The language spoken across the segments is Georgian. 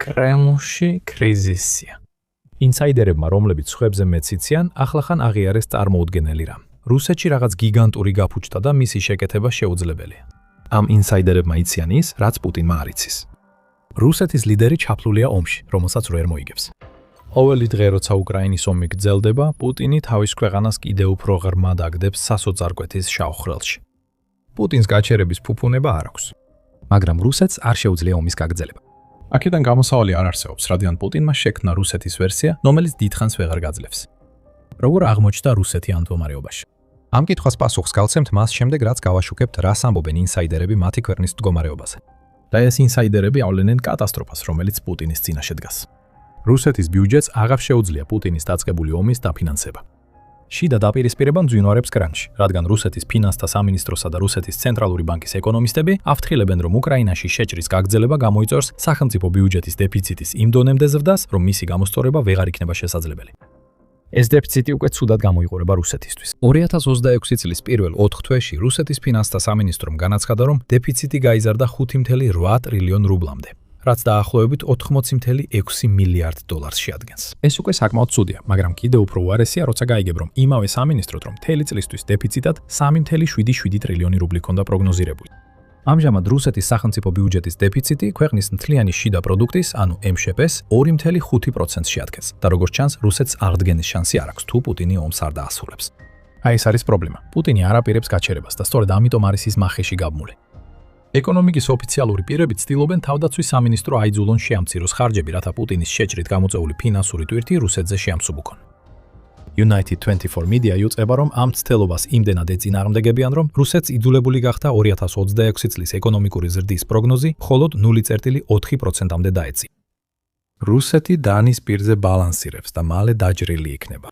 კრემლში კრიზისია. ინსაიდერებმა, რომლებიც სხვებზე მეც იციან, ახლახან აღიარეს წარმოუდგენელი რამ. რუსეთში რაღაც გიგანტური გაფუჭდა და მისი შეკეთება შეუძლებელია. ამ ინსაიდერებმა იციან ის, რაც პუტინმა არ იცის. რუსეთის ლიდერი ჩაფლულია ომში, რომელსაც ვერ მოიგებს. ყოველი დღე, როცა უკრაინის ომი გრძელდება, პუტინი თავის ქვეყანას კიდევ უფრო ღრმად აგდებს სასოწარკვეთის შავხრელში. პუტინს გაჩერების ფუფუნება არ აქვს. მაგრამ რუსეთს არ შეუძლია ომის გაგრძელება. აქედან გამოსავალი არ არსებობს, რადგან პუტინმა შექმნა რუსეთის ვერსია, რომელიც დიდხანს ვეღარ გაძლევს. როგორ აღმოჩნდა რუსეთი ამ მდგომარეობაში? ამ კითხვას პასუხს გავცემთ მას შემდეგ, რაც გავაშუქებთ, რას ამბობენ ინსაიდერები მათი ქვეყნის მდგომარეობაზე. და ეს ინსაიდერები ავლენენ კატასტროფას, რომელიც პუტინის წინაშე დგას. რუსეთის ბიუჯეტს აღარ შეუძლია პუტინის დაწყებული ომის დაფინანსება. შიდა დაპირისპირება მძვინვარებს კრანჩი, რადგან რუსეთის ფინანსთა სამინისტროსა და რუსეთის ცენტრალური ბანკის ეკონომისტები ავთხრილებენ, რომ უკრაინაში შეჭრის გაგრძელება გამოიწვევს სახელმწიფო ბიუჯეტის დეფიციტის იმ დონემდე ზრდას, რომ მისი გამოსწორება ვეღარ იქნება შესაძლებელი. ეს დეფიციტი უკვე ცუდად გამოიყურება რუსეთისთვის. 2026 წლის პირველ 4 თვეში რუსეთის ფინანსთა სამინისტრომ განაცხადა, რომ დეფიციტი გაიზარდა 5.8 ტრილიონ რუბლამდე. რაც დაახლოებით 80.6 მილიარდ დოლარს შეადგენს. ეს უკვე საკმაოდ ცუდია, მაგრამ კიდევ უფრო უარესია, როცა გაიგებ, რომ იმავე სამინისტროთ, რომ მთელი წლისთვის დეფიციტად 3.7 ტრილიონი რუბლი ჰქონდა პროგნოზირებული. ამჟამად რუსეთის სახელმწიფო ბიუჯეტის დეფიციტი ქვეყნის მთლიანი შიდა პროდუქტის, ანუ MŠP-ს 2.5%-ს შეადგენს და როგორც ჩანს, რუსეთს აღდგენის შანსი არ აქვს, თუ პუტინი ომს არ დაასრულებს. აი ეს არის პრობლემა. პუტინი არ აპირებს გაჩერებას და სწორედ ამიტომ არის ის მახეში გაბმული. ეკონომიკის ოფიციალური პირები ცდილობენ თავდაცვის სამინისტრო აიძულონ შეამციროს ხარჯები, რათა პუტინის შეჭრით გამოწვეული ფინანსური ტვირთი რუსეთზე შეამსუბუქონ. United 24 Media იუწყება, რომ ამ ცდილობას იმდენად ეწინააღმდეგებიან, რომ რუსეთს იძულებული გახდა 2026 წლის ეკონომიკური ზრდის პროგნოზი მხოლოდ 0.4%-მდე დაეწია. რუსეთი დანის პირზე ბალანსირებს და მალე დაჯრილი იქნება.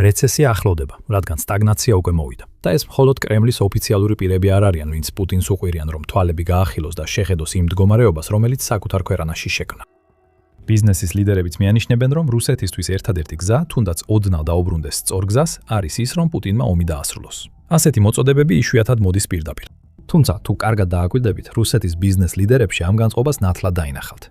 რეცესია ახლოვდება, რადგან სტაგნაცია უკვე მოვიდა. და ეს მხოლოდ კრემლის ოფიციალური პირები არ არიან, ვინც პუტინს უყვირიან, რომ თვალები გაახილოს და შეხედოს იმ მდგომარეობას, რომელიც საკუთარ ქვეყანაში შექმნა. ბიზნესის ლიდერებიც მიანიშნებენ, რომ რუსეთისთვის ერთადერთი გზა, თუნდაც ოდნავ დაუბრუნდეს სწორ გზას, არის ის, რომ პუტინმა ომი დაასრულოს. ასეთი მოწოდებები იშვიათად მოდის პირდაპირ. თუმცა, თუ კარგად დააკვირდებით, რუსეთის ბიზნეს ლიდერებში ამ განწყობას ნათლად დაინახავთ.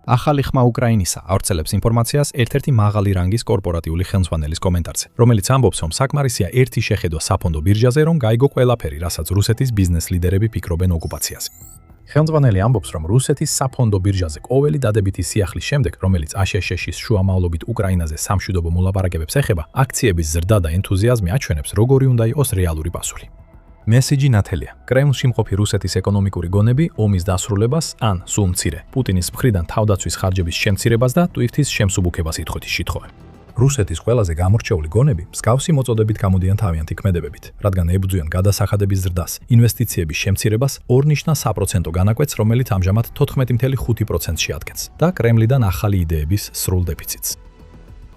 ახალი ხმა უკრაინისა ავრცელებს ინფორმაციას ერთ-ერთი მაღალი რანგის კორპორატიული ხელმძღვანელის კომენტარზე, რომელიც ამბობს, რომ საკმარისია ერთი შეხედვა საფონდო ბირჟაზე, რომ გაიგო ყველაფერი, რასაც რუსეთის ბიზნეს ლიდერები ფიქრობენ ოკუპაციაზე. ხელმძღვანელი ამბობს, რომ რუსეთის საფონდო ბირჟაზე ყოველი დადებითი სიახლის შემდეგ, რომელიც აშშ-ის შუამავლობით უკრაინაზე სამშვიდობო მოლაპარაკებებს ეხება, აქციების ზრდა და ენთუზიაზმი აჩვენებს, როგორი უნდა იყოს რეალური პასუხი. მესიჯი ნათელია. კრემლში მყოფი რუსეთის ეკონომიკური გონები ომის დასრულებას ან სულ მცირე პუტინის მხრიდან თავდაცვის ხარჯების შემცირებას და ტვირთის შემსუბუქებას ითხოვის შეთხოვე. რუსეთის ყველაზე გამორჩეული გონები მსგავსი მოწოდებით გამოდიან თავიანთი ქმედებებით, რადგან ებრძვიან გადასახადების ზრდას, ინვესტიციების შემცირებას, ორნიშნა საპროცენტო განაკვეთს, რომელიც ამჟამად 14.5%-ს შეადგენს და კრემლიდან ახალი იდეების სრულ დეფიციტს.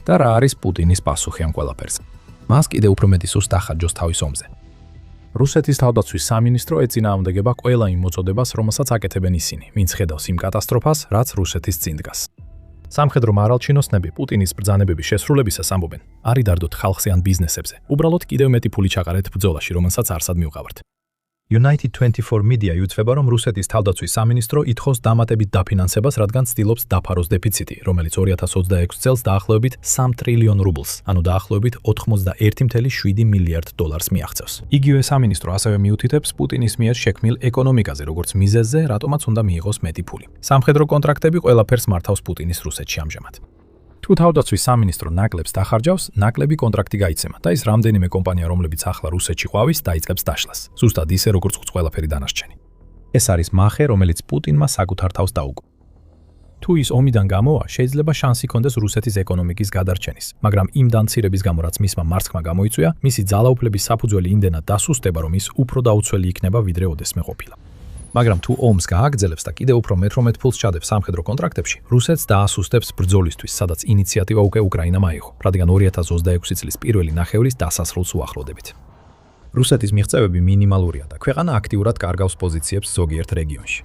და რა არის პუტინის პასუხი ამ ყველაფერზე? მას კიდევ უფრო მეტი სუსტ ახარჯოს თავის ომზე. რუსეთის თავდაცვის სამინისტრო ეწინააღმდეგება ყველა იმ მოწოდებას, რომელსაც აკეთებენ ისინი, ვინც ხედავს იმ კატასტროფას, რაც რუსეთის წინ დგას. სამხედრო მარალჩინოსნები პუტინის ბრძანებების შესრულებისას ამბობენ: „არი დარდოთ ხალხზე ან ბიზნესებზე. უბრალოდ კიდევ მეტი ფული ჩაყარეთ ბრძოლაში, რომელსაც არსად მივყავართ." United 24 Media იუწება, რომ რუსეთის თავდაცვის სამინისტრო ითხოვს დამატებით დაფინანსებას, რადგან ცდილობს დაფაროს დეფიციტი, რომელიც 2026 წელს დაახლოებით 3 ტრილიონ რუბლს, ანუ დაახლოებით 81.7 მილიარდ დოლარს მიაღწევს. იგივე სამინისტრო ასევე მიუთითებს პუტინის მიერ შექმნილ ეკონომიკაზე, როგორც მიზეზზე, რატომაც უნდა მიიღოს მეტი ფული. სამხედრო კონტრაქტები ყველაფერს მართავს პუტინის რუსეთში ამჟამად. თუ თავდაცვის სამინისტრო ნაკლებს დახარჯავს, ნაკლები კონტრაქტი გაიცემა და ის რამდენიმე კომპანია, რომლებიც ახლა რუსეთში ყვავის, დაიწყებს დაშლას. ზუსტად ისე, როგორც ყველაფერი დანარჩენი. ეს არის მახე, რომელიც პუტინმა საკუთარ თავს დაუგო. თუ ის ომიდან გამოვა, შეიძლება შანსი ჰქონდეს რუსეთის ეკონომიკის გადარჩენის, მაგრამ იმ დამცირების გამო, რაც მისმა მარცხმა გამოიწვია, მისი ძალაუფლების საფუძველი იმდენად დასუსტება, რომ ის უფრო დაუცველი იქნება, ვიდრე ოდესმე ყოფილა. მაგრამ თუ ომს გააგრძელებს და კიდევ უფრო მეტ ფულს ჩადებს სამხედრო კონტრაქტებში, რუსეთს დაასუსტებს ბრძოლისთვის, სადაც ინიციატივა უკვე უკრაინამ აიღო, რადგან 2026 წლის პირველი ნახევრის დასასრულს უახლოვდებით. რუსეთის მიღწევები მინიმალურია და ქვეყანა აქტიურად კარგავს პოზიციებს ზოგიერთ რეგიონში.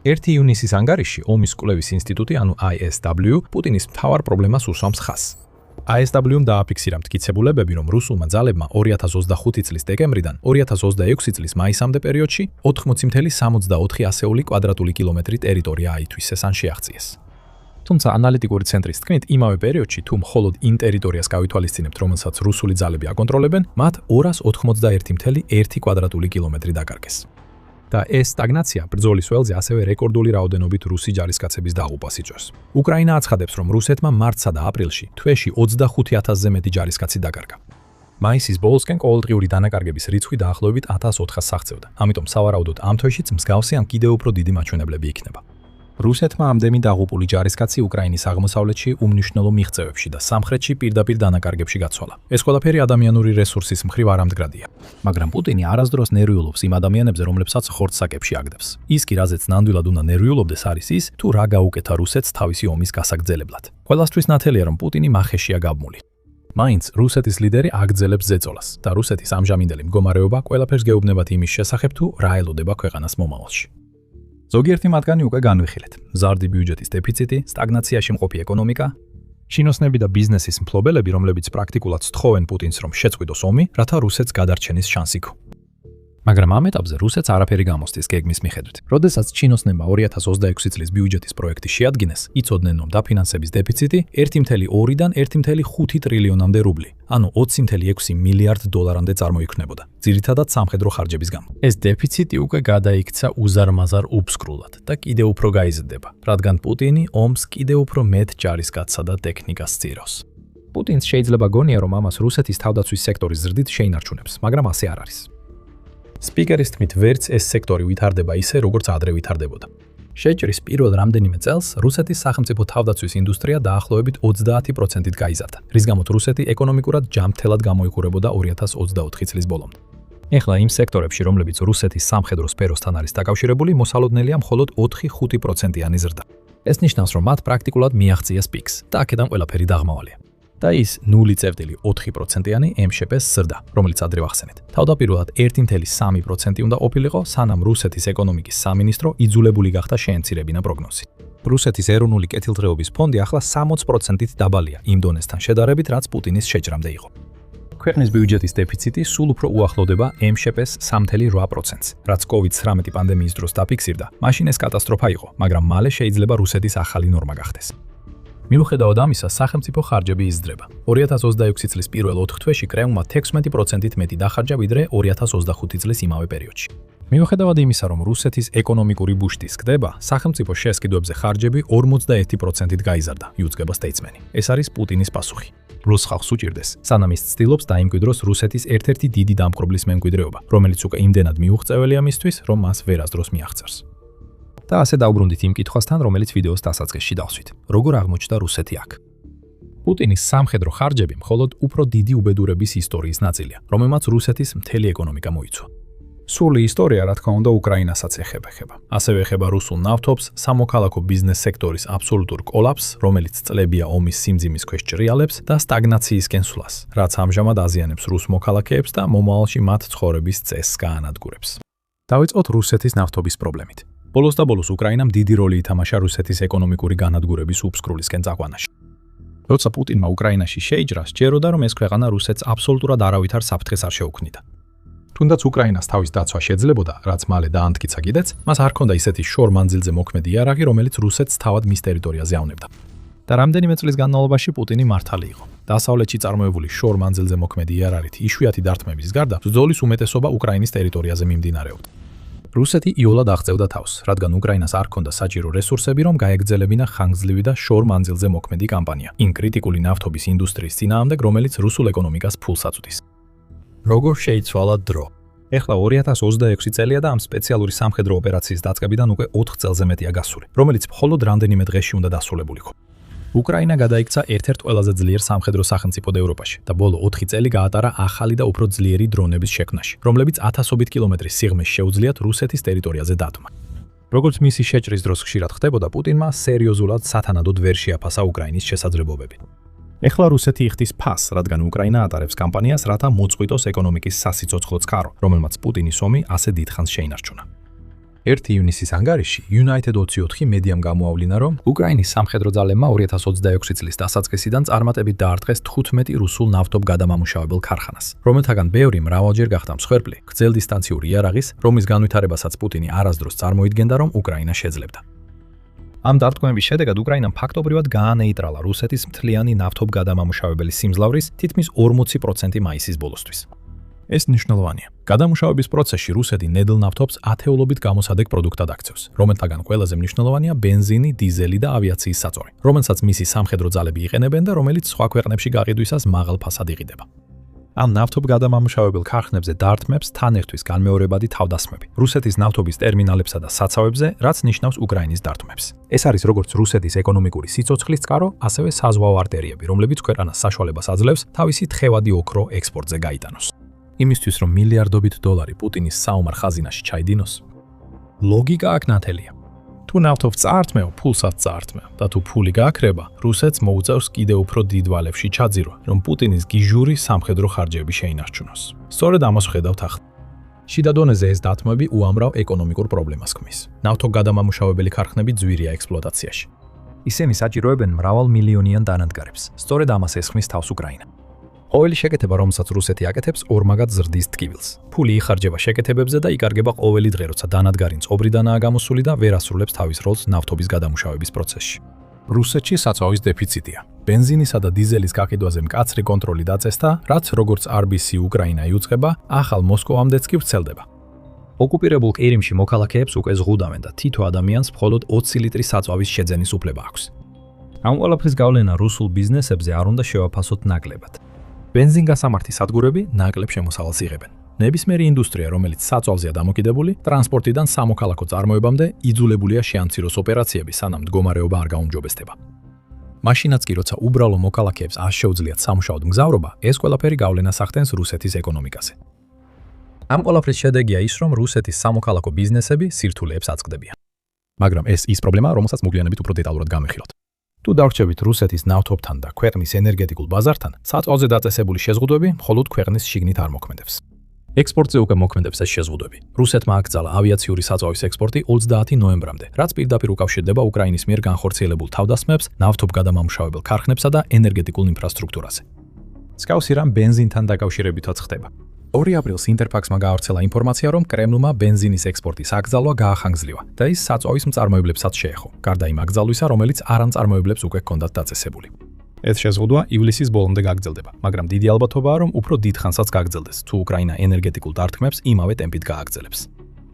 1 ივნისის ანგარიშში ომის კვლევის ინსტიტუტი, ანუ ISW, პუტინის მთავარ პრობლემას უსვამს ხაზს. ISW-მ დააფიქსირა მტკიცებულებები, რომ რუსულმა ძალებმა 2025 წლის დეკემბრიდან 2026 წლის მაისამდე პერიოდში 80.64 ასეული კვადრატული კილომეტრი ტერიტორია აითვისეს ან შეაღწიეს. თუმცა ანალიტიკური ცენტრის თქმით, იმავე პერიოდში თუ მხოლოდ იმ ტერიტორიას გავითვალისწინებთ, რომელსაც რუსული ძალები აკონტროლებენ, მათ 291,1 კვადრატული კილომეტრი დაკარგეს. და ეს სტაგნაცია ბრძოლის ველზე ასევე რეკორდული რაოდენობით რუსი ჯარისკაცების დაღუპვას იწვევს. უკრაინა აცხადებს, რომ რუსეთმა მარტსა და აპრილში თვეში 25,000-ზე მეტი ჯარისკაცი დაკარგა. მაისის ბოლოსკენ ყოველდღიური დანაკარგების რიცხვი დაახლოებით 1400-ს აღწევდა. ამიტომ სავარაუდოდ ამ თვეშიც მსგავსი ან კიდევ უფრო დიდი მაჩვენებლები იქნება. რუსეთმა ამდენი დაღუპული ჯარისკაცი უკრაინის აღმოსავლეთში უმნიშვნელო მიღწევებში და სამხრეთში პირდაპირ დანაკარგებში გაცვალა. ეს ყველაფერი ადამიანური რესურსის მხრივ არამდგრადია. მაგრამ პუტინი არასდროს ნერვიულობს იმ ადამიანებზე, რომლებსაც ხორცსაკებში აგდებს. ის კი, რაზეც ნამდვილად უნდა ნერვიულობდეს, არის ის, თუ რა გაუკეთა რუსეთს თავისი ომის გასაგრძელებლად. ყველასთვის ნათელია, რომ პუტინი მახეშია გაბმული. მაინც რუსეთის ლიდერი აგრძელებს ზეწოლას და რუსეთის ამჟამინდელი მდგომარეობა ყველაფერს გეუბნებათ იმის შესახებ, თუ რა ელოდება ქვეყანას მომავალში. ზოგიერთი მათგანი უკვე განვიხილეთ. მზარდი ბიუჯეტის დეფიციტი, სტაგნაციაში მყოფი ეკონომიკა, ჩინოსნები და ბიზნესის მფლობელები, რომლებიც პრაქტიკულად სთხოვენ პუტინს, რომ შეწყვიტოს ომი, რათა რუსეთს გადარჩენის შანსი იქო. მაგრამ ამ ეტაპზე რუსეთს არაფერი გამოსდის გეგმის მიხედვით. როდესაც ჩინოსნებმა 2026 წლის ბიუჯეტის პროექტი შეადგინეს, იცოდნენ, რომ დაფინანსების დეფიციტი 1,2-დან 1,5 ტრილიონამდე რუბლი, ანუ 20,6 მილიარდ დოლარამდე წარმოიქმნებოდა, ძირითადად სამხედრო ხარჯების გამო. ეს დეფიციტი უკვე გადაიქცა უზარმაზარ უბსკრულად და კიდევ უფრო გაიზრდება, რადგან პუტინი ომს კიდევ უფრო მეტ ჯარისკაცსა და ტექნიკას სწირავს. პუტინს შეიძლება გონია, რომ ამას რუსეთის თავდაცვის სექტორის ზრდით შეინარჩუნებს, მაგრამ ასე არ არის. სპიკერის თქმით, ვერც ეს სექტორი ვითარდება ისე, როგორც ადრე ვითარდებოდა. შეჭრის პირველ რამდენიმე წელს რუსეთის სახელმწიფო თავდაცვის ინდუსტრია დაახლოებით 30%-ით გაიზარდა, რის გამოც რუსეთი ეკონომიკურად ჯამთელად გამოიყურებოდა 2024 წლის ბოლომდე. ეხლა იმ სექტორებში, რომლებიც რუსეთის სამხედრო სფეროსთან არის დაკავშირებული, მოსალოდნელია მხოლოდ 4-5%-იანი ზრდა. ეს ნიშნავს, რომ მათ პრაქტიკულად მიაღწიეს პიკს და აქედან ყველაფერი დაღმავალია. და ის 0,4%-იანი MŠP-ს ზრდა, რომელიც ადრე ვახსენეთ. თავდაპირველად 1,3% უნდა ყოფილიყო, სანამ რუსეთის ეკონომიკის სამინისტრო იძულებული გახდა შეენცირებინა პროგნოზი. რუსეთის ეროვნული კეთილდღეობის ფონდი ახლა 60%-ით დაბალია იმ დონესთან შედარებით, რაც პუტინის შეჭრამდე იყო. ქვეყნის ბიუჯეტის დეფიციტი სულ უფრო უახლოვდება MŠP-ს 3,8%-ს, რაც COVID-19 პანდემიის დროს დაფიქსირდა. მაშინ ეს კატასტროფა იყო, მაგრამ მალე შეიძლება რუსეთის ახალი ნორმა გახდეს. მიუხედავად ამისა, სახელმწიფო ხარჯები იზრდება. 2026 წლის პირველ 4 თვეში კრემლმა 16%-ით მეტი დახარჯა, ვიდრე 2025 წლის იმავე პერიოდში. მიუხედავად იმისა, რომ რუსეთის ეკონომიკური ბუშტი სკდება, სახელმწიფო შესყიდვებზე ხარჯები 51%-ით გაიზარდა, იუძგება სტეიტსმენი. ეს არის პუტინის პასუხი. რუს ხალხს უჭირდეს, სანამ ის ცდილობს დაიმკვიდროს რუსეთის ერთ-ერთი დიდი დამპყრობლის მემკვიდრეობა, რომელიც უკვე იმდენად მიუღწეველია მისთვის, რომ მას ვერასდროს მიაღწევს. და ასე დავბრუნდით იმ კითხვასთან, რომელიც ვიდეოს დასაწყისში დავსვით. როგორ აღმოჩნდა რუსეთი აქ? პუტინის სამხედრო ხარჯები მხოლოდ უფრო დიდი უბედურების ისტორიის ნაწილია, რომელმაც რუსეთის მთელი ეკონომიკა მოიცვა. სრული ისტორია, რა თქმა უნდა, უკრაინასაც ეხება. ასევე ეხება რუსულ ნავთობს, სამოქალაქო ბიზნეს სექტორის აბსოლუტურ კოლაფსს, რომელიც წლებია ომის სიმძიმის ქვეშ ჭრიალებს და სტაგნაციისკენ სვლას, რაც ამჟამად აზიანებს რუს მოქალაქეებს და მომავალში მათ ცხოვრების წესს გაანადგურებს. დავიწყოთ რუსეთის ნავთობის პრობლემით. ბოლოს და ბოლოს უკრაინამ დიდი როლი ითამაშა რუსეთის ეკონომიკური განადგურების უბსკრულისკენ წაყვანაში. როცა პუტინმა უკრაინაში შეიჯრა, სჯეროდა, რომ ეს ქვეყანა რუსეთს აბსოლუტურად არავითარ საფრთხეს არ შეუქმნიდა. თუნდაც უკრაინას თავის დაცვა შეძლებოდა, რაც მალე დაამტკიცა კიდეც, მას არ ჰქონდა ისეთი შორ მანძილზე მოქმედი იარაღი, რომელიც რუსეთს თავად მის ტერიტორიაზე ავნებდა. და რამდენიმე წლის განმავლობაში პუტინი მართალი იყო. დასავლეთში წარმოებული შორ მანძილზე მოქმედი იარაღით იშვიათი დარტყმების გარდა, ბრძოლის უმეტესობა უკრაინის ტერიტორიაზე მიმდინარეობდა. რუსეთი იოლად აღწევდა თავს, რადგან უკრაინას არ ჰქონდა საჭირო რესურსები, რომ გაეგრძელებინა ხანგრძლივი და შორ მანძილზე მოქმედი კამპანია, იმ კრიტიკული ნავთობის ინდუსტრიის წინააღმდეგ, რომელიც რუსულ ეკონომიკას ფულს აწვდის. როგორ შეიცვალა დრო? ეხლა 2026 წელია და ამ სპეციალური სამხედრო ოპერაციის დაწყებიდან უკვე 4 წელზე მეტია გასული, რომელიც მხოლოდ რამდენიმე დღეში უნდა დასრულებულიყო. უკრაინა გადაიქცა ერთ-ერთ ყველაზე ძლიერ სამხედრო სახელმწიფოდ ევროპაში და ბოლო 4 წელი გაატარა ახალი და უფრო ძლიერი დრონების შექმნაში, რომლებიც 1000-ობით კილომეტრის სიღრმეს შეუძლიათ რუსეთის ტერიტორიაზე დადგმა. როგორც მისი შეჭრის დროს ხშირად ხდებოდა, პუტინმა სერიოზულად სათანადოდ ვერ შეაფასა უკრაინის შესაძლებლობები. ეხლა რუსეთი იხდის ფასს, რადგან უკრაინა ატარებს კამპანიას, რათა მოწყვიტოს ეკონომიკის სასიცოცხლო წყარო, რომელმაც პუტინის ომი ასე დიდხანს შეინარჩუნა. 1 ივნისის ანგარიში United 24 მედიამ გამოავლინა, რომ უკრაინის სამხედრო ძალებმა 2026 წლის დასაწყისიდან წარმატებით დაარტყეს 15 რუსულ ნავთობგადამამუშავებელ ქარხანას, რომელთაგან ბევრი მრავალჯერ გახდა მსხვერპლი გრძელდისტანციური იარაღის, რომლის განვითარებასაც პუტინი არასდროს წარმოიდგენდა, რომ უკრაინა შეძლებდა. ამ დარტყმების შედეგად უკრაინამ ფაქტობრივად გაანეიტრალა რუსეთის მთლიანი ნავთობგადამამუშავებელი სიმძლავრის თითქმის 40% მაისის ბოლოსთვის. ეს მნიშვნელოვანია. გადამუშავების პროცესში რუსეთი ნედლ ნავთობს ათეულობით გამოსადეგ პროდუქტად აქცევს, რომელთაგან ყველაზე მნიშვნელოვანია ბენზინი, დიზელი და ავიაციის საწორი, რომელსაც მისი სამხედრო ძალები იყენებენ და რომელიც სხვა ქვეყნებში გაყიდვისას მაღალ ფასად იყიდება. ამ ნავთობგადამამუშავებელ ქარხნებზე დარტყმებს თან ერთვის განმეორებადი თავდასხმები რუსეთის ნავთობის ტერმინალებსა და საცავებზე, რაც ნიშნავს უკრაინის დარტყმებს. ეს არის როგორც რუსეთის ეკონომიკური სიცოცხლის წყარო, ასევე საზღვაო არტერიები, რომლებიც ქვეყანას საშუალებას აძლევს თავისი თხევადი ოქრო ექსპორტზე გაიტანოს. იმისთვის, რომ მილიარდობით დოლარი პუტინის საომარ ხაზინაში ჩაიდინოს, ლოგიკა აქ ნათელია. თუ ნავთობს წაართმევ, ფულსაც წაართმევ და თუ ფული გააქრება, რუსეთს მოუწევს კიდევ უფრო დიდ ვალებში ჩაძირვა, რომ პუტინის გიჟური სამხედრო ხარჯები შეინარჩუნოს. სწორედ ამას ვხედავთ ახლა. შიდა დონეზე ეს დათმები უამრავ ეკონომიკურ პრობლემას ქმნის. ნავთობგადამამუშავებელი ქარხნები ძვირია ექსპლუატაციაში. ისინი საჭიროებენ მრავალ მილიონიან დანადგარებს. სწორედ ამას ესხმის თავს უკრაინა. ყოველი შეკეთება, რომელსაც რუსეთი აკეთებს, ორმაგად ზრდის ტკივილს. ფული იხარჯება შეკეთებებზე და იკარგება ყოველი დღე, როცა დანადგარი მწყობრიდანაა გამოსული და ვერ ასრულებს თავის როლს ნავთობის გადამუშავების პროცესში. რუსეთში საწვავის დეფიციტია. ბენზინისა და დიზელის გაყიდვაზე მკაცრი კონტროლი დაწესდა, რაც როგორც RBC უკრაინა იუწყება, ახალ მოსკოვამდეც კი ვრცელდება. ოკუპირებულ ყირიმში მოქალაქეებს უკვე ზღუდავენ და თითო ადამიანს მხოლოდ 20 ლიტრი საწვავის შეძენის უფლება აქვს. ამ ყველაფრის გავლენა რუსულ ბიზნესებზე არ უნდა შევაფასოთ ნაკლებად. ბენზინგასამართი სადგურები ნაკლებ შემოსავალს იღებენ. ნებისმიერი ინდუსტრია, რომელიც საწვავზეა დამოკიდებული, ტრანსპორტიდან სამოქალაქო წარმოებამდე იძულებულია შეამციროს ოპერაციები, სანამ მდგომარეობა არ გაუმჯობესდება. მაშინაც კი, როცა უბრალო მოქალაქეებს არ შეუძლიათ სამუშაოდ მგზავრობა, ეს ყველაფერი გავლენას ახდენს რუსეთის ეკონომიკაზე. ამ ყველაფრის შედეგია ის, რომ რუსეთის სამოქალაქო ბიზნესები სირთულეებს აწყდებიან. მაგრამ ეს ის პრობლემაა, რომელსაც მოგვიანებით უფრო დეტალურად გამეხილოთ. თუ დავრჩებით რუსეთის ნავთობთან და ქვეყნის ენერგეტიკულ ბაზართან, საწვავზე დაწესებული შეზღუდვები მხოლოდ ქვეყნის შიგნით არ მოქმედებს. ექსპორტზე უკვე მოქმედებს ეს შეზღუდვები. რუსეთმა აკრძალა ავიაციური საწვავის ექსპორტი 30 ნოემბრამდე, რაც პირდაპირ უკავშირდება უკრაინის მიერ განხორციელებულ თავდასხმებს, ნავთობგადამამუშავებელ ქარხნებსა და ენერგეტიკულ ინფრასტრუქტურაზე. მსგავსი რამ ბენზინთან დაკავშირებითაც ხდება. 2 აპრილს ინტერფაქსმა გაავრცელა ინფორმაცია, რომ კრემლმა ბენზინის ექსპორტის აკრძალვა გაახანგრძლივა და ის საწვავის მწარმოებლებსაც შეეხო, გარდა იმ აკრძალვისა, რომელიც არ ამწარმოებლებს უკვე ჰქონდათ დაწესებული. ეს შეზღუდვა ივლისის ბოლომდე გაგრძელდება, მაგრამ დიდი ალბათობაა, რომ უფრო დიდ ხანსაც გაგრძელდეს, თუ უკრაინა ენერგეტიკულ დარტყმებს იმავე ტემპით გააგრძელებს.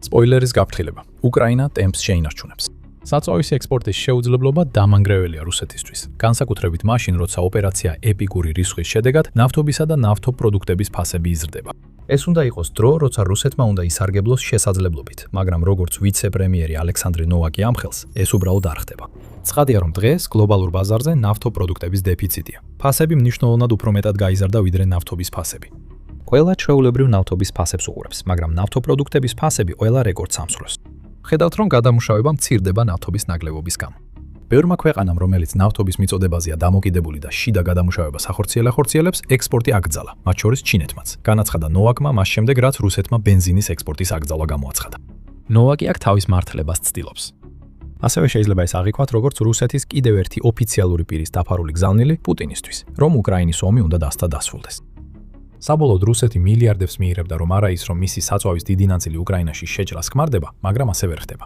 სპოილერის გაფრთხილება: უკრაინა ტემპს შეინარჩუნებს. საწვავის ექსპორტის შეუძლებლობა დამანგრეველია რუსეთისთვის, განსაკუთრებით მაშინ, როცა ოპერაცია ეპიკური რისხვის შედეგად ნავთობისა და ნავთობპროდუქტების ფასები იზრდება. ეს უნდა იყოს დრო, როცა რუსეთმა უნდა ისარგებლოს შესაძლებლობით, მაგრამ როგორც ვიცე-პრემიერი ალექსანდრე ნოვაკი ამხელს, ეს უბრალოდ არ ხდება. ცხადია, რომ დღეს გლობალურ ბაზარზე ნავთობპროდუქტების დეფიციტია. ფასები მნიშვნელოვნად უფრო მეტად გაიზარდა ვიდრე ნავთობის ფასები. ყველა ჩვეულებრივ ნავთობის ფასებს უყურებს, მაგრამ ნავთობპროდუქტების ფასები ყველა რეკორდს ამსვლელს. ხედავთ, რომ გადამუშავება მცირდება ნავთობის ნაკლებობის გამო. ბევრმა ქვეყანამ, რომელიც ნავთობის მიწოდებაზეა დამოკიდებული და შიდა გადამუშავებას ახორციელებს, ექსპორტი აკრძალა, მათ შორის ჩინეთმაც. განაცხადა ნოვაკმა მას შემდეგ, რაც რუსეთმა ბენზინის ექსპორტის აკრძალვა გამოაცხადა. ნოვაკი აქ თავის მართლებას ცდილობს. ასევე შეიძლება ეს აღიქვათ, როგორც რუსეთის კიდევ ერთი ოფიციალური პირის დაფარული გზავნილი პუტინისთვის, რომ უკრაინის ომი უნდა დასრულდეს. საბოლოოდ რუსეთი მილიარდებს მიიღებდა, რომ არა ის, რომ მისი საწვავის დიდი ნაწილი უკრაინაში შეჭრას ხმარდება, მაგრამ ასე ვერ ხდება.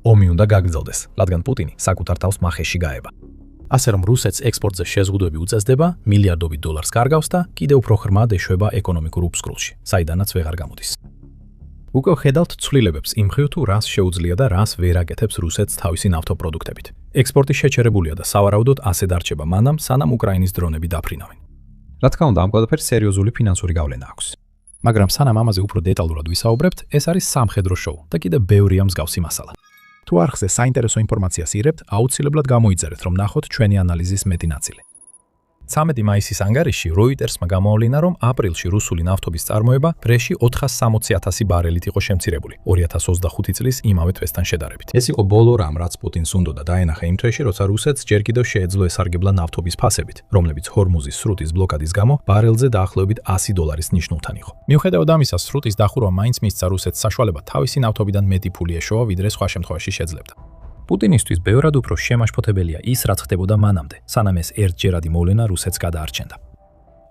ომი უნდა გაგრძელდეს, რადგან პუტინი საკუთარ თავს მახეში გაება. ასე რომ რუსეთს ექსპორტზე შეზღუდვები უწესდება, მილიარდობით დოლარს კარგავს და კიდევ უფრო ღრმად ეშვება ეკონომიკურ უფსკრულში, საიდანაც ვეღარ გამოდის. უკვე ხედავთ ცვლილებებს იმ მხრივ, თუ რას შეუძლია და რას ვერ აკეთებს რუსეთს თავისი ნავთობპროდუქტებით. ექსპორტი შეჩერებულია და სავარაუდოდ ასე დარჩება მანამ, სანამ უკრაინის დრონები დაფრინავენ. რა თქმა უნდა, ამ ყველაფერს სერიოზული ფინანსური გავლენა აქვს. მაგრამ სანამ ამაზე უფრო დეტალურად ვისაუბრებთ, ეს არის სამხედრო შოუ და კიდევ ბევრია მსგავსი მასალა. თუ არხზე საინტერესო ინფორმაციას იღებთ, აუცილებლად გამოიწერეთ, რომ ნახოთ ჩვენი ანალიზის მეტი ნაწილი. 13 მაისის ანგარიშში როიტერსმა გამოავლინა, რომ აპრილში რუსული ნავთობის წარმოება ბრეში 460,000 ბარელით იყო შემცირებული 2025 წლის იმავე თვესთან შედარებით. ეს იყო ბოლო რამ, რაც პუტინს უნდოდა დაენახა იმ თვეში, როცა რუსეთს ჯერ კიდევ შეეძლო ესარგებლა ნავთობის ფასებით, რომლებიც ჰორმუზის სრუტის ბლოკადის გამო ბარელზე დაახლოებით $100 ნიშნულთან იყო. მიუხედავად ამისა, სრუტის დახურვა მაინც მისცა რუსეთს საშუალება თავისი ნავთობიდან მეტი ფული ეშოვა, ვიდრე სხვა შემთხვევაში შეძლებდა. პუტინისთვის ბევრად უფრო შემაშფოთებელია ის, რაც ხდებოდა მანამდე, სანამ ეს ერთჯერადი მოვლენა რუსეთს გადაარჩენდა.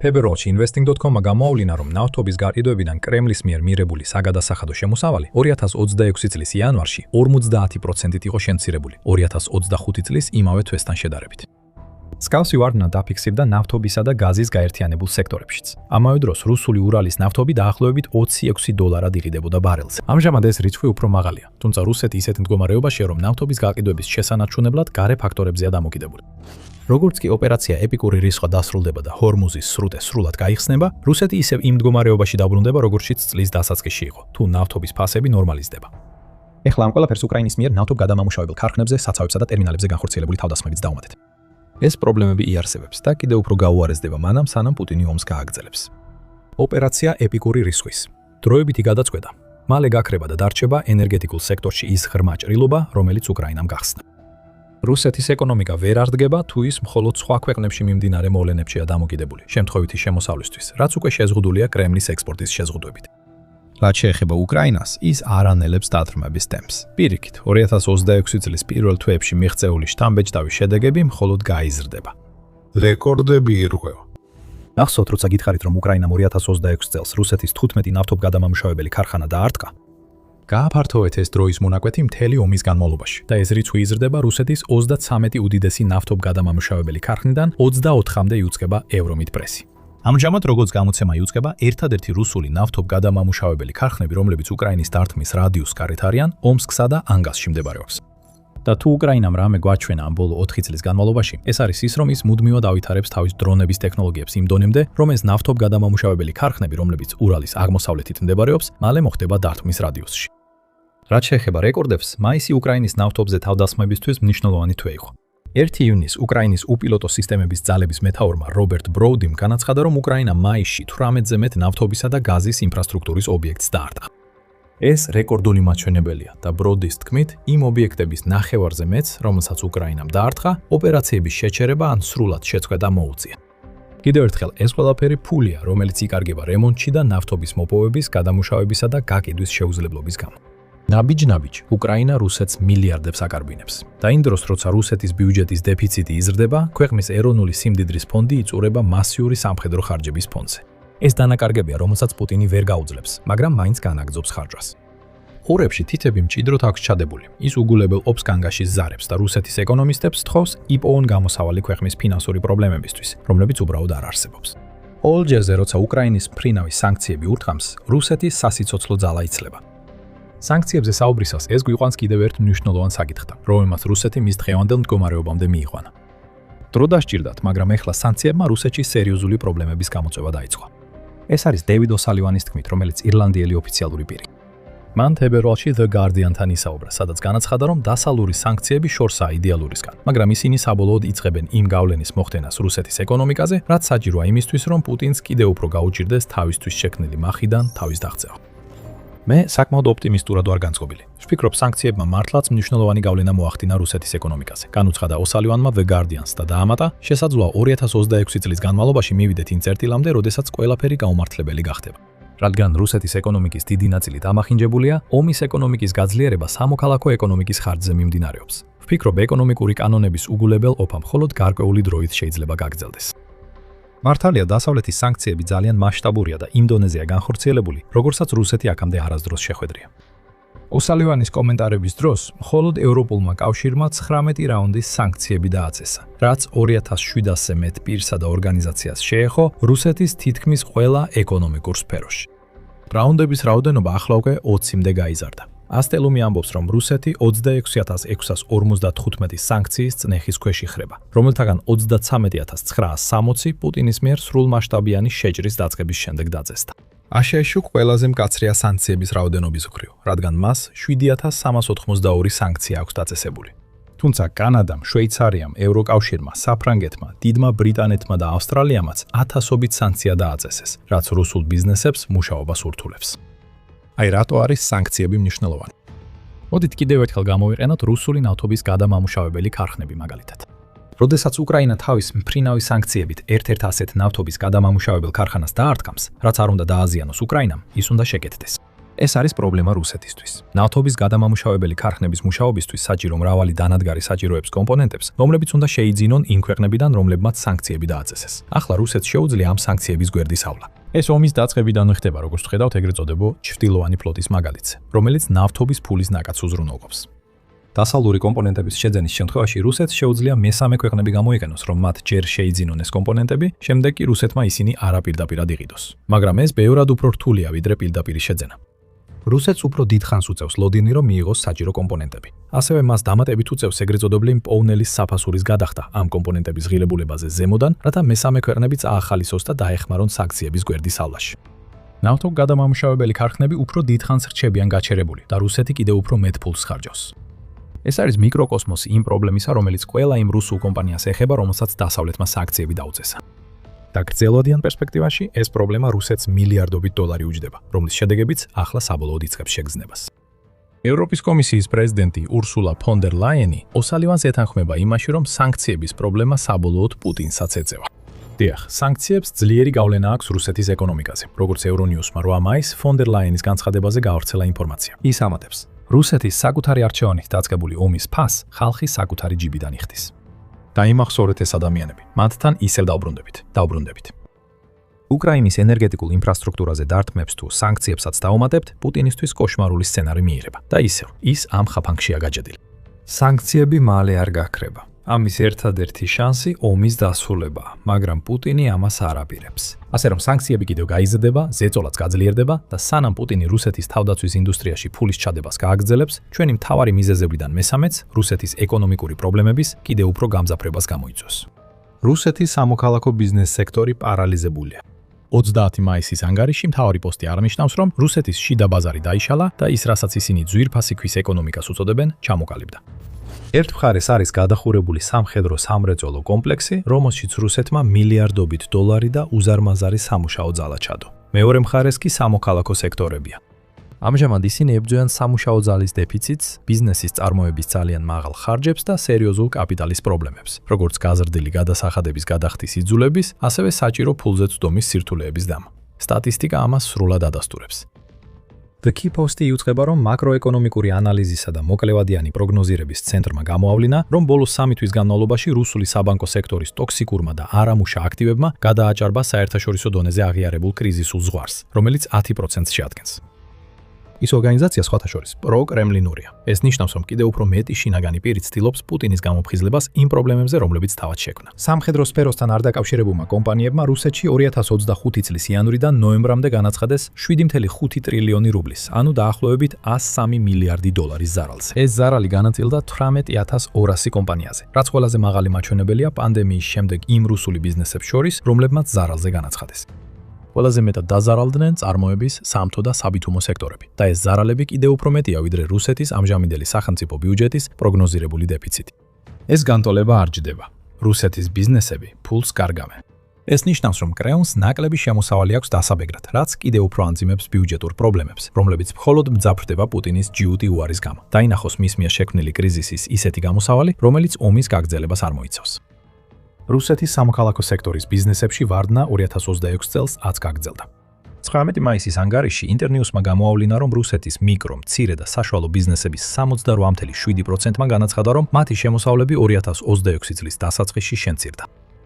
ფებრუარში investing.com-მა გამოავლინა, რომ ნავთობის გაყიდვებიდან კრემლის მიერ მიღებული საგადასახადო შემოსავალი 2026 წლის იანვარში 50%-ით იყო შემცირებული 2025 წლის იმავე თვესთან შედარებით. მსგავსი ვარდნა დაფიქსირდა ნავთობისა და გაზის გაერთიანებულ სექტორებშიც. ამავე დროს რუსული ურალის ნავთობი დაახლოებით $26 იყიდებოდა ბარელზე. ამჟამად ეს რიცხვი უფრო მაღალია, თუმცა რუსეთი ისეთ მდგომარეობაშია, რომ ნავთობის გაყიდვების შესანარჩუნებლად გარე ფაქტორებზეა დამოკიდებული. როგორც კი ოპერაცია ეპიკური რისხვა დასრულდება და ჰორმუზის სრუტე სრულად გაიხსნება, რუსეთი ისევ იმ მდგომარეობაში დაბრუნდება, როგორშიც წლის დასაწყისში იყო, თუ ნავთობის ფასები ნორმალიზდება. ეხლა ამ ყველაფერს უკრაინის მიერ ნავთობგადამამუშავებელ ქარხნებზე, საცავებსა და ტერმინალებზე განხორციელებული თავდასხმებიც დავუმატეთ. ეს პრობლემები იარსებებს და კიდევ უფრო გაუარესდება მანამ, სანამ პუტინი ომს გააგრძელებს. ოპერაცია ეპიკური რისხვის. დროებითი გადაწყვეტა. მალე გაქრება და დარჩება ენერგეტიკულ სექტორში ის ღრმა ჭრილობა, რომელიც უკრაინამ გახსნა. რუსეთის ეკონომიკა ვერ არდგება, თუ ის მხოლოდ სხვა ქვეყნებში მიმდინარე მოვლენებშია დამოკიდებული, შემთხვევითი შემოსავლისთვის, რაც უკვე შეზღუდულია კრემლის ექსპორტის შეზღუდვებით. რაც შეეხება უკრაინას, ის არ ანელებს დათრმების ტემპს. პირიქით, 2026 წლის პირველ თვეებში მიღწეული შთამბეჭდავი შედეგები მხოლოდ გაიზრდება. რეკორდები ირღვევა. ახსოვთ, როცა გითხარით, რომ უკრაინამ 2026 წელს რუსეთის 15 ნავთობგადამამუშავებელი ქარხანა დაარტყა? გააფართოვეთ ეს დროის მონაკვეთი მთელი ომის განმავლობაში და ეს რიცხვი იზრდება რუსეთის 33 უდიდესი ნავთობგადამამუშავებელი ქარხნიდან 24-მდე იუწება ევრომით პრესი. ამჟამად როგორც გამოცემა იუწება ერთადერთი რუსული ნავთობგადამამუშავებელი ქარხნები, რომლებიც უკრაინის დარტყმის რადიუსს გარეთ არიან, ომსკსა და ანგასში მდებარეობს. და თუ უკრაინამ რამე გვაჩვენა ამ ბოლო 4 წლის განმავლობაში, ეს არის ის, რომ ის მუდმივად ავითარებს თავის დრონების ტექნოლოგიებს იმ დონემდე, რომ ეს ნავთობგადამამუშავებელი ქარხნები, რომლებიც ურალის აღმოსავლეთით მდებარეობს, მალე მოხდება დარტყმის რადიუსში. რაც შეეხება რეკორდებს, მაისი უკრაინის ნავთობზე თავდასხმებისთვის მნიშვნელოვანი თვე იყო. 1 ივნისს უკრაინის უპილოტო სისტემების ძალების მეთაურმა რობერტ ბროუდიმ განაცხადა, რომ უკრაინა მაისში 18-ზე მეტ ნავთობისა და გაზის ინფრასტრუქტურის ობიექტს დაარტყა. ეს რეკორდული მაჩვენებელია და ბროუდის თქმით, იმ ობიექტების ნახევარზე მეც, რომელსაც უკრაინამ დაარტყა, ოპერაციების შეჩერება ან სრულად შეწყვეტა მოუწია. კიდევ ერთხელ, ეს ყველაფერი ფულია, რომელიც იკარგება რემონტში და ნავთობის მოპოვების, გადამუშავებისა და გაკიდვის შეუძლებლობის გამო. ნაბიჯ-ნაბიჯ უკრაინა რუსეთს მილიარდებს აკარბინებს. და იმ დროს, როცა რუსეთის ბიუჯეტის დეფიციტი იზრდება, ქვეყნის ეროვნული სიმდიდრის ფონდი იწურება მასიური სამხედრო ხარჯების ფონდზე. ეს დანაკარგებია, რომელსაც პუტინი ვერ გაუძლებს, მაგრამ მაინც განაგრძობს ხარჯვას. ყურებში თითები მჭიდროდ აქვს ჩადებული. ის უგულებელ ოპს განგაშის ზარებს და რუსეთის ეკონომისტებს თხოვს იპოვონ გამოსავალი ქვეყნის ფინანსური პრობლემებისთვის, რომლებიც უბრალოდ არ არსებობს. ყოველ ჯერზე, როცა უკრაინის მფრინავის სანქციები ურთყამს, რუსეთის სასიცოცხლო ძალა იცლება. სანქციებზე საუბრისას ეს გვიყვანს კიდევ ერთ მნიშვნელოვან საკითხთან, რომელმაც რუსეთი მის დღევანდელ მდგომარეობამდე მიიყვანა. დრო დასჭირდათ, მაგრამ ეხლა სანქციებმა რუსეთში სერიოზული პრობლემების გამოწვევა დაიწყო. ეს არის დევიდ ოსალივანის თქმით, რომელიც ირლანდიელი ოფიციალური პირი. მან თებერვალში The Guardian-თან ისაუბრა, სადაც განაცხადა, რომ დასალური სანქციები შორსაა იდეალურისგან, მაგრამ ისინი საბოლოოდ იწყებენ იმ გავლენის მოხდენას რუსეთის ეკონომიკაზე, რაც საჭიროა იმისთვის, რომ პუტინს კიდევ უფრო გაუჭირდეს თავისთვის შექმნილი მახიდან თავის დაღწევა. მე საკმაოდ ოპტიმისტურად ვარ განწყობილი. ვფიქრობ, სანქციებმა მართლაც მნიშვნელოვანი გავლენა მოახდინა რუსეთის ეკონომიკაზე. განუცხადა ოსალივანმა The Guardian-ს და დაამატა, შესაძლოა 2026 წლის განმავლობაში მივიდეთ იმ წერტილამდე, როდესაც ყველაფერი გაუმართლებელი გახდება. რადგან რუსეთის ეკონომიკის დიდი ნაწილი დამახინჯებულია, ომის ეკონომიკის გაძლიერება სამოქალაქო ეკონომიკის ხარჯზე მიმდინარეობს. ვფიქრობ, ეკონომიკური კანონების უგულებელ ოფა მხოლოდ გარკვეული დროით შეიძლება გაგრძელდეს. მართალია, დასავლეთის სანქციები ძალიან მასშტაბურია და იმ დონეზეა განხორციელებული, როგორცაც რუსეთი აქამდე არასდროს შეხვედრია. ოსალივანის კომენტარების დროს მხოლოდ ევროპულმა კავშირმა 19 რაუნდის სანქციები დააწესა, რაც 2700-ზე მეტ პირსა და ორგანიზაციას შეეხო რუსეთის თითქმის ყველა ეკონომიკურ სფეროში. რაუნდების რაოდენობა ახლა უკვე 20-მდე გაიზარდა. ასტელუმი ამბობს, რომ რუსეთი 26645 სანქციის წნეხის ქვეშ იხრება, რომელთაგან 33960 პუტინის მიერ სრულმასშტაბიანი შეჭრის დაწყების შემდეგ დაწესდა. აშშ ყველაზე მკაცრია სანქციების რაოდენობის მხრივ, რადგან მას 7382 სანქცია აქვს დაწესებული. თუმცა კანადამ, შვეიცარიამ, ევროკავშირმა, საფრანგეთმა, დიდმა ბრიტანეთმა და ავსტრალიამაც ათასობით სანქცია დააწესეს, რაც რუსულ ბიზნესებს მუშაობას ურთულებს. აი რატო არის სანქციები მნიშვნელოვანი? მოდით კიდევ ერთხელ გამოვიყენოთ რუსული ნავთობის გადამამუშავებელი ქარხნები მაგალითად. როდესაც უკრაინა თავის მფრინავის სანქციებით ერთ-ერთ ასეთ ნავთობის გადამამუშავებელ ქარხანას დაარტყამს, რაც არ უნდა დააზიანოს უკრაინამ, ის უნდა შეკეთდეს. ეს არის პრობლემა რუსეთისთვის. ნავთობის გადამამუშავებელი ქარხნების მუშაობისთვის საჭირო მრავალი დანადგარი საჭიროებს კომპონენტებს, რომლებიც უნდა შეიძინონ იმ ქვეყნებიდან, რომლებმაც სანქციები დააწესეს. ახლა რუსეთს შეუძლია ამ სანქციების გვერდის ავლა. ეს ომის დაწყებიდან ხდება, როგორც ვხედავთ, ეგრეთ წოდებულ ჩრდილოვანი ფლოტის მაგალითზე, რომელიც ნავთობის ფულის ნაკადს უზრუნველყოფს. დასავლური კომპონენტების შეძენის შემთხვევაში რუსეთს შეუძლია მესამე ქვეყნები გამოიყენოს, რომ მათ ჯერ შეიძინონ ეს კომპონენტები, შემდეგ კი რუსეთმა ისინი არაპირდაპირად იყიდოს. მაგრამ ეს ბევრად უფრო რთულია, ვიდრე პირდაპირი შეძენა. რუსეთს უფრო დიდხანს უწევს ლოდინი, რომ მიიღოს საჭირო კომპონენტები. ასევე მას დამატებით უწევს ეგრეთ წოდებული პოუნელის საფასურის გადახდა ამ კომპონენტების ღირებულებაზე ზემოდან, რათა მესამე ქვეყნებიც აახალისოს და დაეხმარონ სანქციების გვერდისავლაში. ნავთობ გადამამუშავებელი ქარხნები უფრო დიდხანს რჩებიან გაჩერებული და რუსეთი კიდევ უფრო მეტ ფულს ხარჯავს. ეს არის მიკროკოსმოსი იმ პრობლემისა, რომელიც ყველა იმ რუსულ კომპანიას ეხება, რომელსაც დასავლეთმა სანქციები დაუწესა. და გრძელვადიან პერსპექტივაში ეს პრობლემა რუსეთს მილიარდობით დოლარი უჯდება, რომლის შედეგებიც ახლა საბოლოოდ იწყებს შეგრძნებას. ევროპის კომისიის პრეზიდენტი ურსულა ფონ დერ ლაიენი ოსალივანს ეთანხმება იმაში, რომ სანქციების პრობლემა საბოლოოდ პუტინსაც ეწევა. დიახ, სანქციებს ძლიერი გავლენა აქვს რუსეთის ეკონომიკაზე. როგორც ევრონიუსმა 8 მაისს ფონ დერ ლაიენის განცხადებაზე გაავრცელა ინფორმაცია. ის ამატებს: რუსეთის საკუთარი არჩევანით დაწყებული ომის ფასს ხალხი საკუთარი ჯიბიდან იხდის. დაიმახსოვრეთ ეს ადამიანები, მათთან ისევ დავბრუნდებით. უკრაინის ენერგეტიკულ ინფრასტრუქტურაზე დარტყმებს თუ სანქციებსაც დაუმატებთ, პუტინისთვის კოშმარული სცენარი მიიღება და ისევ ის ამ ხაფანგშია გაჯედილი. სანქციები მალე არ გაქრება. ამის ერთადერთი შანსი ომის დასრულებაა, მაგრამ პუტინი ამას არ აპირებს. ასე რომ სანქციები კიდევ გაიზრდება, ზეწოლაც გაძლიერდება და სანამ პუტინი რუსეთის თავდაცვის ინდუსტრიაში ფულის ჩადებას გააგრძელებს, ჩვენი მთავარი მიზეზებიდან მესამეც, რუსეთის ეკონომიკური პრობლემების კიდევ უფრო გამძაფრებას გამოიწვევს. რუსეთის სამოქალაქო ბიზნეს სექტორი პარალიზებულია. 30 მაისის ანგარიში მთავარი პოსტი აღნიშნავს, რომ რუსეთის შიდა ბაზარი დაიშალა და ის, რასაც ისინი ძვირფასი ქვის ეკონომიკას უწოდებენ, ჩამოყალიბდა. ერთ მხარეს არის გადახურებული სამხედრო სამრეწველო კომპლექსი, რომელშიც რუსეთმა მილიარდობით დოლარი და უზარმაზარი სამუშაო ძალა ჩადო. მეორე მხარეს კი სამოქალაქო სექტორებია. ამჟამად ისინი ებრძვიან სამუშაო ძალის დეფიციტს, ბიზნესის წარმოების ძალიან მაღალ ხარჯებს და სერიოზულ კაპიტალის პრობლემებს, როგორც გაზრდილი გადასახადების გადახდის იძულების, ასევე საჭირო ფულზე წვდომის სირთულეების დამა. სტატისტიკა ამას სრულად ადასტურებს. The Key Post-ი იუწყება, რომ მაკროეკონომიკური ანალიზისა და მოკლევადიანი პროგნოზირების ცენტრმა გამოავლინა, რომ ბოლოს 3 თვის განმავლობაში რუსული საბანკო სექტორის ტოქსიკურმა და არამუშა აქტივებმა გადააჭარბა საერთაშორისო დონეზე აღიარებულ კრიზისულ ზღვარს, რომელიც 10%-ს შეადგენს. ის ორგანიზაცია სხვათა შორის პრო-კრემლინურია. ეს ნიშნავს, რომ კიდევ უფრო მეტი შინაგანი პირი ცდილობს პუტინის გამოფხიზლებას იმ პრობლემებზე, რომლებიც თავად შექმნა. სამხედრო სფეროსთან არ დაკავშირებულმა კომპანიებმა რუსეთში 2025 წლის იანვრიდან ნოემბრამდე განაცხადეს 7.5 ტრილიონი რუბლის, ანუ დაახლოებით 103 მილიარდი დოლარის ზარალზე. ეს ზარალი განაწილდა 18200 კომპანიაზე, რაც ყველაზე მაღალი მაჩვენებელია პანდემიის შემდეგ იმ რუსული ბიზნესებს შორის, რომლებმაც ზარალზე განაცხადეს. ყველაზე მეტად დაზარალდნენ წარმოების, სამთო და საბითუმო სექტორები და ეს ზარალები კიდევ უფრო მეტია, ვიდრე რუსეთის ამჟამინდელი სახელმწიფო ბიუჯეტის პროგნოზირებული დეფიციტი. ეს განტოლება არ ჯდება. რუსეთის ბიზნესები ფულს კარგავენ. ეს ნიშნავს, რომ კრემლს ნაკლები შემოსავალი აქვს დასაბეგრად, რაც კიდევ უფრო ანძიმებს ბიუჯეტურ პრობლემებს, რომლებიც მხოლოდ მძაფრდება პუტინის ჯიუტი უარის გამო. დაინახოს მის მიერ შექმნილი კრიზისის ისეთი გამოსავალი, რომელიც ომის გაგრძელებას არ მოიცავს. რუსეთის სამოქალაქო სექტორის ბიზნესებში ვარდნა 2026 წელს 10 გაგრძელდა. 19 მაისის ანგარიში ინტერნიუსმა გამოავლინა, რომ რუსეთის მიკრო, მცირე და საშუალო ბიზნესების 68.7%-მა განაცხადა, რომ მათი შემოსავლები 2026 წლის დასაწყისში შემცირდა.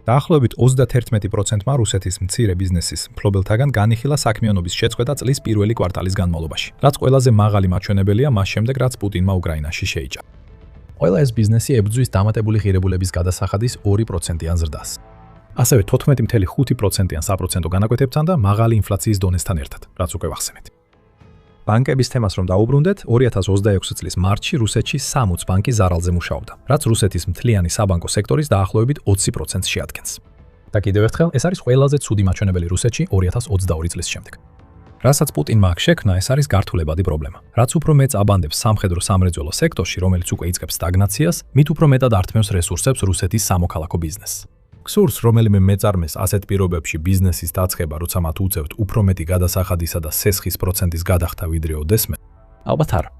დაახლოებით 31%-მა რუსეთის მცირე ბიზნესის მფლობელთაგან განიხილა საქმიანობის შეწყვეტა წლის პირველი კვარტალის განმავლობაში, რაც ყველაზე მაღალი მაჩვენებელია მას შემდეგ, რაც პუტინმა უკრაინაში შეიჭრა. ყველა ეს ბიზნესი ებრძვის დამატებული ღირებულების გადასახადის 2%-იან ზრდას. ასევე 14.5%-იან საპროცენტო განაკვეთებთან და მაღალი ინფლაციის დონესთან ერთად, რაც უკვე ვახსენეთ. ბანკების თემას რომ დაუბრუნდეთ, 2026 წლის მარტში რუსეთში 60 ბანკი ზარალზე მუშაობდა, რაც რუსეთის მთლიანი საბანკო სექტორის დაახლოებით 20%-ს შეადგენს. და კიდევ ერთხელ, ეს არის ყველაზე ცუდი მაჩვენებელი რუსეთში 2022 წლის შემდეგ. რასაც პუტინმა აქ შექმნა, ეს არის გართულებადი პრობლემა. რაც უფრო მეც აბანდებს სამხედრო სამრეწველო სექტორში, რომელიც უკვე იწყებს სტაგნაციას, მით უფრო მეტად ართმევს რესურსებს რუსეთის სამოქალაქო ბიზნესს. გსურს რომელიმე მეწარმეს ასეთ პირობებში ბიზნესის დაწყება, როცა მათ უწევთ უფრო მეტი გადასახადისა და სესხის პროცენტის გადახდა ვიდრე ოდესმე? ალბათ არა.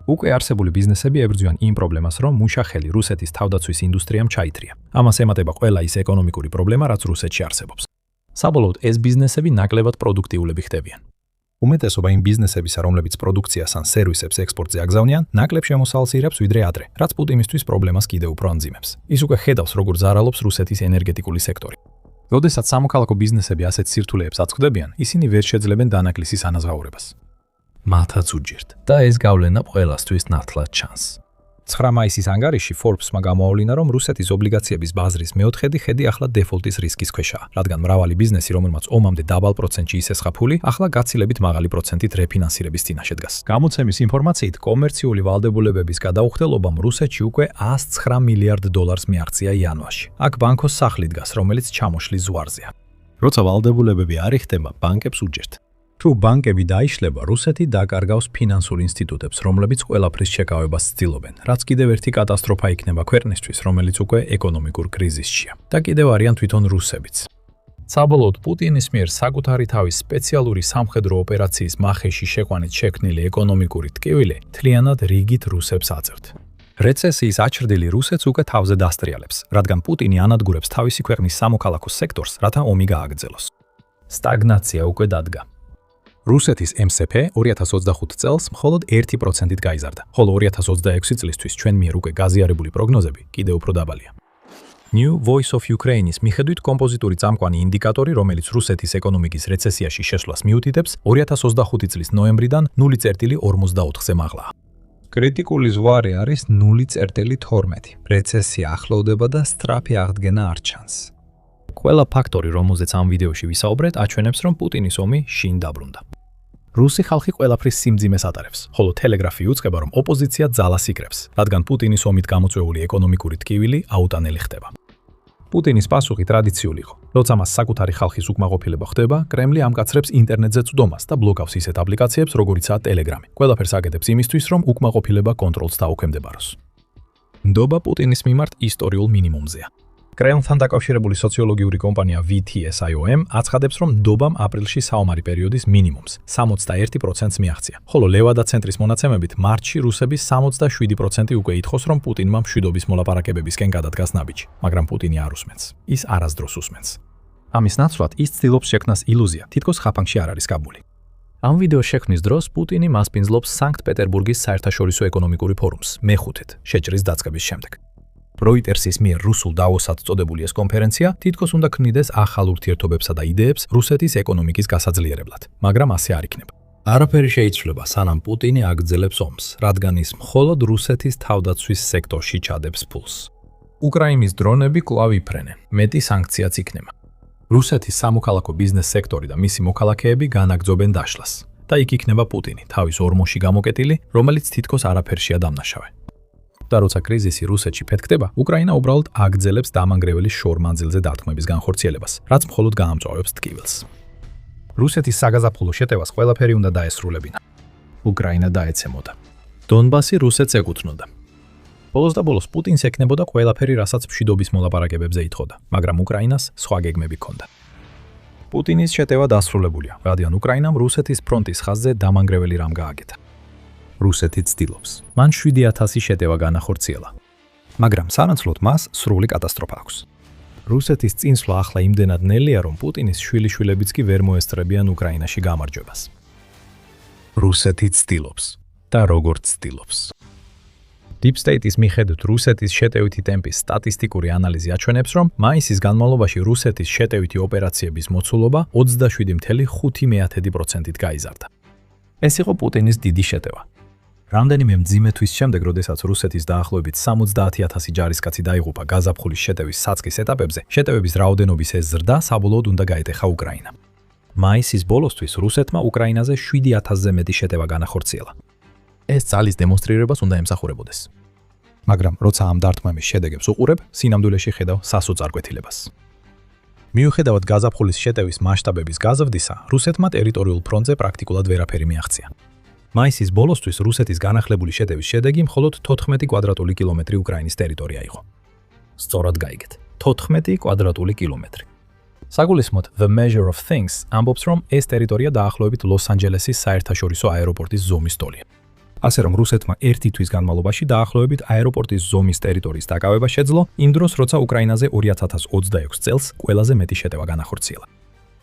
უკვე არსებული ბიზნესები ებრძვიან იმ პრობლემას, რომ მუშახელი რუსეთის თავდაცვის ინდუსტრიამ ჩაითრია. ამას ემატება ყველა ის ეკონომიკური პრობლემა, რაც რუსეთში არსებობს. საბოლოოდ ეს ბიზნესები ნაკლებად პროდუქტიულები ხდებიან. უმეტესობა იმ ბიზნესებისა, რომლებიც პროდუქციას ან სერვისებს ექსპორტზე აგზავნიან, ნაკლებ შემოსავალს იღებს ვიდრე ადრე, რაც პუტინისთვის პრობლემას კიდევ უფრო ანძიმებს. ის უკვე ხედავს, როგორ ზარალობს რუსეთის ენერგეტიკული სექტორი. როდესაც სამოქალაქო ბიზნესები ასეთ სირთულეებს აწყდებიან, ისინი ვერ შეძლებენ დანაკლისის ანაზღაურებას. მათაც უჯერთ და ეს გავლენა ყველასთვის ნათლად ჩანს. 9 მაისის ანგარიში Forbes-მა გამოავლინა, რომ რუსეთის ობლიგაციების ბაზრის მეოთხედი ხედი ახლა დეფოლტის რისკის ქვეშაა, რადგან მრავალი ბიზნესი, რომელმაც ომამდე დაბალ პროცენტში ისესხა ფული, ახლა გაცილებით მაღალი პროცენტით რეფინანსირების წინაშე დგას. გამოცემის ინფორმაციით, კომერციული ვალდებულებების გადაუხდელობამ რუსეთში უკვე 109 მილიარდ დოლარს მიაღწია იანვარში. აქ ბანკოს სახლი დგას, რომელიც ჩამოშლის ზღვარზეა. როცა ვალდებულებები არ იხდება, ბანკებს უჯერთ. თუ ბანკები დაიშლება, რუსეთი დაკარგავს ფინანსურ ინსტიტუტებს, რომლებიც ყველაფრის შეკავებას ცდილობენ, რაც კიდევ ერთი კატასტროფა იქნება ქვეყნისთვის, რომელიც უკვე ეკონომიკურ კრიზისშია. და კიდევ არიან თვითონ რუსებიც. საბოლოოდ პუტინის მიერ საკუთარი თავის სპეციალური სამხედრო ოპერაციის მახეში შეყვანით შექმნილი ეკონომიკური ტკივილი მთლიანად რიგით რუსებს აწევთ. რეცესიის აჩრდილი რუსეთს უკვე თავზე დასტრიალებს, რადგან პუტინი ანადგურებს თავისი ქვეყნის სამოქალაქო სექტორს, რათა ომი გააგრძელოს. სტაგნაცია უკვე დადგა. რუსეთის MSP 2025 წელს მხოლოდ 1%-ით გაიზარდა, ხოლო 2026 წლისთვის ჩვენ მიერ უკვე გაზიარებული პროგნოზები კიდევ უფრო დაბალია. New Voice of Ukraine-ის მიხედვით კომპოზიტური წამყვანი ინდიკატორი, რომელიც რუსეთის ეკონომიკის რეცესიაში შესვლას მიუთითებს, 2025 წლის ნოემბრიდან 0.54-ზე მაღლაა. კრიტიკული ზღვარი არის 0.12. რეცესია ახლოვდება და სწრაფი აღდგენა არ ჩანს. ყველა ფაქტორი, რომელზეც ამ ვიდეოში ვისაუბრეთ, აჩვენებს, რომ პუტინის ომი შინ დაბრუნდა. რუსი ხალხი ყველაფრის სიმძიმეს ატარებს, ხოლო ტელეგრაფი უწყება, რომ ოპოზიცია ძალას იკრებს, რადგან პუტინის ომით გამოწვეული ეკონომიკური ტკივილი აუტანელი ხდება. პუტინის პასუხი ტრადიციული იყო. როცა მას საკუთარი ხალხის უკმაყოფილება ხდება, კრემლი ამკაცრებს ინტერნეტზე წვდომას და ბლოკავს ისეთ აპლიკაციებს, როგორიცაა ტელეგრამი. ყველაფერს აკეთებს იმისთვის, რომ უკმაყოფილება კონტროლს დაუქვემდებაროს. ნდობა პუტინის მიმართ ისტორიულ მინიმუმზეა. კრემლთან დაკავშირებული სოციოლოგიური კომპანია VTSIOM აცხადებს, რომ ნდობამ აპრილში საომარი პერიოდის მინიმუმს 61%-ს მიაღწია, ხოლო ლევადა ცენტრის მონაცემებით მარტში რუსების 67% უკვე ითხოვს, რომ პუტინმა მშვიდობის მოლაპარაკებებისკენ გადადგას ნაბიჯი, მაგრამ პუტინი არ უსმენს. ის არასდროს უსმენს. ამის ნაცვლად ის ცდილობს შექმნას ილუზია, თითქოს ხაფანგში არ არის გაბული. ამ ვიდეოს შექმნის დროს პუტინი მასპინძლობს სანქტ-პეტერბურგის საერთაშორისო ეკონომიკური ფორუმს მე-5-ით, შეჭრის დაწყების შემდეგ. Reuters-ის მიერ რუსულ დავოსად წოდებული ეს კონფერენცია თითქოს უნდა ქმნიდეს ახალ ურთიერთობებსა და იდეებს რუსეთის ეკონომიკის გასაძლიერებლად, მაგრამ ასე არ იქნება. არაფერი შეიცვლება, სანამ პუტინი აგრძელებს ომს, რადგან ის მხოლოდ რუსეთის თავდაცვის სექტორში ჩადებს ფულს. უკრაინის დრონები კვლავ იფრენენ, მეტი სანქციაც იქნება. რუსეთის სამოქალაქო ბიზნეს სექტორი და მისი მოქალაქეები განაგრძობენ დაშლას და იქ იქნება პუტინი, თავის ორმოში გამოკეტილი, რომელიც თითქოს არაფერშია დამნაშავე. და როცა კრიზისი რუსეთში ფეთქდება, უკრაინა უბრალოდ აგრძელებს დამანგრეველი შორმანძილზე დათმობის განხორციელებას, რაც მხოლოდ გაამწვავებს ტკივილს. რუსეთის საგაზაფხულო შეტევას ყველაფერი უნდა დაესრულებინა. უკრაინა დაეცემოდა. დონბასი რუსეთს ეკუთვნოდა. ბოლოს და ბოლოს პუტინს ეკნებოდა ყველაფერი, რასაც მშვიდობის მოლაპარაკებებზე ითხოვდა, მაგრამ უკრაინას სხვა გეგმები ჰქონდა. პუტინის შეტევა დასრულებულია, რადგან უკრაინამ რუსეთის ფრონტის ხაზზე დამანგრეველი რამ გააკეთა. რუსეთი ცდილობს. მან 7000 შეტევა განახორციელა. მაგრამ სანაცვლოდ მას სრული კატასტროფა აქვს. რუსეთის წინსვლა ახლა იმდენად ნელია, რომ პუტინის შვილიშვილებიც კი ვერ მოესწრებიან უკრაინაში გამარჯვებას. რუსეთი ცდილობს და როგორც ცდილობს. Deep State-ის მიხედვით რუსეთის შეტევითი ტემპის სტატისტიკური ანალიზი აჩვენებს, რომ მაისის განმავლობაში რუსეთის შეტევითი ოპერაციების მოცულობა 27.5%-ით გაიზარდა. ეს იყო პუტინის დიდი შეტევა. რამდენიმე მძიმე თვის შემდეგ, როდესაც რუსეთის დაახლოებით 70,000 ჯარისკაცი დაიღუპა გაზაფხულის შეტევის საწყის ეტაპებზე, შეტევების რაოდენობის ეს ზრდა საბოლოოდ უნდა გაეტეხა უკრაინა. მაისის ბოლოსთვის რუსეთმა უკრაინაზე 7000-ზე მეტი შეტევა განახორციელა. ეს ძალის დემონსტრირებას უნდა ემსახურებოდეს. მაგრამ როცა ამ დარტყმების შედეგებს უყურებ, სინამდვილეში ხედავ სასოწარკვეთილებას. მიუხედავად გაზაფხულის შეტევის მასშტაბების გაზრდისა, რუსეთმა ტერიტორიულ ფრონტზე პრაქტიკულად ვერაფერი მიაღწია. მაისის ბოლოსთვის რუსეთის განახლებული შეტევის შედეგი მხოლოდ 14 კვადრატული კილომეტრი უკრაინის ტერიტორია იყო. სწორად გაიგეთ, 14 კვადრატული კილომეტრი. საგულისხმოდ, The Measure of Things ამბობს, რომ ეს ტერიტორია დაახლოებით ლოს-ანჯელესის საერთაშორისო აეროპორტის ზომის ტოლია. ასე რომ რუსეთმა ერთი თვის განმავლობაში დაახლოებით აეროპორტის ზომის ტერიტორიის დაკავება შეძლო, იმ დროს, როცა უკრაინაზე 2026 წელს ყველაზე მეტი შეტევა განახორციელა.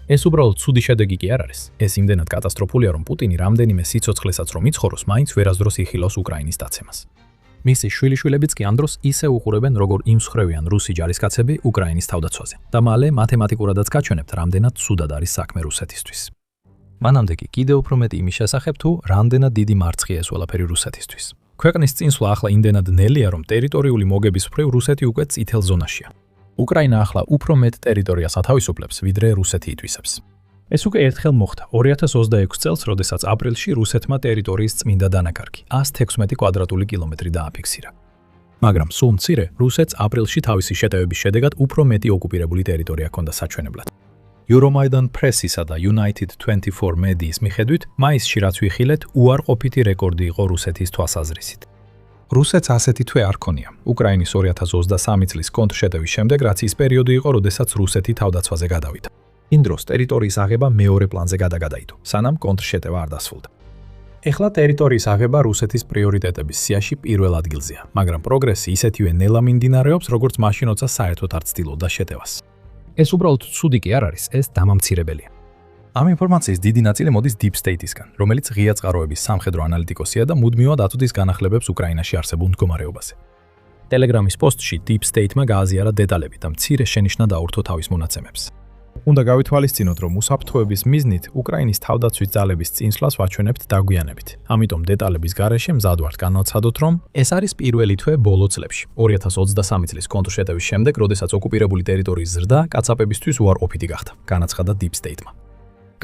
ეს უბრალოდ ცუდი შედეგი კი არ არის. ეს იმდენად კატასტროფულია, რომ პუტინი რამდენიმე სიცოცხლესაც რომ იცხოვროს, მაინც ვერასდროს იხილავს უკრაინის დაცემას. მისი შვილიშვილებიც კი ამ დროს ისე უყურებენ, როგორ იმსხვრევიან რუსი ჯარისკაცები უკრაინის თავდაცვაზე. და მალე მათემატიკურადაც გაჩვენებთ, რამდენად ცუდად არის საქმე რუსეთისთვის. მანამდე კი კიდევ უფრო მეტი იმის შესახებ, თუ რამდენად დიდი მარცხია ეს ყველაფერი რუსეთისთვის. ქვეყნის წინსვლა ახლა იმდენად ნელია, რომ ტერიტორიული მოგების მხრივ რუსეთი უკვე წითელ ზონაშია. უკრაინა ახლა უფრო მეტ ტერიტორიას ათავისუფლებს, ვიდრე რუსეთი ითვისებს. ეს უკვე ერთხელ მოხდა 2026 წელს, როდესაც აპრილში რუსეთმა ტერიტორიის წმინდა დანაკარგი 116 კვადრატული კილომეტრი დააფიქსირა. მაგრამ სულ მცირე, რუსეთს აპრილში თავისი შეტევების შედეგად უფრო მეტი ოკუპირებული ტერიტორია ჰქონდა საჩვენებლად. Euromaidan Press-ისა და United 24 მედიის მიხედვით, მაისში რაც ვიხილეთ, უარყოფითი რეკორდი იყო რუსეთის თვალსაზრისით. რუსეთს ასეთი თვე არ ქონია. უკრაინის 2023 წლის კონტრშეტევის შემდეგ, რაც ის პერიოდი იყო, როდესაც რუსეთი თავდაცვაზე გადავიდა. იმ დროს ტერიტორიის აღება მეორე პლანზე გადაგადაიდო, სანამ კონტრშეტევა არ დასრულდა. ეხლა ტერიტორიის აღება რუსეთის პრიორიტეტების სიაში პირველ ადგილზეა, მაგრამ პროგრესი ისეთივე ნელა მიმდინარეობს, როგორც მაშინ, როცა საერთოდ არ ცდილობდა შეტევას. ეს უბრალოდ ცუდი კი არ არის, ეს დამამცირებელია. ამ ინფორმაციის დიდი ნაწილი მოდის Deep State-ისგან, რომელიც ღია წყაროების სამხედრო ანალიტიკოსია და მუდმივად აწვდის განახლებებს უკრაინაში არსებულ მდგომარეობაზე. Telegram-ის პოსტში Deep State-მა გააზიარა დეტალები და მცირე შენიშვნა დაურთო თავის მონაცემებს. უნდა გავითვალისწინოთ, რომ უსაფრთხოების მიზნით უკრაინის თავდაცვის ძალების წინსვლას ვაჩვენებთ დაგვიანებით. ამიტომ დეტალების გარეშე მზად ვართ განვაცადოთ, რომ ეს არის პირველი თვე ბოლო წლებში, 2023 წლის კონტრშეტევის შემდეგ, როდესაც ოკუპირებული ტერიტორიის ზრდა კაცაპებისთვის უარყოფითი გახდა, განაცხადა Deep State-მა.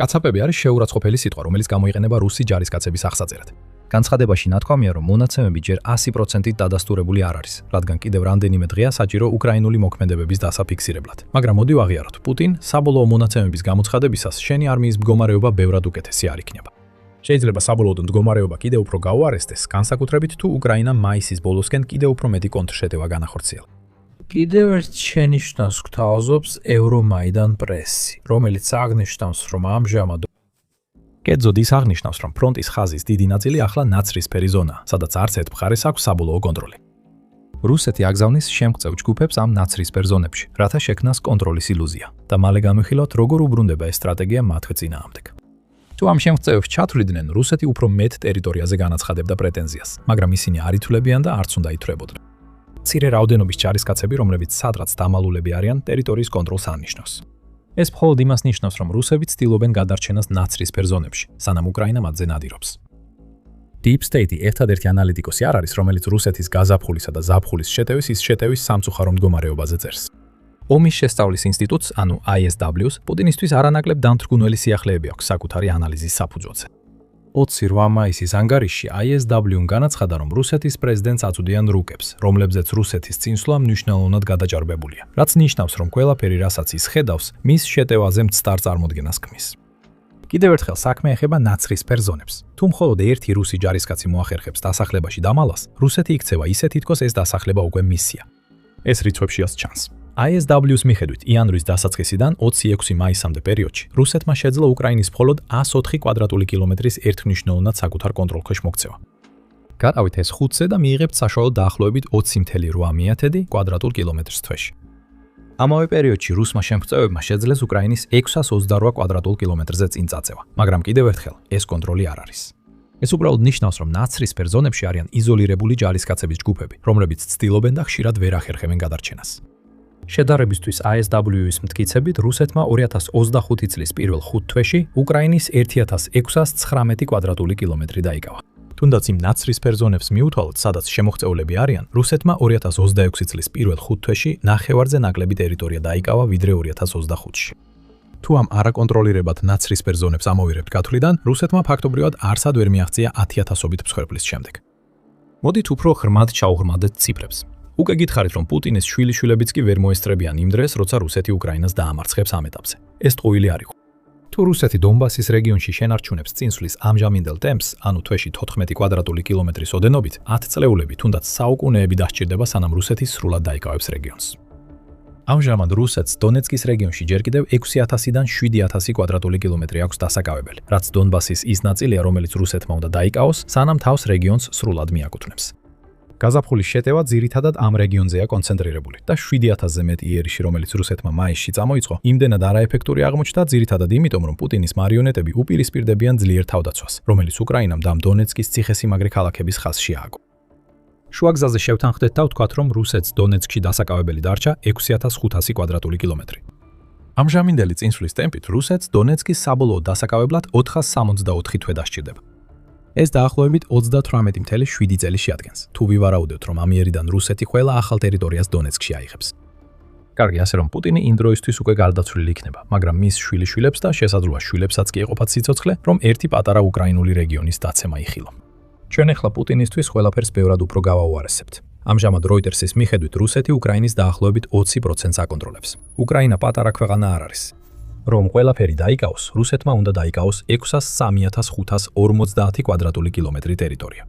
კაცაპები არის შეურაცხყოფელი სიტყვა, რომელიც გამოიყენება რუსი ჯარისკაცების აღსაწერად. განცხადებაში ნათქვამია, რომ მონაცემები ჯერ 100%-ით დადასტურებული არ არის, რადგან კიდევ რამდენიმე დღეა საჭირო უკრაინული მოქმედებების დასაფიქსირებლად. მაგრამ მოდი ვაღიაროთ, პუტინ საბოლოო მონაცემების გამოცხადებისას შენი არმიის მდგომარეობა ბევრად უკეთესი არ იქნება. შეიძლება საბოლოოდ მდგომარეობა კიდევ უფრო გაუარესდეს, განსაკუთრებით თუ უკრაინა მაისის ბოლოსკენ კიდევ უფრო მეტი კონტრშეტევა განახორციელა. კიდევ ერთ შენიშვნას გვთავაზობს Euromaidan Press-ი, რომელიც აღნიშნავს, რომ ამჟამად კერძოდ ის აღნიშნავს, რომ ფრონტის ხაზის დიდი ნაწილი ახლა ნაცრისფერი ზონაა, სადაც არც ერთ მხარეს აქვს საბოლოო კონტროლი. რუსეთი აგზავნის შემღწევ ჯგუფებს ამ ნაცრისფერ ზონებში, რათა შექმნას კონტროლის ილუზია და მალე გამიხილოთ, როგორ უბრუნდება ეს სტრატეგია მათგ წინააღმდეგ. თუ ამ შემღწევებს ჩათვლიდნენ, რუსეთი უფრო მეტ ტერიტორიაზე განაცხადებდა პრეტენზიას, მაგრამ ისინი არ ითვლებიან და არც უნდა ითვლებოდნენ. მცირე რაოდენობის ჯარისკაცები, რომლებიც სადღაც დამალულები არიან, ტერიტორიის კონტროლს ანიშნავს. ეს მხოლოდ იმას ნიშნავს, რომ რუსები ცდილობენ გადარჩენას ნაცრისფერ ზონებში, სანამ უკრაინა მათზე ნადირობს. Deep State-ი ერთადერთი ანალიტიკოსი არ არის, რომელიც რუსეთის გაზაფხულისა და ზაფხულის შეტევის ის შეტევის სამწუხარო მდგომარეობაზე წერს. ომის შესწავლის ინსტიტუტს, ანუ ISW-ს, პუტინისთვის არანაკლებ დამთრგუნველი სიახლეები აქვს საკუთარი ანალიზის საფუძველზე. 28 მაისის ანგარიშში ISW-მ განაცხადა, რომ რუსეთის პრეზიდენტს აწვდიან რუკებს, რომლებზეც რუსეთის წინსვლა მნიშვნელოვნად გადაჭარბებულია, რაც ნიშნავს, რომ ყველაფერი, რასაც ის ხედავს, მის შეტევაზე მცდარ წარმოდგენას ქმნის. კიდევ ერთხელ საქმე ეხება ნაცრისფერ ზონებს. თუ მხოლოდ ერთი რუსი ჯარისკაცი მოახერხებს დასახლებაში დამალას, რუსეთი იქცევა ისე თითქოს ეს დასახლება უკვე მისია. ეს რიცხვებშიაც ჩანს. ISW-ს მიხედვით, იანვრის დასაწყისიდან 26 მაისამდე პერიოდში, რუსეთმა შეძლო უკრაინის მხოლოდ 104 კვადრატული კილომეტრის ერთმნიშვნელოვნად საკუთარ კონტროლქვეშ მოქცევა. გაყავით ეს 5-ზე და მიიღებთ საშუალო დაახლოებით 20.8 კვადრატულ კილომეტრს თვეში. ამავე პერიოდში რუსმა შემღწევებმა შეძლეს უკრაინის 628 კვადრატულ კილომეტრზე წინ წაწევა, მაგრამ კიდევ ერთხელ ეს კონტროლი არ არის. ეს უბრალოდ ნიშნავს, რომ ნაცრისფერ ზონებში არიან იზოლირებული ჯარისკაცების ჯგუფები, რომლებიც ცდილობენ და ხშირად ვერ ახერხებენ გადარჩენას. შედარებისთვის ISW-ის მტკიცებით, რუსეთმა 2025 წლის პირველ 5 თვეში უკრაინის 1619 კვადრატული კილომეტრი დაიკავა. თუნდაც იმ ნაცრისფერ ზონებს მიუთვალოთ, სადაც შემოღწევლები არიან, რუსეთმა 2026 წლის პირველ 5 თვეში ნახევარზე ნაკლები ტერიტორია დაიკავა, ვიდრე 2025-ში. თუ ამ არაკონტროლირებად ნაცრისფერ ზონებს ამოვირებთ გათვლიდან, რუსეთმა ფაქტობრივად არსად ვერ მიაღწია 10,000-ობით მსხვერპლის შემდეგ. მოდით უფრო ღრმად ჩავღრმავდეთ ციფრებს. უკვე გითხარით, რომ პუტინის შვილიშვილებიც კი ვერ მოესწრებიან იმ დღეს, როცა რუსეთი უკრაინას დაამარცხებს ამ ეტაპზე. ეს ტყუილი არ იყო. თუ რუსეთი დონბასის რეგიონში შენარჩუნებს წინსვლის ამჟამინდელ ტემპს, ანუ თვეში 14 კვადრატული კილომეტრის ოდენობით, 10 წლეულები თუნდაც საუკუნეები დასჭირდება, სანამ რუსეთი სრულად დაიკავებს რეგიონს. ამჟამად რუსეთს დონეცკის რეგიონში ჯერ კიდევ 6000-დან 7000 კვადრატული კილომეტრი აქვს დასაკავებელი, რაც დონბასის ის ნაწილია, რომელიც რუსეთმა უნდა დაიკავოს, სანამ თავს რეგიონს სრულად მიაკუთვნებს. გაზაფხულის შეტევა ძირითადად ამ რეგიონზეა კონცენტრირებული და 7000-ზე მეტი იერიში, რომელიც რუსეთმა მაისში წამოიწყო, იმდენად არაეფექტური აღმოჩნდა ძირითადად იმიტომ, რომ პუტინის მარიონეტები უპირისპირდებიან ძლიერ თავდაცვას, რომელიც უკრაინამ და დონეცკის ციხესიმაგრე ქალაქების ხაზში ააგო. შუაგზაზე შევთანხმდეთ და ვთქვათ, რომ რუსეთს დონეცკში დასაკავებელი დარჩა 6500 კვადრატული კილომეტრი. ამჟამინდელი წინსვლის ტემპით რუსეთს დონეცკის საბოლოო დასაკავებლად 464 თვე დასჭირდება. ეს დაახლოებით 38.7 წელი შეადგენს. თუ ვივარაუდებთ, რომ ამიერიდან რუსეთი ყველა ახალ ტერიტორიას დონეცკში აიღებს. კარგი, ასე რომ პუტინი იმ დროისთვის უკვე გარდაცვლილი იქნება, მაგრამ მის შვილიშვილებს და შესაძლოა შვილებსაც კი ეყოფათ სიცოცხლე, რომ ერთი პატარა უკრაინული რეგიონის დაცემა იხილო. ჩვენ ახლა პუტინისთვის ყველაფერს ბევრად უფრო გავაუარესებთ. ამჟამად Reuters-ის მიხედვით რუსეთი უკრაინის დაახლოებით 20%-ს აკონტროლებს. უკრაინა პატარა ქვეყანა არ არის. რომ ყველაფერი დაიკავოს, რუსეთმა უნდა დაიკავოს 603,550 კვადრატული კილომეტრი ტერიტორია.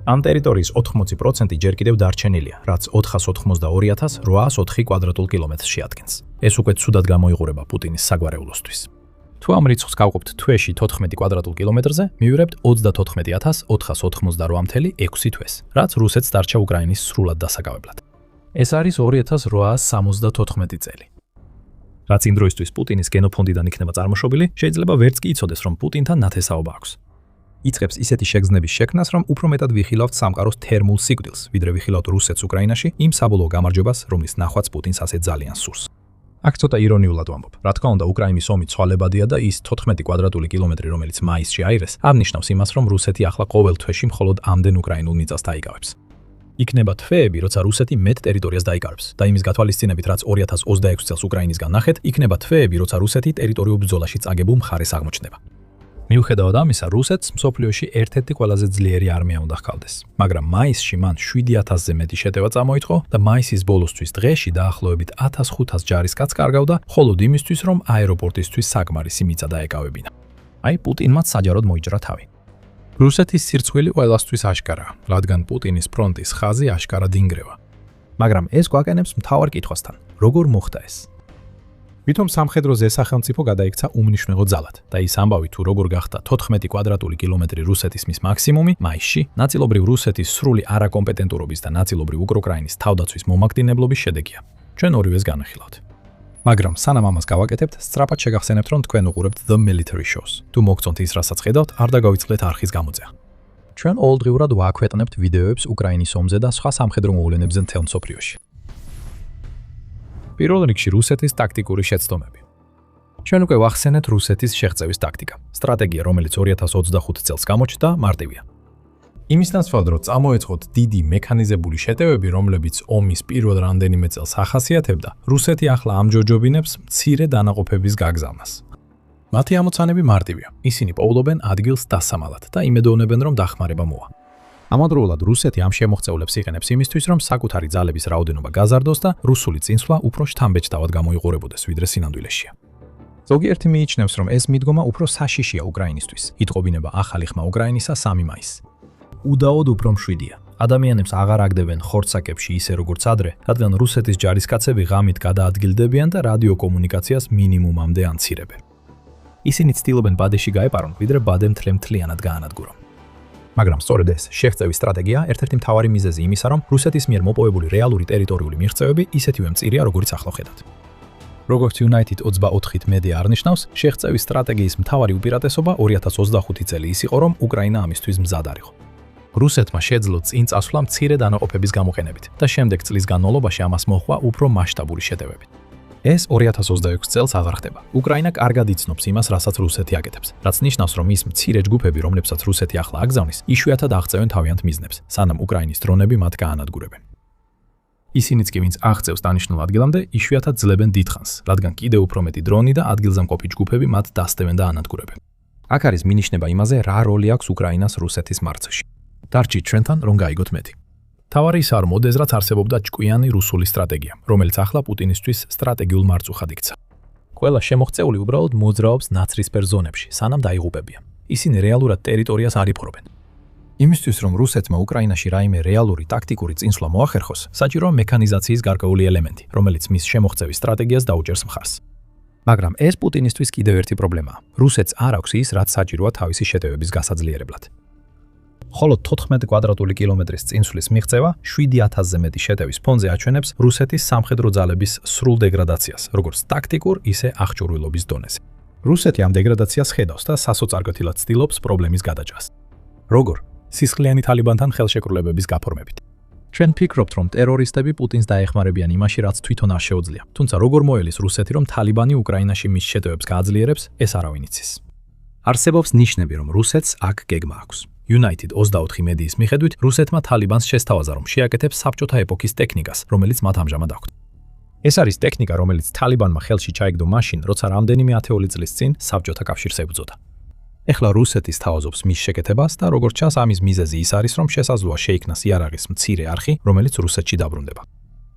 ამ ტერიტორიის 80% ჯერ კიდევ დარჩენილია, რაც 482,804 კვადრატულ კილომეტრს შეადგენს. ეს უკვე ცუდად გამოიყურება პუტინის საგვარეულოსთვის. თუ ამ რიცხვს გავყოფთ თვეში 14 კვადრატულ კილომეტრზე, მივიღებთ 34,488,6 თვეს, რაც რუსეთს დარჩა უკრაინის სრულად დასაკავებლად. ეს არის 2874 წელი. რაც იმ დროისთვის პუტინის გენოფონდიდან იქნება წარმოშობილი, შეიძლება ვერც კი იცოდეს, რომ პუტინთან ნათესაობა აქვს. იწყებს ისეთი შეგრძნების შექმნას, რომ უფრო მეტად ვიხილავთ სამყაროს თერმულ სიკვდილს, ვიდრე ვიხილავთ რუსეთს უკრაინაში, იმ საბოლოო გამარჯვებას, რომლის ნახვაც პუტინს ასე ძალიან სურს. აქ ცოტა ირონიულად ვამბობ. რა თქმა უნდა, უკრაინის ომი ცვალებადია და ის 14 კვადრატული კილომეტრი, რომელიც მაისში აიღეს, აღნიშნავს იმას, რომ რუსეთი ახლა ყოველ თვეში მხოლოდ ამდენ უკრაინულ მიწას დაიკავებს. იქნება თვეები, როცა რუსეთი მეტ ტერიტორიას დაიკავებს და იმის გათვალისწინებით, რაც 2026 წელს უკრაინისგან ნახეთ, იქნება თვეები, როცა რუსეთი ტერიტორიულ ბრძოლაში წაგებულ მხარეს აღმოჩნდება. მიუხედავად ამისა, რუსეთს მსოფლიოში ერთ-ერთი ყველაზე ძლიერი არმია უნდა ჰყავდეს, მაგრამ მაისში მან 7000-ზე მეტი შეტევა წამოიწყო და მაისის ბოლოსთვის დღეში დაახლოებით 1500 ჯარისკაცს კარგავდა, მხოლოდ იმისთვის, რომ აეროპორტისთვის საკმარისი მიწა დაეკავებინა. აი, პუტინმაც საჯაროდ მოიჭრა თავი. რუსეთის სირცხვილი ყველასთვის აშკარაა, რადგან პუტინის ფრონტის ხაზი აშკარად ინგრევა. მაგრამ ეს გვაყენებს მთავარ კითხვასთან: როგორ მოხდა ეს? ვითომ სამხედროზე სახელმწიფო გადაიქცა უმნიშვნელო ძალად და ის ამბავი თუ როგორ გახდა 14 კვადრატული კილომეტრი რუსეთის მის მაქსიმუმი მაისში, ნაწილობრივ რუსეთის სრული არაკომპეტენტურობის და ნაწილობრივ უკრაინის თავდაცვის მომაკვდინებლობის შედეგია. ჩვენ ორივეს განვიხილავთ. მაგრამ სანამ ამას გავაკეთებთ, სწრაფად შეგახსენებთ, რომ თქვენ უყურებთ The Military Shows. თუ მოგწონთ ის, რასაც ხედავთ, არ დაგავიწყდეთ არხის გამოწევა. ჩვენ ყოველდღიურად ვაქვეტნებთ ვიდეოებს უკრაინის ომზე და სხვა სამხედრო მოვლენებზე მთელ მსოფლიოში. პირველ რიგში რუსეთის ტაქტიკური შეცდომები. ჩვენ უკვე ვახსენეთ რუსეთის შეღწევის ტაქტიკა. სტრატეგია, რომელიც 2025 წელს გამოჩნდა, მარტივია. იმის ნაცვლად, წამოეწყოთ დიდი მექანიზებული შეტევები, რომლებიც ომის პირველ რამდენიმე წელს ახასიათებდა, რუსეთი ახლა ამჯობინებს მცირე დანაყოფების გაგზავნას. მათი ამოცანები მარტივია. ისინი პოულობენ ადგილს დასამალად და იმედოვნებენ, რომ დახმარება მოვა. ამავდროულად რუსეთი ამ შემოღწევლებს იყენებს იმისთვის, რომ საკუთარი ძალების რაოდენობა გაზარდოს და რუსული წინსვლა უფრო შთამბეჭდავად გამოიყურებოდეს, ვიდრე სინამდვილეშია. ზოგიერთი მიიჩნევს, რომ ეს მიდგომა უფრო საშიშია უკრაინისთვის. იტყობინება ახალი ხმა უკრაინისა 3 მაისს. უდაოდ უფრო მშვიდია. ადამიანებს აღარ აგდებენ ხორცაკებში ისე როგორც ადრე, რადგან რუსეთის ჯარისკაცები ღამით გადაადგილდებიან და რადიოკომუნიკაციას მინიმუმამდე ამცირებენ. ისინი ცდილობენ ბადეში გაეპარონ, ვიდრე ბადე მთლიანად გაანადგურონ. მაგრამ სწორედ ეს შეღწევის სტრატეგია ერთ-ერთი მთავარი მიზეზი იმისა, რომ რუსეთის მიერ მოპოვებული რეალური ტერიტორიული მიღწევები ისეთივე მწირია, როგორც ახლა ხედავთ. როგორც United 24-ით მედია არნიშნავს, შეღწევის სტრატეგიის მთავარი უპირატესობა 2025 წელი ის იყო, რომ უკრაინა ამისთვის მზად არ იყო. რუსეთმა შეძლო წინ წასვლა მცირე დანაყოფების გამოყენებით და შემდეგ წლის განმავლობაში ამას მოჰყვა უფრო მასშტაბური შეტევებით. ეს 2026 წელს აღარ ხდება. უკრაინა კარგად იცნობს იმას, რასაც რუსეთი აკეთებს, რაც ნიშნავს, რომ ის მცირე ჯგუფები, რომლებსაც რუსეთი ახლა აგზავნის, იშვიათად აღწევენ თავიანთ მიზნებს, სანამ უკრაინის დრონები მათ გაანადგურებენ. ისინიც კი, ვინც აღწევს დანიშნულ ადგილამდე, იშვიათად ძლებენ დიდხანს, რადგან კიდევ უფრო მეტი დრონი და ადგილზამყოფი ჯგუფები მათ დასდევენ და ანადგურებენ. აქ არის მინიშნება იმაზე, რა როლი აქვს უკრაინას რუსეთის მარცხში. დარჩით ჩვენთან, რომ გაიგოთ მეტი. თავარი ის არ მოდეს, რაც არსებობდა ჭკვიანი რუსული სტრატეგია, რომელიც ახლა პუტინისთვის სტრატეგიულ მარწუხად იქცა. ყველა შემოღწეული უბრალოდ მოძრაობს ნაცრისფერ ზონებში, სანამ დაიღუპებიან. ისინი რეალურად ტერიტორიას არ იპყრობენ. იმისთვის, რომ რუსეთმა უკრაინაში რაიმე რეალური ტაქტიკური წინსვლა მოახერხოს, საჭიროა მექანიზაციის გარკვეული ელემენტი, რომელიც მის შემოღწევის სტრატეგიას დაუჭერს მხარს. მაგრამ ეს პუტინისთვის კიდევ ერთი პრობლემაა. რუსეთს არ აქვს ის, რაც საჭიროა თავისი შეტევების გასაძლიერებლად. ხოლო 14 კვადრატული კილომეტრის წინსვლის მიღწევა 7000-ზე მეტი შეტევის ფონზე აჩვენებს რუსეთის სამხედრო ძალების სრულ დეგრადაციას, როგორც ტაქტიკურ, ისე აღჭურვილობის დონეზე. რუსეთი ამ დეგრადაციას ხედავს და სასოწარკვეთილად ცდილობს პრობლემის გადაჭრას. როგორ? სისხლიანი თალიბანთან ხელშეკრულებების გაფორმებით. ჩვენ ფიქრობთ, რომ ტერორისტები პუტინს დაეხმარებიან იმაში, რაც თვითონ არ შეუძლია. თუმცა როგორ მოელის რუსეთი, რომ თალიბანი უკრაინაში მის შეტევებს გააძლიერებს, ეს არავინ იცის. არსებობს ნიშნები, რომ რუსეთს აქ გეგმა აქვს. United 24 მედიის მიხედვით, რუსეთმა თალიბანს შესთავაზა, რომ შეაკეთებს საბჭოთა ეპოქის ტექნიკას, რომელიც მათ ამჟამად აქვთ. ეს არის ტექნიკა, რომელიც თალიბანმა ხელში ჩაიგდო მაშინ, როცა რამდენიმე ათეული წლის წინ საბჭოთა კავშირს ებრძოდა. ეხლა რუსეთი სთავაზობს მის შეკეთებას და როგორც ჩანს, ამის მიზეზი ის არის, რომ შესაძლოა შეიქმნას იარაღის მცირე არხი, რომელიც რუსეთში დაბრუნდება.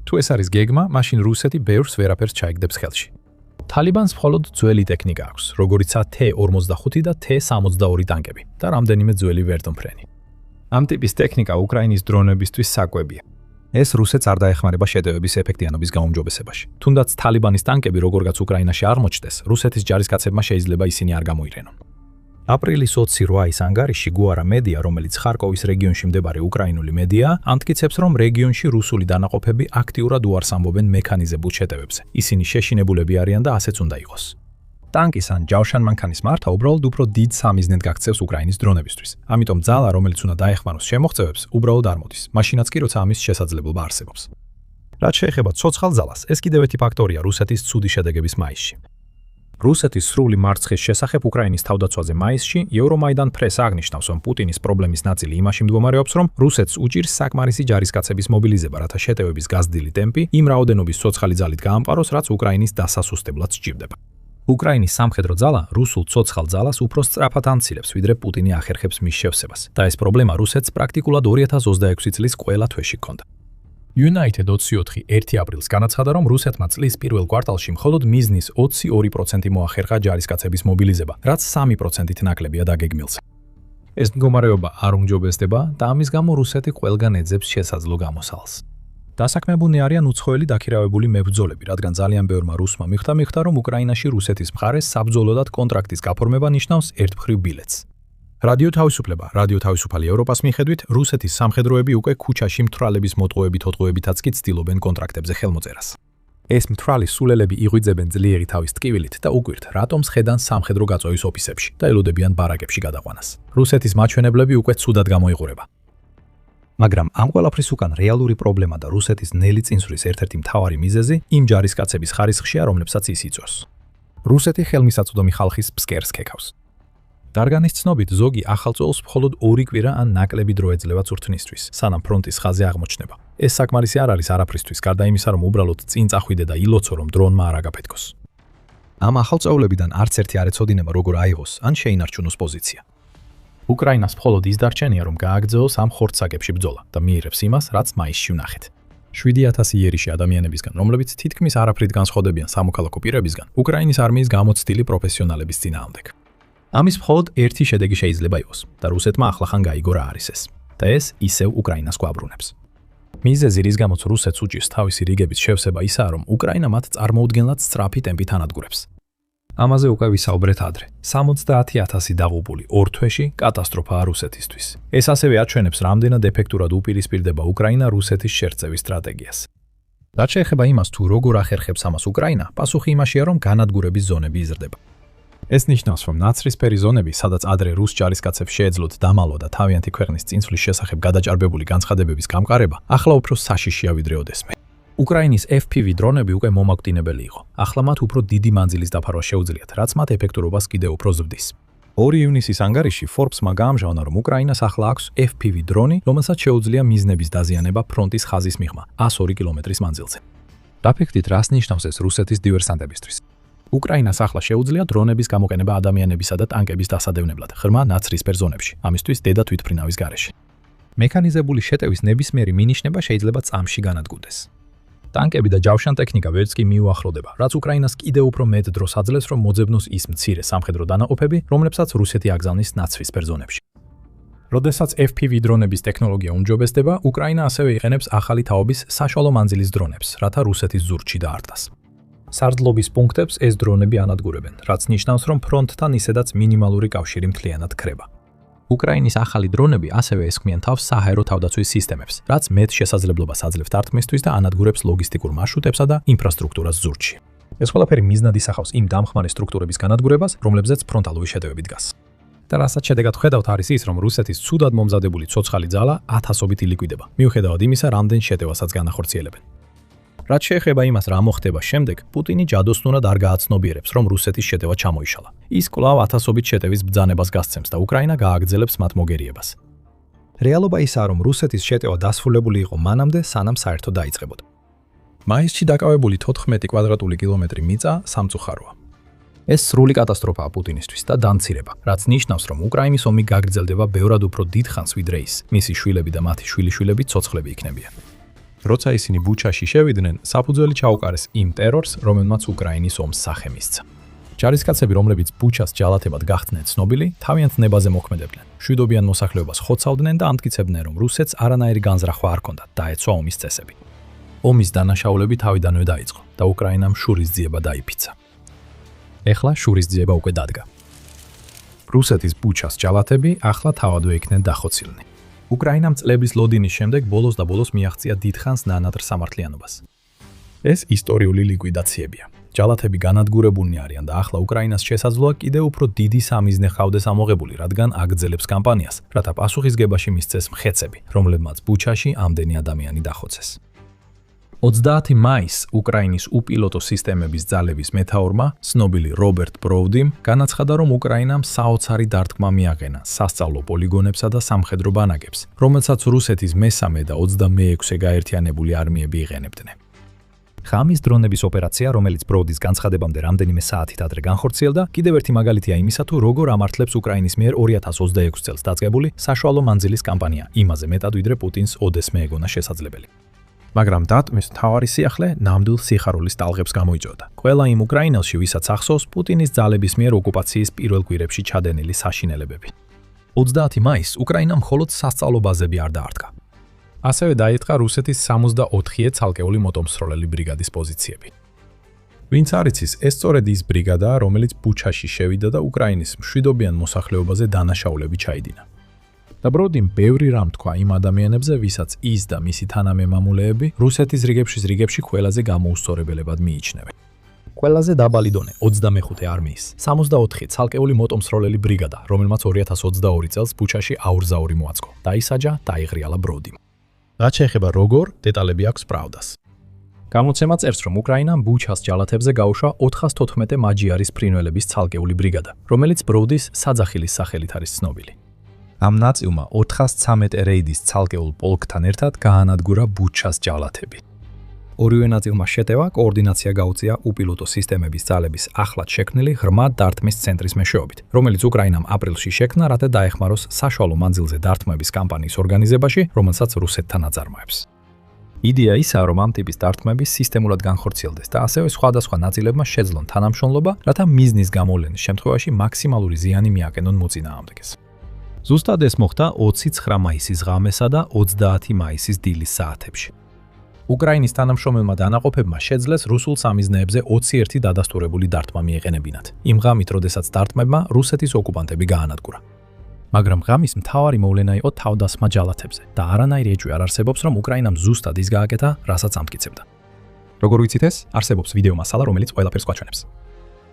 თუ ეს არის გეგმა, მაშინ რუსეთი ბევრს ვერაფერს ჩაიგდებს ხელში. თალიბანს მხოლოდ ძველი ტექნიკა აქვს, როგორიცაა T-45 და T-62 ტანკები და რამდენიმე ძველი ვერტმფრენი. ამ ტიპის ტექნიკა უკრაინის დრონებისთვის საკვებია. ეს რუსეთს არ დაეხმარება შეტევების ეფექტიანობის გაუმჯობესებაში. თუნდაც თალიბანის ტანკები როგორღაც უკრაინაში არ მოჩნდეს, რუსეთის ჯარისკაცებმა შეიძლება ისინი არ გამოიყენონ. აპრილის 28-ის ანგარიში გუარა მედია, რომელიც ხარკოვის რეგიონში მდებარე უკრაინული მედია, ამტკიცებს, რომ რეგიონში რუსული დანაყოფები აქტიურად უარს ამბობენ მექანიზებულ შეტევებზე. ისინი შეშინებულები არიან და ასეც უნდა იყოს. ტანკის ან ჯავშან მანქანის მართა უბრალოდ უფრო დიდ სამიზნედ გაქცევს უკრაინის დრონებისთვის. ამიტომ ძალა, რომელიც უნდა დაეხმაროს შემოღწევებს, უბრალოდ არ მოდის. მაშინაც კი, როცა ამის შესაძლებლობა არსებობს. რაც შეეხება ცოცხალ ძალას, ეს კიდევ ერთი ფაქტორია რუსეთის ცუდი შედეგების მაისში. რუსეთის სრული მარცხის შესახებ უკრაინის თავდაცვაზე მაისში ევრომაიდან პრესა აღნიშნავს, რომ პუტინის პრობლემის ნაწილი იმაში მდგომარეობს, რომ რუსეთს უჭირს საკმარისი ჯარისკაცების მობილიზება, რათა შეტევების გაზრდილი ტემპი იმ რაოდენობის ცოცხალი ძალით გაამყაროს, რაც უკრაინის დასასუსტებლად სჭირდება. უკრაინის სამხედრო ძალა რუსულ ცოცხალ ძალას უფრო სწრაფად ანცილებს, ვიდრე პუტინი ახერხებს მის შევსებას და ეს პრობლემა რუსეთს პრაქტიკულად 2026 წლის ყველა თვეში ჰქონდა. United 24 1 აპრილს განაცხადა, რომ რუსეთმა წლის პირველ კვარტალში მხოლოდ მიზნის 22% მოახერხა ჯარისკაცების მობილიზება, რაც 3%-ით ნაკლებია დაგეგმილზე. ეს მდგომარეობა არ უმჯობესდება და ამის გამო რუსეთი ყველგან ეძებს შესაძლო გამოსავალს. დასაქმებულნი არიან უცხოელი დაქირავებული მებრძოლები, რადგან ძალიან ბევრმა რუსმა მიხვდა, რომ უკრაინაში რუსეთის მხარეს საბრძოლოდად კონტრაქტის გაფორმება ნიშნავს ერთმხრივ ბილეთს. რადიო თავისუფლება, რადიო თავისუფალი ევროპას მიხედვით, რუსეთის სამხედროები უკვე ქუჩაში მთვრალების მოტყუებითაც კი ცდილობენ კონტრაქტებზე ხელმოწერას. ეს მთვრალი სულელები იღვიძებენ ძლიერი თავის ტკივილით და უკვირთ, რატომ სხედან სამხედრო გაწვევის ოფისებში და ელოდებიან ბარაკებში გადაყვანას. რუსეთის მაჩვენებლები უკვე ცუდად გამოიყურება. მაგრამ ამ ყველაფრის უკან რეალური პრობლემა და რუსეთის ნელი წინსვლის ერთ-ერთი მთავარი მიზეზი იმ ჯარისკაცების ხარისხშია, რომლებსაც ის იწვევს. რუსეთი ხელმისაწვდომი ხალხის ფსკერს ქეკავს. დარგანის ცნობით, ზოგი ახალწოლს მხოლოდ 2 კვირა ან ნაკლები დრო ეძლევა წვრთნისთვის, სანამ ფრონტის ხაზი აღმოჩნდება. ეს საკმარისი არ არის არაფრისთვის, გარდა იმისა, რომ უბრალოდ წინ წახვიდე და ილოცო, რომ დრონმა არ აგაფეთქოს. ამ ახალწოლებიდან არც ერთი არ ეცოდინება, როგორ აიღოს ან შეინარჩუნოს პოზიცია. უკრაინას მხოლოდ ის დარჩენია, რომ გააგრძელოს ამ ხორცსაგებში ბრძოლა და მიიღებს იმას, რაც მაისში ვნახეთ. 7000 იერიში ადამიანებისგან, რომლებიც თითქმის არაფრით განსხვავდებიან სამოქალაქო პირებისგან, უკრაინის არმიის გამოცდილი პროფესიონალების წინააღმდეგ. ამის მხოლოდ ერთი შედეგი შეიძლება იყოს და რუსეთმა ახლახან გაიგო რა არის ეს. და ეს ისევ უკრაინას გვაბრუნებს. მიზეზი, რის გამოც რუსეთს უჭირს თავისი რიგების შევსება ისაა, რომ უკრაინა მათ წარმოუდგენლად სწრაფი ტემპით ანადგურებს. ამაზე უკვე ვისაუბრეთ ადრე. 70000 დაღუპული 2 თვეში კატასტროფაა რუსეთისთვის. ეს ასევე აჩვენებს, რამდენად ეფექტურად უპირისპირდება უკრაინა რუსეთის შერწევის სტრატეგიას. რაც შეეხება იმას, თუ როგორ ახერხებს ამას უკრაინა, პასუხი იმაშია, რომ განადგურების ზონები იზრდება. ეს ნიშნავს, რომ ნაცრისფერი ზონები, სადაც ადრე რუს ჯარისკაცებს შეეძლოთ დამალვა და თავიანთი ქვეყნის წინსვლის შესახებ გადაჭარბებული განცხადებების გამყარება, ახლა უფრო საშიშია ვიდრე ოდესმე. უკრაინის FPV დრონები უკვე მომაკვდინებელი იყო. ახლა მათ უფრო დიდი მანძილის დაფარვა შეუძლიათ, რაც მათ ეფექტურობას კიდევ უფრო ზრდის. 2 ივნისის ანგარიში Forbes-მა გაამჟღავნა, რომ უკრაინას ახლა აქვს FPV დრონი, რომელსაც შეუძლია მიზნების დაზიანება ფრონტის ხაზის მიღმა 102 კილომეტრის მანძილზე. დაფიქრდით, რას ნიშნავს ეს რუსეთის დივერსანტებისთვის? უკრაინას ახლა შეუძლია დრონების გამოყენება ადამიანებისა და ტანკების დასადევნებლად ღრმა ნაცრისფერ ზონებში, ამისთვის დედა თვითმფრინავის გარეშე. მექანიზებული შეტევის ნებისმიერი მინიშნება შეიძლება წამში განადგურდეს. ტანკები და ჯავშან ტექნიკა ვერც კი მიუახლოვდება, რაც უკრაინას კიდევ უფრო მეტ დროს აძლევს, რომ მოძებნოს ის მცირე სამხედრო დანაყოფები, რომლებსაც რუსეთი აგზავნის ნაცრისფერ ზონებში. როდესაც FPV დრონების ტექნოლოგია უმჯობესდება, უკრაინა ასევე იყენებს ახალი თაობის საშუალო მანძილის დრონებს, რათა რუსეთის ზურგში დაარტყას. სარდლობის პუნქტებს ეს დრონები ანადგურებენ, რაც ნიშნავს, რომ ფრონტთან ისედაც მინიმალური კავშირი მთლიანად ქრება. უკრაინის ახალი დრონები ასევე ესხმიან თავს საჰაერო თავდაცვის სისტემებს, რაც მეტ შესაძლებლობას აძლევს დარტყმისთვის და ანადგურებს ლოგისტიკურ მარშრუტებსა და ინფრასტრუქტურას ზურგში. ეს ყველაფერი მიზნად ისახავს იმ დამხმარე სტრუქტურების განადგურებას, რომლებზეც ფრონტალური შეტევები დგას. და რასაც შედეგად ხედავთ არის ის, რომ რუსეთის ცუდად მომზადებული ცოცხალი ძალა ათასობით ილიკვიდება, მიუხედავად იმისა, რამდენ შეტევასაც განახორციელებენ. რაც შეეხება იმას, რა მოხდება შემდეგ, პუტინი ჯადოსნურად არ გააცნობიერებს, რომ რუსეთის შეტევა ჩამოიშალა. ის კვლავ ათასობით შეტევის ბრძანებას გასცემს და უკრაინა გააგრძელებს მათ მოგერიებას. რეალობა ისაა, რომ რუსეთის შეტევა დასრულებული იყო მანამდე, სანამ საერთოდ დაიწყებოდა. მაისში დაკავებული 14 კვადრატული კილომეტრი მიწა სამწუხაროა. ეს სრული კატასტროფაა პუტინისთვის და დამცირება, რაც ნიშნავს, რომ უკრაინის ომი გაგრძელდება ბევრად უფრო დიდხანს ვიდრე ის. მისი შვილები და მათი შვილიშვილები ცოცხლები იქნებიან. როცა ისინი ბუჩაში შევიდნენ, საფუძველი ჩაუკარეს იმ ტერორს, რომელმაც უკრაინის ომს სახე მისცა. ჯარისკაცები, რომლებიც ბუჩას ჯალათებად გახდნენ ცნობილი, თავიანთ ნებაზე მოქმედებდნენ. მშვიდობიან მოსახლეობას ხოცავდნენ და ამტკიცებდნენ, რომ რუსეთს არანაირი განზრახვა არ ჰქონდათ, დაეცვა ომის წესები. ომის დანაშაულები თავიდანვე დაიწყო და უკრაინამ შურისძიება დაიფიცა. ეხლა შურისძიება უკვე დადგა. რუსეთის ბუჩას ჯალათები ახლა თავადვე იქნენ დახოცილნი. უკრაინამ წლების ლოდინის შემდეგ ბოლოს და ბოლოს მიაღწია დიდხანს ნანატრ სამართლიანობას. ეს ისტორიული ლიკვიდაციებია. ჯალათები განადგურებულნი არიან და ახლა უკრაინას შესაძლოა კიდევ უფრო დიდი სამიზნე ხავდეს ამოღებული, რადგან აგრძელებს კამპანიას, რათა პასუხისგებაში მისცეს მხეცები, რომლებმაც ბუჩაში ამდენი ადამიანი დახოცეს. 30 მაისს უკრაინის უპილოტო სისტემების ძალების მეთაურმა, ცნობილი რობერტ ბროუდიმ, განაცხადა, რომ უკრაინამ საოცარი დარტყმა მიაყენა სასწავლო პოლიგონებსა და სამხედრო ბანაკებს, რომელსაც რუსეთის მესამე და 26-ე გაერთიანებული არმიები იყენებდნენ. ღამის დრონების ოპერაცია, რომელიც ბროუდის განცხადებამდე რამდენიმე საათით ადრე განხორციელდა, კიდევ ერთი მაგალითია იმისა, თუ როგორ ამართლებს უკრაინის მიერ 2026 წელს დაწყებული საშუალო მანძილის კამპანია, იმაზე მეტად ვიდრე პუტინს ოდეს მეეგონა შესაძლებელი. მაგრამ დარტყმის მთავარი სიახლე ნამდვილ სიხარულის ტალღებს გამოიწვევდა. ყველა იმ უკრაინელში, ვისაც ახსოვს პუტინის ძალების მიერ ოკუპაციის პირველ კვირებში ჩადენილი საშინელებები. 30 მაისს უკრაინამ მხოლოდ სასწავლო ბაზები არ დაარტყა. ასევე დაიწყა რუსეთის 64-ე ცალკეული მოტომსროლელი ბრიგადის პოზიციები. ვინც არ იცის, ეს სწორედ ის ბრიგადაა, რომელიც ბუჩაში შევიდა და უკრაინის მშვიდობიან მოსახლეობაზე დანაშაულები ჩაიდინა. და ბროუდიმ ბევრი რამ თქვა იმ ადამიანებზე, ვისაც ის და მისი თანამემამულეები რუსეთის რიგებში ყველაზე გამოუსწორებელებად მიიჩნევენ. ყველაზე დაბალი დონე 25 არმიის 64 ცალკეული მოტომსროლელი ბრიგადა, რომელმაც 2022 წელს ბუჩაში აურზაური მოაწყო. დაისაჯა, დაიღრიალა ბროუდიმ. რაც შეეხება როგორ, დეტალები აქვს პრავდას. გამოცემა წერს, რომ უკრაინამ ბუჩას ჯალათებზე გაუშვა 414 მაჯიარის ფრინველების ცალკეული ბრიგადა, რომელიც ბროუდის საძახილის სახელით არის ცნობილი. ამ ნაწილმა 413 რეიდის ცალკეულ პოლკთან ერთად გაანადგურა ბუჩას ჯალათები. ორივე ნაწილმა შეტევა, კოორდინაცია გაუწია უპილოტო სისტემების ძალების ახლად შექმნილი ღრმა დარტყმის ცენტრის მეშვეობით, რომელიც უკრაინამ აპრილში შექმნა, რათა დაეხმაროს საშუალო მანძილზე დარტყმების კამპანიის ორგანიზებაში, რომელსაც რუსეთთან აწარმოებს. იდეა ისაა, რომ ამ ტიპის დარტყმები სისტემურად განხორციელდეს და ასევე სხვადასხვა ნაწილებმა შეძლონ თანამშრომლობა, რათა მიზნის გამოვლენის შემთხვევაში მაქსიმალური ზიანი მიაყენონ მოწინააღმდეგეს. ზუსტად ეს მოხდა 29 მაისის ღამესა და 30 მაისის დილის საათებში. უკრაინის თანამშრომელმა დანაყოფებმა შეძლეს რუსულ სამიზნეებზე 21 დადასტურებული დარტყმა მიეყენებინათ. იმ ღამით, როდესაც დარტყმებმა რუსეთის ოკუპანტები გაანადგურა. მაგრამ ღამის მთავარი მოვლენა იყო თავდასხმა ჯალათებზე და არანაირი ეჭვი არ არსებობს, რომ უკრაინამ ზუსტად ის გააკეთა, რასაც ამტკიცებდა. როგორ ვიცით ეს? არსებობს ვიდეო მასალა, რომელიც ყველაფერს გვაჩვენებს.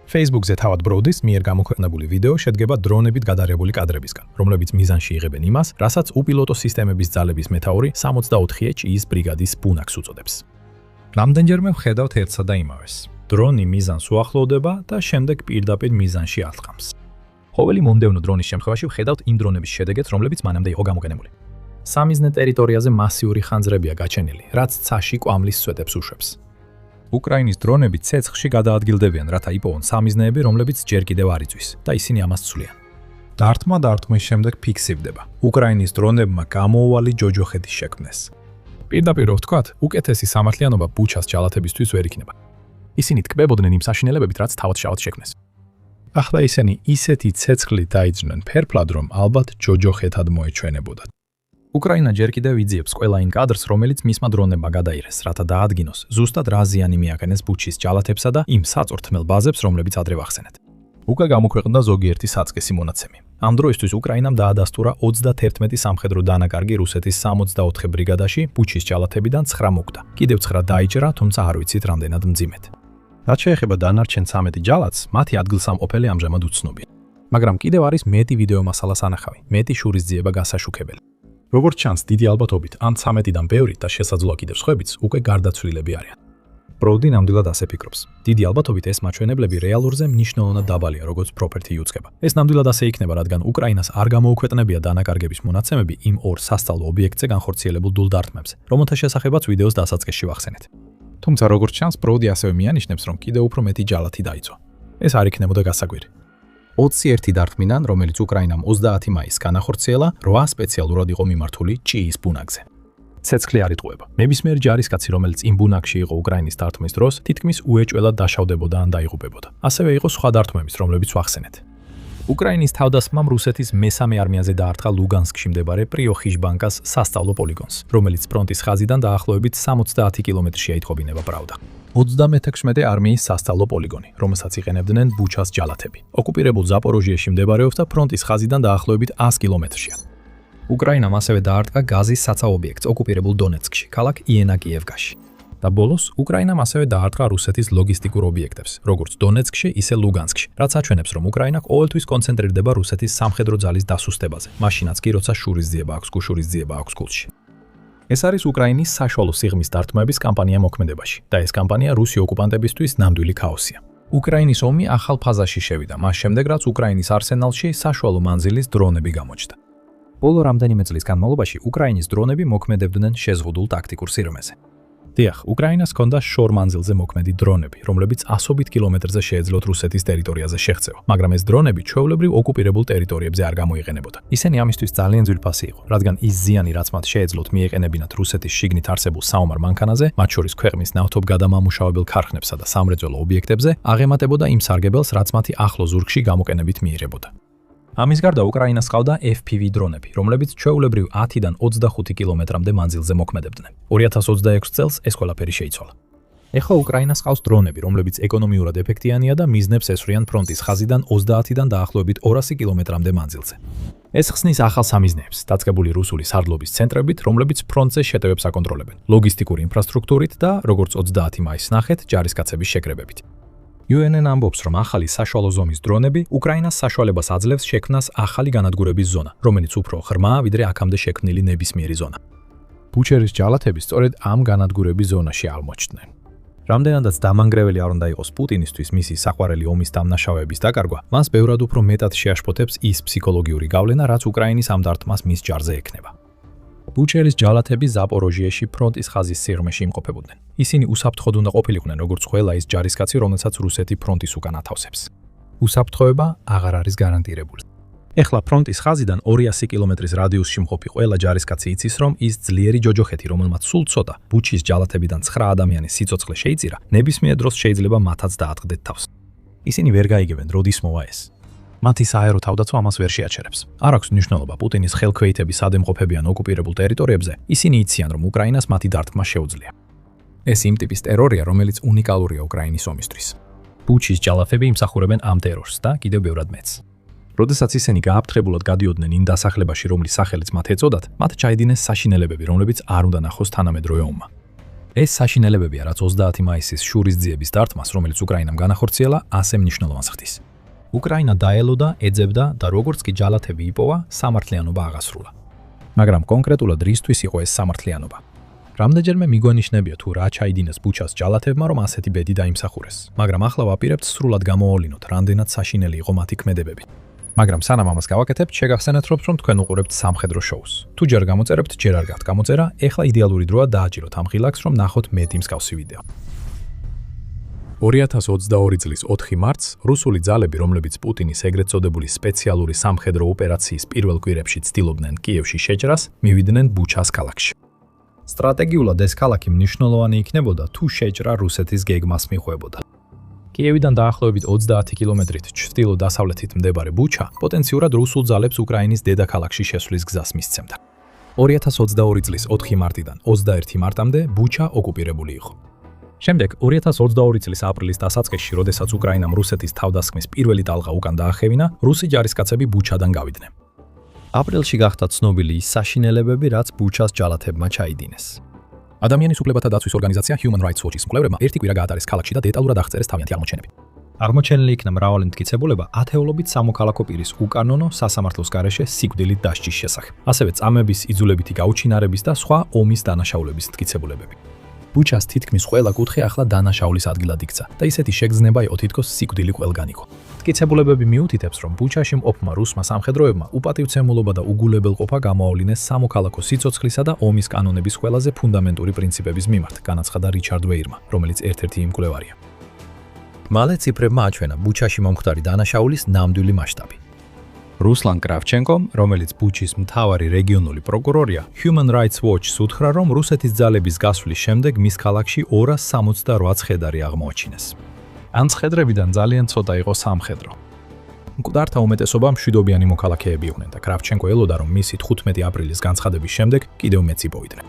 Facebook-ზე თავად ბროუდის მიერ გამოქვეყნებული ვიდეო შედგება დრონებით გადაღებული კადრებისგან, რომლებიც მიზანში იღებენ იმას, რასაც უპილოტო სისტემების ძალების მეთაური 64-ე ჭიის ბრიგადის ბუნაკს უწოდებს. რამდენჯერმე ვხედავთ ერთსა და იმავეს. დრონი მიზანს უახლოვდება და შემდეგ პირდაპირ მიზანში არტყამს. ყოველი მომდევნო დრონის შემთხვევაში ვხედავთ იმ დრონების შედეგებს, რომლებიც მანამდე იყო გამოყენებული. სამიზნე ტერიტორიაზე მასიური ხანძრებია გაჩენილი, რაც ცაში კვამლის სვეტებს უშვებს. უკრაინის დრონები ცეცხლში გადაადგილდებიან, რათა იპოვონ სამიზნეები, რომლებიც ჯერ კიდევ არ იწვის და ისინი ამას ცვლიან. დარტყმის შემდეგ ფიქსირდება. უკრაინის დრონებმა გამოუვალი ჯოჯოხეთის შექმნეს. პირდაპირ რო ვთქვათ, უკეთესი სამართლიანობა ბუჩას ჯალათებისთვის ვერ იქნება. ისინი ტკბებოდნენ იმ საშინელებებით, რაც თავად შავად შექმნეს. ახლა ისინი ისეთი ცეცხლით დაიძრნენ ფერფლად, რომ ალბათ ჯოჯოხეთად მოეჩვენებოდათ. უკრაინა ჯერ კიდევ იძიებს ყველა იმ კადრს, რომელიც მისმა დრონებმა გადაიღეს, რათა დაადგინოს ზუსტად რა ზიანი მიაყენეს ბუჩის ჯალათებსა და იმ საწვრთმელ ბაზებს, რომლებიც ადრე ვახსენეთ. უკვე გამოქვეყნდა ზოგიერთი საწყისი მონაცემი. ამ დროისთვის უკრაინამ დაადასტურა 31 სამხედრო დანაკარგი რუსეთის 64 ბრიგადაში ბუჩის ჯალათებიდან 9 მოკვდა. კიდევ 9 დაიჭრა, თუმცა არ ვიცით რამდენად მძიმედ. რაც შეეხება დანარჩენ 13 ჯალათს, მათი ადგილსამყოფელი ამჟამად უცნობია. მაგრამ კიდევ არის მეტი ვიდეო მასალა სანახავი, მეტი შურისძიება გასაშუქებელი. როგორც ჩანს, დიდი ალბათობით ან 13-დან ბევრი და შესაძლოა კიდევ სხვებიც უკვე გარდაცვლილები არიან. ბროუდი ნამდვილად ასე ფიქრობს. დიდი ალბათობით ეს მაჩვენებლები რეალურზე მნიშვნელოვნად დაბალია, როგორც პროფეტი იუწყება. ეს ნამდვილად ასე იქნება, რადგან უკრაინას არ გამოუქვეყნებია დანაკარგების მონაცემები იმ ორ სასწავლო ობიექტზე განხორციელებულ დულ დარტყმებზე, რომელთა შესახებაც ვიდეოს დასაწყისში ვახსენეთ. თუმცა როგორც ჩანს, ბროუდი ასევე მიანიშნებს, რომ კიდევ უფრო მეტი ჯალათი დაიწვა. ეს არ იქნებოდა გასაკვირი. 21 დარტყმიდან, რომელიც უკრაინამ 30 მაისს განახორციელა, 8 სპეციალურად იყო მიმართული ჭიის ბუნაგზე. ცეცხლი არ იტყუება. ნებისმიერი ჯარისკაცი, რომელიც იმ ბუნაგში იყო უკრაინის დარტყმის დროს, თითქმის უეჭველად დაშავდებოდა ან დაიღუპებოდა. ასევე იყო სხვა დარტყმების, რომლებიც ვახსენეთ. უკრაინის თავდასხმამ რუსეთის მესამე არმიაზე დაარტყა ლუგანსკში მდებარე პრიოხიჟბანკას სასწავლო პოლიგონს, რომელიც ფრონტის ხაზიდან დაახლოებით 70 კილომეტრში ეითხოვინება პრავდა. 36 არმიის სასწავლო პოლიგონი, რომელსაც იყენებდნენ ბუჩას ჯალათები. ოკუპირებულ ზაპოროჟიეში მდებარეობს და ფრონტის ხაზიდან დაახლოებით 100 კილომეტრშია. უკრაინამ ასევე დაარტყა გაზის საცავ ობიექტს ოკუპირებულ დონეცკში, ქალაქ იენაკიევკაში. და ბოლოს უკრაინამ ასევე დაარტყა რუსეთის ლოგისტიკურ ობიექტებს, როგორც დონეცკში, ისე ლუგანსკში, რაც აჩვენებს, რომ უკრაინა ყოველთვის კონცენტრირდება რუსეთის სამხედრო ძალის დასუსტებაზე, მაშინაც კი როცა შურისძიება აქვს, გუშურისძიება აქვს გულში. ეს არის უკრაინის საშუალო სიღრმის დარტყმების კამპანია მოქმედებაში და ეს კამპანია რუსი ოკუპანტებისთვის ნამდვილი ქაოსია. უკრაინის ომი ახალ ფაზაში შევიდა, მას შემდეგ რაც უკრაინის არსენალში საშუალო მანძილის დრონები გამოჩნდა. ბოლო რამდენიმე წლის განმავლობაში უკრაინის დრონები მოქმედებდნენ შეზღუდულ ტაქტიკურ სიღრმეზე. დიახ, უკრაინას ჰქონდა შორ მანძილზე მოქმედი დრონები, რომლებიც ასობით კილომეტრზე შეეძლოთ რუსეთის ტერიტორიაზე შეღწევა, მაგრამ ეს დრონები ჩვეულებრივ ოკუპირებულ ტერიტორიებზე არ გამოიყენებოდა. ისინი ამისთვის ძალიან ძვირფასი იყო, რადგან ის ზიანი, რაც მათ შეეძლოთ მიეყენებინათ რუსეთის შიგნით არსებულ საომარ მანქანაზე, მათ შორის ქვეყნის ნავთობგადამამუშავებელ ქარხნებსა და სამრეწველო ობიექტებზე, აღემატებოდა იმ სარგებელს, რაც მათი ახლო ზურგში გამოყენებით მიიღებოდა. ამის გარდა უკრაინას ჰყავდა FPV დრონები, რომლებიც ჩვეულებრივ 10-დან 25 კილომეტრამდე მანძილზე მოქმედებდნენ. 2026 წელს ეს ყველაფერი შეიცვალა. ეხლა უკრაინას ჰყავს დრონები, რომლებიც ეკონომიურად ეფექტიანია და მიზნებს ესვრიან ფრონტის ხაზიდან 30-დან დაახლოებით 200 კილომეტრამდე მანძილზე. ეს ხსნის ახალ სამიზნეებს, დაწყებული რუსული სარდლობის ცენტრებით, რომლებიც ფრონტზე შეტევებს აკონტროლებენ, ლოგისტიკური ინფრასტრუქტურით და, როგორც 30 მაისს ნახეთ, ჯარისკაცების შეკრებებით. UN ამბობს, რომ ახალი საშუალო ზომის დრონები უკრაინას საშუალებას აძლევს შექმნას ახალი განადგურების ზონა, რომელიც უფრო ღრმაა, ვიდრე აქამდე შექმნილი ნებისმიერი ზონა. ბუჩერის ჯალათები სწორედ ამ განადგურების ზონაში აღმოჩნდნენ. რამდენადაც დამანგრეველი არ უნდა იყოს პუტინისთვის მისი საყვარელი ომის დამნაშავეების დაკარგვა, მას ბევრად უფრო მეტად შეაშფოთებს ის ფსიქოლოგიური გავლენა, რაც უკრაინის ამ დარტყმას მის ჯარზე ექნება. ბუჩერის ჯალათები ზაპოროჟიეში ფრონტის ხაზის სიღრმეში იმყოფებოდნენ. ისინი უსაფრთხოდ უნდა ყოფილიყვნენ, როგორც ყველა ის ჯარისკაცი, რომელსაც რუსეთი ფრონტის უკან ათავსებს. უსაფრთხოება აღარ არის გარანტირებული. ეხლა ფრონტის ხაზიდან 200 კილომეტრის რადიუსში მყოფი ყველა ჯარისკაცი იცის, რომ ის ძლიერი ჯოჯოხეთი, რომელმაც სულ ცოტა ბუჩის ჯალათებიდან 9 ადამიანის სიცოცხლე შეიწირა, ნებისმიერ დროს შეიძლება მათაც დაატყდეთ თავს. ისინი ვერ გაიგებენ, როდის მოვა ეს. მათი საერო თავდაცვა ამას ვერ შეაჩერებს. არ აქვს მნიშვნელობა პუტინის ხელქვეითები სადემყოფებიან ოკუპირებულ ტერიტორიებზე, ისინი იციან, რომ უკრაინას მათი დარტყმა შეუძლია. ეს იმ ტიპის ტერორია, რომელიც უნიკალურია უკრაინის ომისთვის. ბუჩის ჯალათები იმსახურებენ ამ ტერორს და კიდევ ბევრად მეც. როდესაც ისინი გააფრთხებულად გადიოდნენ იმ დასახლებაში, რომლის სახელიც მათ ეწოდათ, მათ ჩაიდინეს საშინელებები, რომლებიც არ უნდა ნახოს თანამედროვე ომმა. ეს საშინელებებია, რაც 30 მაისის შურისძიების დარტყმას, რომელიც უკრაინამ განახორციელა, ასე მნიშვნელოვანს ხდის. უკრაინა დაელოდა, ეძებდა და როგორც კი ჯალათები იპოვა, სამართლიანობა აღასრულა. მაგრამ კონკრეტულად რისთვის იყო ეს სამართლიანობა? რამდენჯერმე მიგვანიშნებია თუ რა ჩაიდინეს ბუჩას ჯალათებმა, რომ ასეთი ბედი დაიმსახურეს, მაგრამ ახლა ვაპირებთ სრულად გამოავლინოთ, რამდენად საშინელი იყო მათი ქმედებები. მაგრამ სანამ ამას გავაკეთებთ, შეგახსენეთ, რომ თქვენ უყურებთ სამხედრო შოუს. თუ ჯერ გამოწერებთ, ჯერ არ გაქვთ გამოწერა, ეხლა იდეალური დროა დააჭიროთ ამ ღილაკს, რომ ნახოთ მეტი მსგავსი ვიდეო. 2022 წლის 4 მარტს რუსული ძალები, რომლებიც პუტინის ეგრეთ წოდებული სპეციალური სამხედრო ოპერაციის პირველ კვირებში ცდილობდნენ კიევში შეჭრას, მივიდნენ ბუჩას ქალაქში. სტრატეგიულად ეს ქალაქი მნიშვნელოვანი იქნებოდა, თუ შეჭრა რუსეთის გეგმას მიხვებოდა. კიევიდან დაახლოებით 30 კილომეტრით ჩრდილო-დასავლეთით მდებარე ბუჩა პოტენციურად რუსულ ძალებს უკრაინის დედაქალაქში შესვლის გზას მისცემდა. 2022 წლის 4 მარტიდან 21 მარტამდე ბუჩა ოკუპირებული იყო. შემდეგ 2022 წლის აპრილის დასაწყისში, როდესაც უკრაინამ რუსეთის თავდასხმის პირველი ტალღა უკან დაახევინა, რუსი ჯარისკაცები ბუჩადან გავიდნენ. აპრილში გახდა ცნობილი ის საშინელებები, რაც ბუჩას ჯალათებმა ჩაიდინეს. ადამიანის უფლებათა დაცვის ორგანიზაცია Human Rights Watch-ის მკვლევრებმა ერთი კვირა გაატარეს ქალაქში და დეტალურად აღწერეს თავიანთი აღმოჩენები. აღმოჩენილი იქნა მრავალი მტკიცებულება ათეულობით სამოქალაქო პირის უკანონო სასამართლოს გარეშე სიკვდილით დასჯის შესახებ, ასევე წამების იძულებითი გაუჩინარების და სხვა ომის დანაშაულების მტკიცებულებები. ბუჩას თითქმის ყველა კუთხე ახლა დანაშაულის ადგილად იქცა და ისეთი შეგრძნება იყო თითქოს სიკვდილი ყველგან იყო. მტკიცებულებები მიუთითებს, რომ ბუჩაში მყოფმა რუსმა სამხედროებმა უპატივცემულობა და უგულებელყოფა გამოავლინეს სამოქალაქო სიცოცხლისა და ომის კანონების ყველაზე ფუნდამენტური პრინციპების მიმართ, განაცხადა რიჩარდ ვეირმა, რომელიც ერთ-ერთი იმ მკვლევარია. მალე ციფრებმა აჩვენა ბუჩაში მომხდარი დანაშაულის ნამდვილი მასშტაბი. რუსლან კრავჩენკომ, რომელიც ბუჩის მთავარი რეგიონული პროკურორია, Human Rights Watch-ს უთხრა, რომ რუსეთის ძალების გასვლის შემდეგ მის ქალაქში 268 ცხედარი აღმოაჩინეს. ამ ცხედრებიდან ძალიან ცოტა იყო სამხედრო. მკვდართა უმეტესობა მშვიდობიანი მოქალაქეები იყვნენ და კრავჩენკო ელოდა, რომ მისი 15 აპრილის განცხადების შემდეგ კიდევ მეც იპოვიდნენ.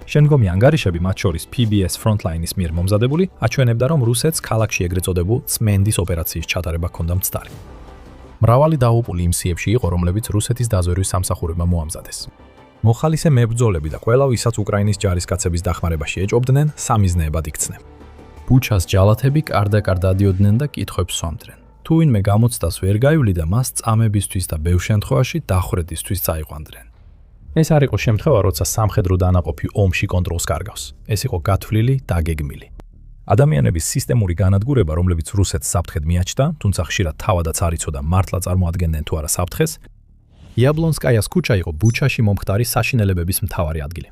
შემდგომი ანგარიშები, მათ შორის PBS Frontline-ის მიერ მომზადებული, აჩვენებდა, რომ რუსეთს ქალაქში ეგრეთ წოდებულ წმენდის ოპერაციის ჩატარება ჰქონდა მცდარი. მრავალი დაუპული იმ სიებში იყო, რომლებიც რუსეთის დაზვერვის სამსახურებმა მოამზადეს. მოხალისე მებრძოლები და ყველა, ვისაც უკრაინის ჯარისკაცების დახმარებაში ეჭობდნენ, სამიზნეებად იქცნენ. ბუჩას ჯალათები კარდაკარ დადიოდნენ და კითხვებს სვამდნენ. თუ ვინმე გამოცდას ვერ გაივლიდა, მას წამებისთვის და ბევრ შემთხვევაში დახვრეტისთვის წაიყვანდნენ. ეს არ იყო შემთხვევა, როცა სამხედრო დანაყოფი ომში კონტროლს კარგავს. ეს იყო გათვლილი, დაგეგმილი. ადამიანების სისტემური განადგურება, რომლებიც რუსეთს საფრთხედ მიაჩნდა, თუმცა ხშირად თავადაც არ იცოდა მართლა წარმოადგენდნენ თუ არა საფრთხეს, იაბლონსკაიას ქუჩა იყო ბუჩაში მომხდარი საშინელებების მთავარი ადგილი.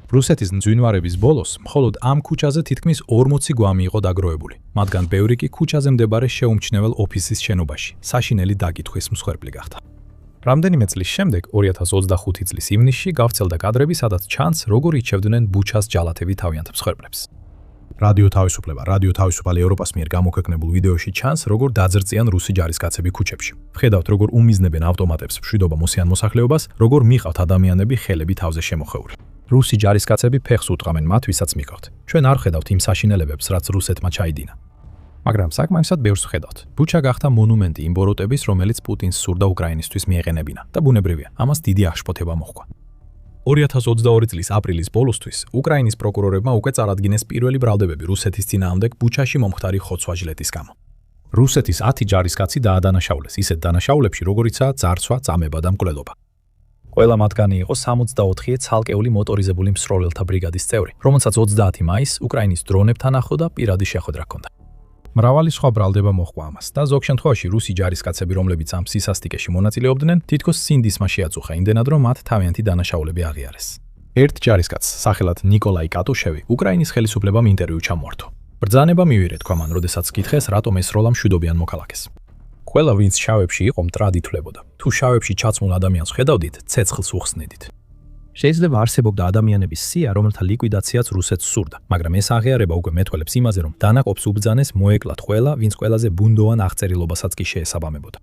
რუსეთის მძვინვარების ბოლოს მხოლოდ ამ ქუჩაზე თითქმის 40 გვამი იყო დაგროვებული, მათგან ბევრი კი ქუჩაზე მდებარე შეუმჩნევლ ოფისის შენობაში, საშინელი დაკითხვის მსხვერპლი გახდა. რამდენიმე წლის შემდეგ, 2025 წლის ივნისში გავრცელდა კადრები, სადაც ჩანს, როგორ იჩევდნენ ბუჩას ჯალათები თავიანთ მსხვერპლებს. რადიო თავისუფალი ევროპას მიერ გამოქვეყნებულ ვიდეოში ჩანს, როგორ დაძრწიან რუსი ჯარისკაცები ქუჩებში. ვხედავთ, როგორ უმიზნებენ ავტომატებს მშვიდობა მოსიან მოსახლეობას, როგორ მიყავთ ადამიანები ხელები თავზე შემოხეული. რუსი ჯარისკაცები ფეხს უტყამენ მათ, ვისაც მიყავთ. ჩვენ არ ხედავთ იმ საშინელებებს, რაც რუსეთმა ჩაიდინა. მაგრამ საკმარისად ბევრს ვხედავთ. ბუჩა გახდა მონუმენტი იმ ბოროტების, რომელიც პუტინს სურდა უკრაინისთვის მიეყენებინა და ბუნებრივია, ამას დიდი აღშფოთება მოჰყვა. 2022 წლის აპრილის ბოლოსთვის უკრაინის პროკურორებმა უკვე წარადგინეს პირველი ბრალდებები რუსეთის წინააღმდეგ ბუჩაში მომხდარი ხოცვა-ჟლეტის გამო. რუსეთის 10 ჯარისკაცი დაადანაშაულეს ისეთ დანაშაულებში, როგორიცაა ძარცვა, წამება და მკვლელობა. ყველა მათგანი იყო 64-ე ცალკეული მოტორიზებული მსროლელთა ბრიგადის წევრი, რომელსაც 30 მაისს უკრაინის დრონებთან ახლო და პირადი შეხვედრა ჰქონდა. მრავალი სხვა ბრალდება მოჰყვა ამას და ზოგ შემთხვევაში რუსი ჯარისკაცები, რომლებიც ამ სისასტიკეში მონაწილეობდნენ, თითქოს სინდისმა შეაწუხა იმდენად, რომ მათ თავიანთი დანაშაულები აღიარეს. ერთ ჯარისკაცს, სახელად ნიკოლაი კატუშევი, უკრაინის ხელისუფლებამ ინტერვიუ ჩამოართო. ბრძანება მივიღე, თქვა მან, როდესაც კითხეს, რატომ ესროლა მშვიდობიან მოქალაქეს. ყველა, ვინც შავებში იყო, მტრად ითვლებოდა. თუ შავებში ჩაცმულ ადამიანს ხედავდით, ცეცხლს უხსნედით. შეიძლება არსებობდა ადამიანების სია, რომელთა ლიკვიდაციაც რუსეთს სურდა, მაგრამ ეს აღიარება უკვე მეტყველებს იმაზე, რომ დანაყოფს უბრძანეს მოეკლათ ყველა, ვინც ყველაზე ბუნდოვან აღწერილობასაც კი შეესაბამებოდა.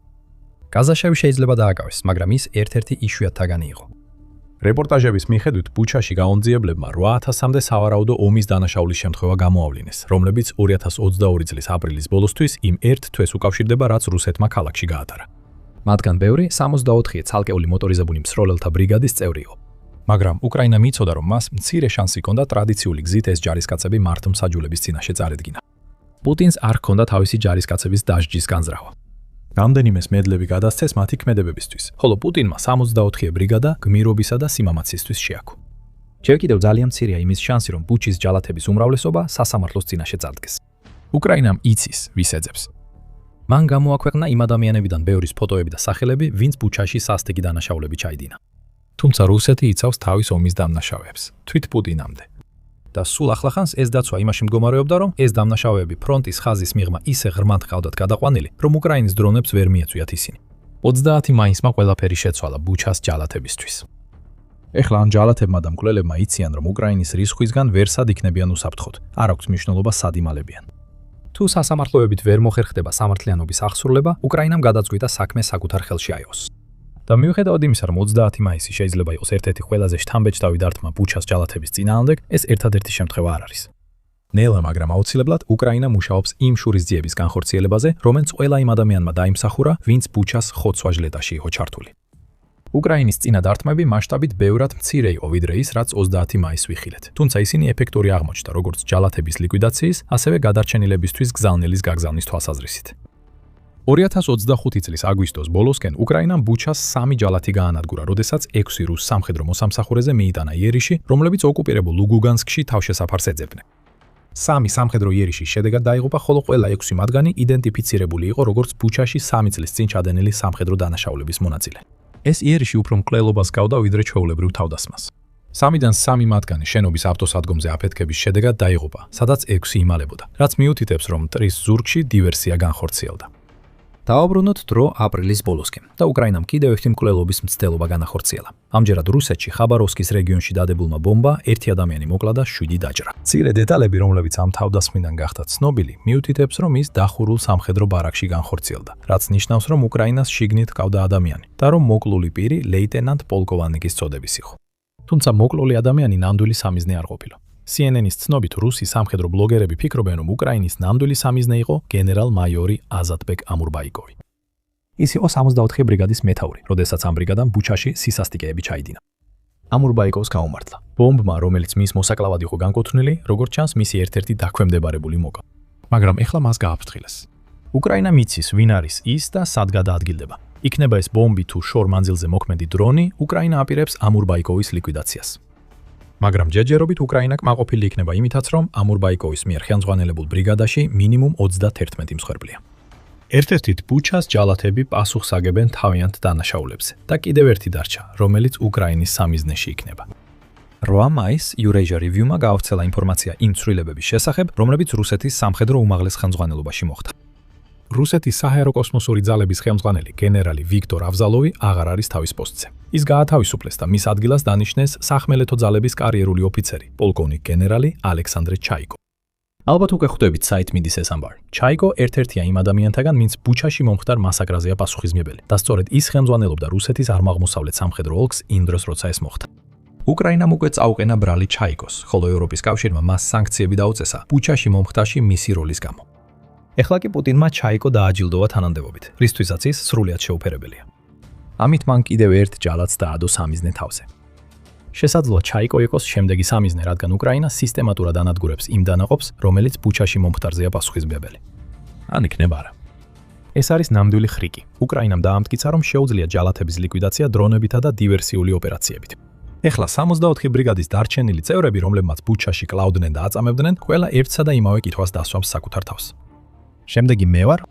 გაზაშევი შეიძლება დააკავეს, მაგრამ ის ერთ-ერთი იშვიათთაგანი იყო. რეპორტაჟების მიხედვით, ბუჩაში გაონძიებლებმა 8000-მდე სავარაუდო ომის დანაშაულის შემთხვევა გამოავლინეს, რომლებიც 2022 წლის აპრილის ბოლოსთვის იმ ერთ თვეს უკავშირდება, რაც რუსეთმა ქალაქში გაატარა. მათგან ბევრი 64-ე ცალკეული მოტორიზებული მსროლელთა ბრიგადის წევრი იყო. მაგრამ უკრაინა მიცოდა, რომ მას მცირე შანსი ჰქონდა ტრადიციული გზით ეს ჯარისკაცები მართლმსაჯულების წინაშე წარედგინა. პუტინს არ ჰქონდა თავისი ჯარისკაცების დასჯის განზრახვა. რამდენიმეს მედლები გადასცეს მათი ქმედებებისთვის, ხოლო პუტინმა 64-ე ბრიგადა გმირობისა და სიმამაცისთვის შეაქო. ჯერ კიდევ ძალიან მცირეა იმის შანსი, რომ ბუჩის ჯალათების უმრავლესობა სასამართლოს წინაშე წარდგეს. უკრაინამ იცის, ვის ეძებს. მან გამოაქვეყნა იმ ადამიანებიდან ბევრის ფოტოები და სახელები, ვინც ბუჩაში სასტიკი დანაშაულები ჩაიდინა. თუმცა რუსეთი იცავს თავის ომის დამნაშავეებს, თვით პუტინამდე. და სულ ახლახანს ეს დაცვა იმაში მდგომარეობდა, რომ ეს დამნაშავეები ფრონტის ხაზის მიღმა ისე ღრმად ჰყავდათ გადაყვანილი, რომ უკრაინის დრონებს ვერ მიეწვიათ ისინი. 30 მაისმა ყველაფერი შეცვალა ბუჩას ჯალათებისთვის. ეხლა ამ ჯალათებმა და მკვლელებმა იციან, რომ უკრაინის რისხვისგან ვერ სად იქნებიან უსაფრთხოდ, არ აქვს მნიშვნელობა სად იმალებიან. თუ სასამართლოებით ვერ მოხერხდება სამართლიანობის აღსრულება, უკრაინამ გადაწყვიტა საქმე საკუთარ ხელში აიღოს. და მიუხედავად იმისა, რომ 30 მაისი შეიძლება იყოს ერთ-ერთი ყველაზე შთამბეჭდავი დარტყმა ბუჩას ჯალათების წინააღმდეგ, ეს ერთადერთი შემთხვევა არ არის. ნელა, მაგრამ აუცილებლად უკრაინა მუშაობს იმ შურისძიების განხორციელებაზე, რომელიც ყველა იმ ადამიანმა დაიმსახურა, ვინც ბუჩას ხოცვაჟლეტაში იყო ჩართული. უკრაინის წინა დარტყმები მასშტაბით ბევრად მცირე იყო ვიდრე ის, რაც 30 მაისს ვიხილეთ. თუმცა ისინი ეფექტური აღმოჩნდა როგორც ჯალათების ლიკვიდაციის, ასევე გადარჩენილებისთვის გზავნილის გაგზავნის თვალსაზრისით. 2025 წლის აგვისტოს ბოლოსკენ უკრაინამ ბუჩას 3 ჯალათი გაანადგურა, როდესაც 6 რუს სამხედრო მოსამსახურეზე მიიტანა იერიში, რომლებიც ოკუპირებულ ლუგანსკში თავშესაფარს ეძებდნენ. 3 სამხედრო იერიშის შედეგად დაიღუპა, ხოლო ყველა 6 მათგანი იდენტიფიცირებული იყო როგორც ბუჩაში 3 წლის წინ ჩადენილი სამხედრო დანაშაულების მონაწილე. ეს იერიში უფრო მკვლელობას გავდა ვიდრე ჩვეულებრივ თავდასხმას. 3-დან 3 მათგანი შენობის ავტოსადგომზე აფეთქების შედეგად დაიღუპა, სადაც 6 იმალებოდა, რაც მიუთითებს, რომ მტრის ზურგში დივერსია განხორციელდა. დააბრუნოთ დრო აპრილის ბოლოსკენ და უკრაინამ კიდევ ერთი მკვლელობის მცდელობა განახორციელა. ამჯერად რუსეთში ხაბაროვსკის რეგიონში დადებულმა ბომბა 1 ადამიანი მოკლა და 7 დაჭრა. მცირე დეტალები, რომლებიც ამ თავდასხმიდან გახდა ცნობილი, მიუთითებს, რომ ის დახურულ სამხედრო ბარაკში განხორციელდა, რაც ნიშნავს, რომ უკრაინას შიგნით ჰყავდა ადამიანი და რომ მოკლული პირი ლეიტენანტ პოლკოვანიკის წოდების იყო. თუმცა მოკლული ადამიანი ნამდვილი სამიზნე არ ყოფილა. CNN-ის ცნობით რუსი სამხედრო ბლოგერები ფიქრობენ, რომ უკრაინის ნამდვილი სამიზნე იყო გენერალ-მაიორი აზატბეკ ამურბაიკოვი. ის იყო 64 ბრიგადის მეთაური, როდესაც ამ ბრიგადამ ბუჩაში სისასტიკეები ჩაიდინა. ამურბაიკოვს გაუმართლა. ბომბმა, რომელიც მის მოსაკლავად იყო განკუთვნილი, როგორც ჩანს, მისი ერთ-ერთი დაქვემდებარებული მოკლა. მაგრამ ეხლა მას გააფრთხილეს. უკრაინა მიცის, ვინ არის ის და სად გადაადგილდება. იქნება ეს ბომბი თუ შორ მანძილზე მოქმედი დრონი, უკრაინა აპირებს ამურბაიკოვის ლიკვიდაციას. მაგრამ ჯერჯერობით უკრაინა კმაყოფილი იქნება იმითაც, რომ ამურბაიკოვის მიერ ხელმძღვანელებულ ბრიგადაში მინიმუმ 31 მსხვერპლია. ერთ-ერთით ბუჩას ჯალათები პასუხს აგებენ თავიანთ დანაშაულებზე და კიდევ ერთი დარჩა, რომელიც უკრაინის სამიზნეში იქნება. 8 მაისს Eurasia Review-მა გაავრცელა ინფორმაცია იმ ცვლილებების შესახებ, რომლებიც რუსეთის სამხედრო უმაღლეს ხელმძღვანელობაში მოხდა. რუსეთის საჰაერო კოსმოსური ძალების ხელმძღვანელი გენერალი ვიქტორ ავზალოვი აღარ არის თავის პოსტზე. ის გაათავისუფლეს და მის ადგილას დანიშნეს სახმელეთო ძალების კარიერული ოფიცერი, პოლკოვნიკ გენერალი ალექსანდრე ჩაიკო. ალბათ უკვე ხვდებით საით მიდის ეს ამბავი. ჩაიკო ერთ-ერთია იმ ადამიანთაგან, ვინც ბუჩაში მომხდარ მასაკრაზეა პასუხისმგებელი და სწორედ ის ხელმძღვანელობდა რუსეთის აღმოსავლეთ სამხედრო ოლქს იმ დროს, როცა ეს მოხდა. უკრაინამ უკვე წაუყენა ბრალი ჩაიკოს, ხოლო ევროპის კავშირმა მას სანქციები დაუწესა ბუჩაში მომხდარში მისი როლის გამო. ეხლა კი პუტინმა ჩაიკო დააჯილდოვა თანამდებობით, რისთვისაც ის სრულიად შეუფერებელია. ამით მან კიდევ ერთ ჯალათს დაადო სამიზნე თავზე. შესაძლოა ჩაიკო იყოს შემდეგი სამიზნე, რადგან უკრაინა სისტემატურად ანადგურებს იმ დანაყოფს, რომელიც ბუჩაში მომხდარზეა პასუხისმგებელი. ან იქნება არა. ეს არის ნამდვილი ხრიკი. უკრაინამ დაამტკიცა, რომ შეუძლია ჯალათების ლიკვიდაცია დრონებითა და დივერსიული ოპერაციებით. ეხლა 64 ბრიგადის დარჩენილი წევრები, რომლებმაც ბუჩაში კლავდნენ და აწამებდნენ, ყველა ერთსა და იმავე კითხვას დასვამს საკუთარ თავს. შემდეგი მე ვარ?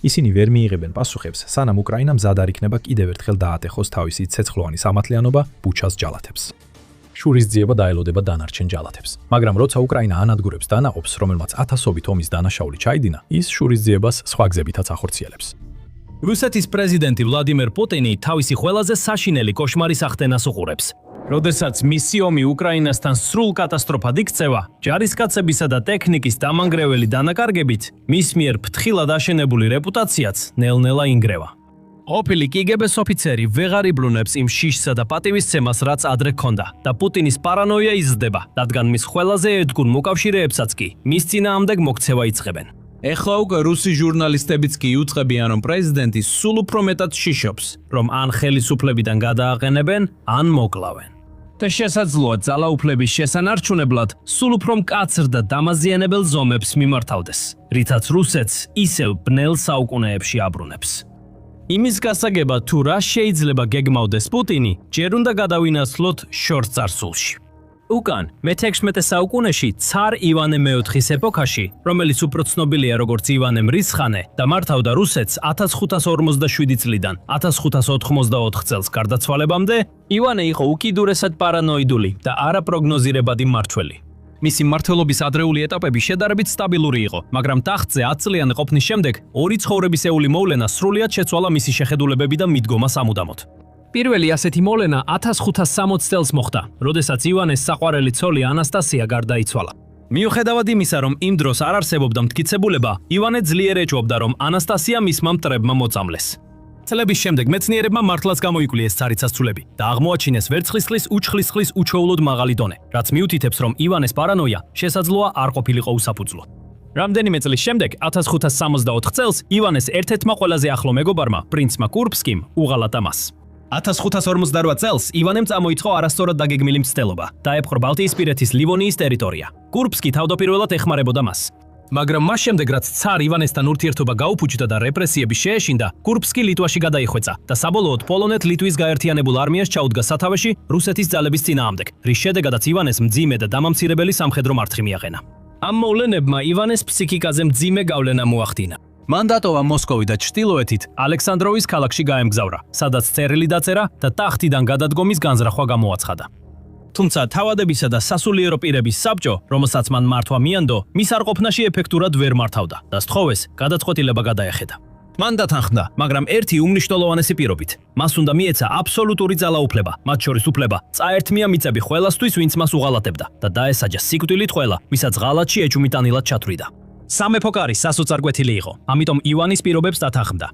ისინი ვერ მიიღებენ პასუხებს, სანამ უკრაინა მზად არ იქნება კიდევ ერთხელ დაატეხოს თავისი ცეცხლოვანი სამართლიანობა ბუჩას ჯალათებს. შურისძიება დაელოდება დანარჩენ ჯალათებს. მაგრამ როცა უკრაინა ანადგურებს დანაყოფს, რომელმაც ათასობით ომის დანაშაული ჩაიდინა, ის შურისძიებას სხვა გზებითაც ახორციელებს. რუსეთის პრეზიდენტი ვლადიმერ პუტინი თავისი ყველაზე საშინელი კოშმარის ახდენას უყურებს. როდესაც მისი ომი უკრაინასთან სრულ კატასტროფად იქცევა, ჯარისკაცებისა და ტექნიკის დამანგრეველი დანაკარგებით, მის მიერ ფრთხილად აშენებული რეპუტაციაც ნელ-ნელა ინგრევა. ყოფილი კიგბ-ის ოფიცერი ვეღარ იბრუნებს იმ შიშსა და პატივისცემას, რაც ადრე ჰქონდა, და პუტინის პარანოია იზრდება, რადგან მის ყველაზე ერთგულ მოკავშირეებსაც კი მის წინააღმდეგ მოქცევა იწყებენ. ეხლა უკვე რუსი ჟურნალისტებიც კი იუწყებიან, რომ პრეზიდენტი სულ უფრო მეტად შიშობს, რომ ან ხელისუფლებიდან გადააყენებენ, ან მოკლავენ. და შესაძლოა ძალაუფლების შესანარჩუნებლად სულ უფრო მკაცრ და დამაზიანებელ ზომებს მიმართავდეს, რითაც რუსეთს ისევ ბნელ საუკუნეებში აბრუნებს. იმის გასაგებად, თუ რა შეიძლება გეგმავდეს პუტინი, ჯერ უნდა გადავინაცვლოთ შორს წარსულში. უკან მე-16 საუკუნეში ცარ ივანე მეოთხის ეპოქაში, რომელიც უფრო ცნობილია როგორც ივანე მრისხანე და მართავდა რუსეთს 1547 წლიდან 1584 წელს გარდაცვალებამდე, ივანე იყო უკიდურესად პარანოიდული და არაპროგნოზირებადი მმართველი. მისი მმართველობის ადრეული ეტაპები შედარებით სტაბილური იყო, მაგრამ ტახტზე 10 წლიანი ყოფნის შემდეგ ორი ცხოვრებისეული მოვლენა სრულიად შეცვალა მისი შეხედულებები და მიდგომა სამუდამოდ. პირველი ასეთი მოვლენა 1560 წელს მოხდა, როდესაც ივანეს საყვარელი ცოლი ანასტასია გარდაიცვალა. მიუხედავად იმისა, რომ იმ დროს არ არსებობდა მტკიცებულება, ივანე ძლიერ ეჭვობდა, რომ ანასტასია მისმა მტრებმა მოწამლეს. წლების შემდეგ მეცნიერებმა მართლაც გამოიკვლიეს ცარიცასწულები და აღმოაჩინეს ვერცხლისწყლის უჩხლისწყლის უჩვეულოდ მაღალი დონე, რაც მიუთითებს, რომ ივანეს პარანოია შესაძლოა არ ყოფილიყო უსაფუძვლო. რამდენიმე წლის შემდეგ 1564 წელს ივანეს ერთ-ერთმა ყველაზე ახლო მეგობარმა, პრინცმა კურბსკიმ, უღალატა მას. 1558 წელს ივანემ წამოიწყო არასწორად დაგეგმილი მცდელობა და ეპყრო ბალტიისპირეთის ლივონიის ტერიტორია. კურბსკი თავდაპირველად ეხმარებოდა მას. მაგრამ მას შემდეგ, რაც ცარ ივანესთან ურთიერთობა გაუფუჭდა და რეპრესიები შეეშინდა, კურბსკი ლიტვაში გადაიხვეწა და საბოლოოდ პოლონეთ-ლიტვის გაერთიანებულ არმიას ჩაუდგა სათავეში რუსეთის ძალების წინააღმდეგ, რის შედეგადაც ივანეს მძიმე და დამამცირებელი სამხედრო მარცხი მიაყენა. ამ მოვლენებმა ივანეს ფსიქიკაზე მძიმე გავლენა მოახდინა. მან დატოვა მოსკოვი და ჩრდილოეთით ალექსანდროვის ქალაქში გაემგზავრა, სადაც წერილი დაწერა და ტახტიდან გადადგომის განზრახვა გამოაცხადა. თუმცა თავადებისა და სასულიერო პირების საბჭო, რომელსაც მან მართვა მიანდო, მის არყოფნაში ეფექტურად ვერ მართავდა და სთხოვეს გადაწყვეტილება გადაეხედა. მან დათანხმდა, მაგრამ ერთი უმნიშვნელოვანესი პირობით. მას უნდა მიეცა აბსოლუტური ძალაუფლება, მათ შორის უფლება წაერთმია მიწები ყველასთვის, ვინც მას უღალატებდა და დაესაჯა სიკვდილით ყველა, ვისაც ღალატში ეჭვმიტანილად ჩათვლიდა. სამეფო კარი სასოწარკვეთილი იყო, ამიტომ ივანის პირობებს დათანხმდა.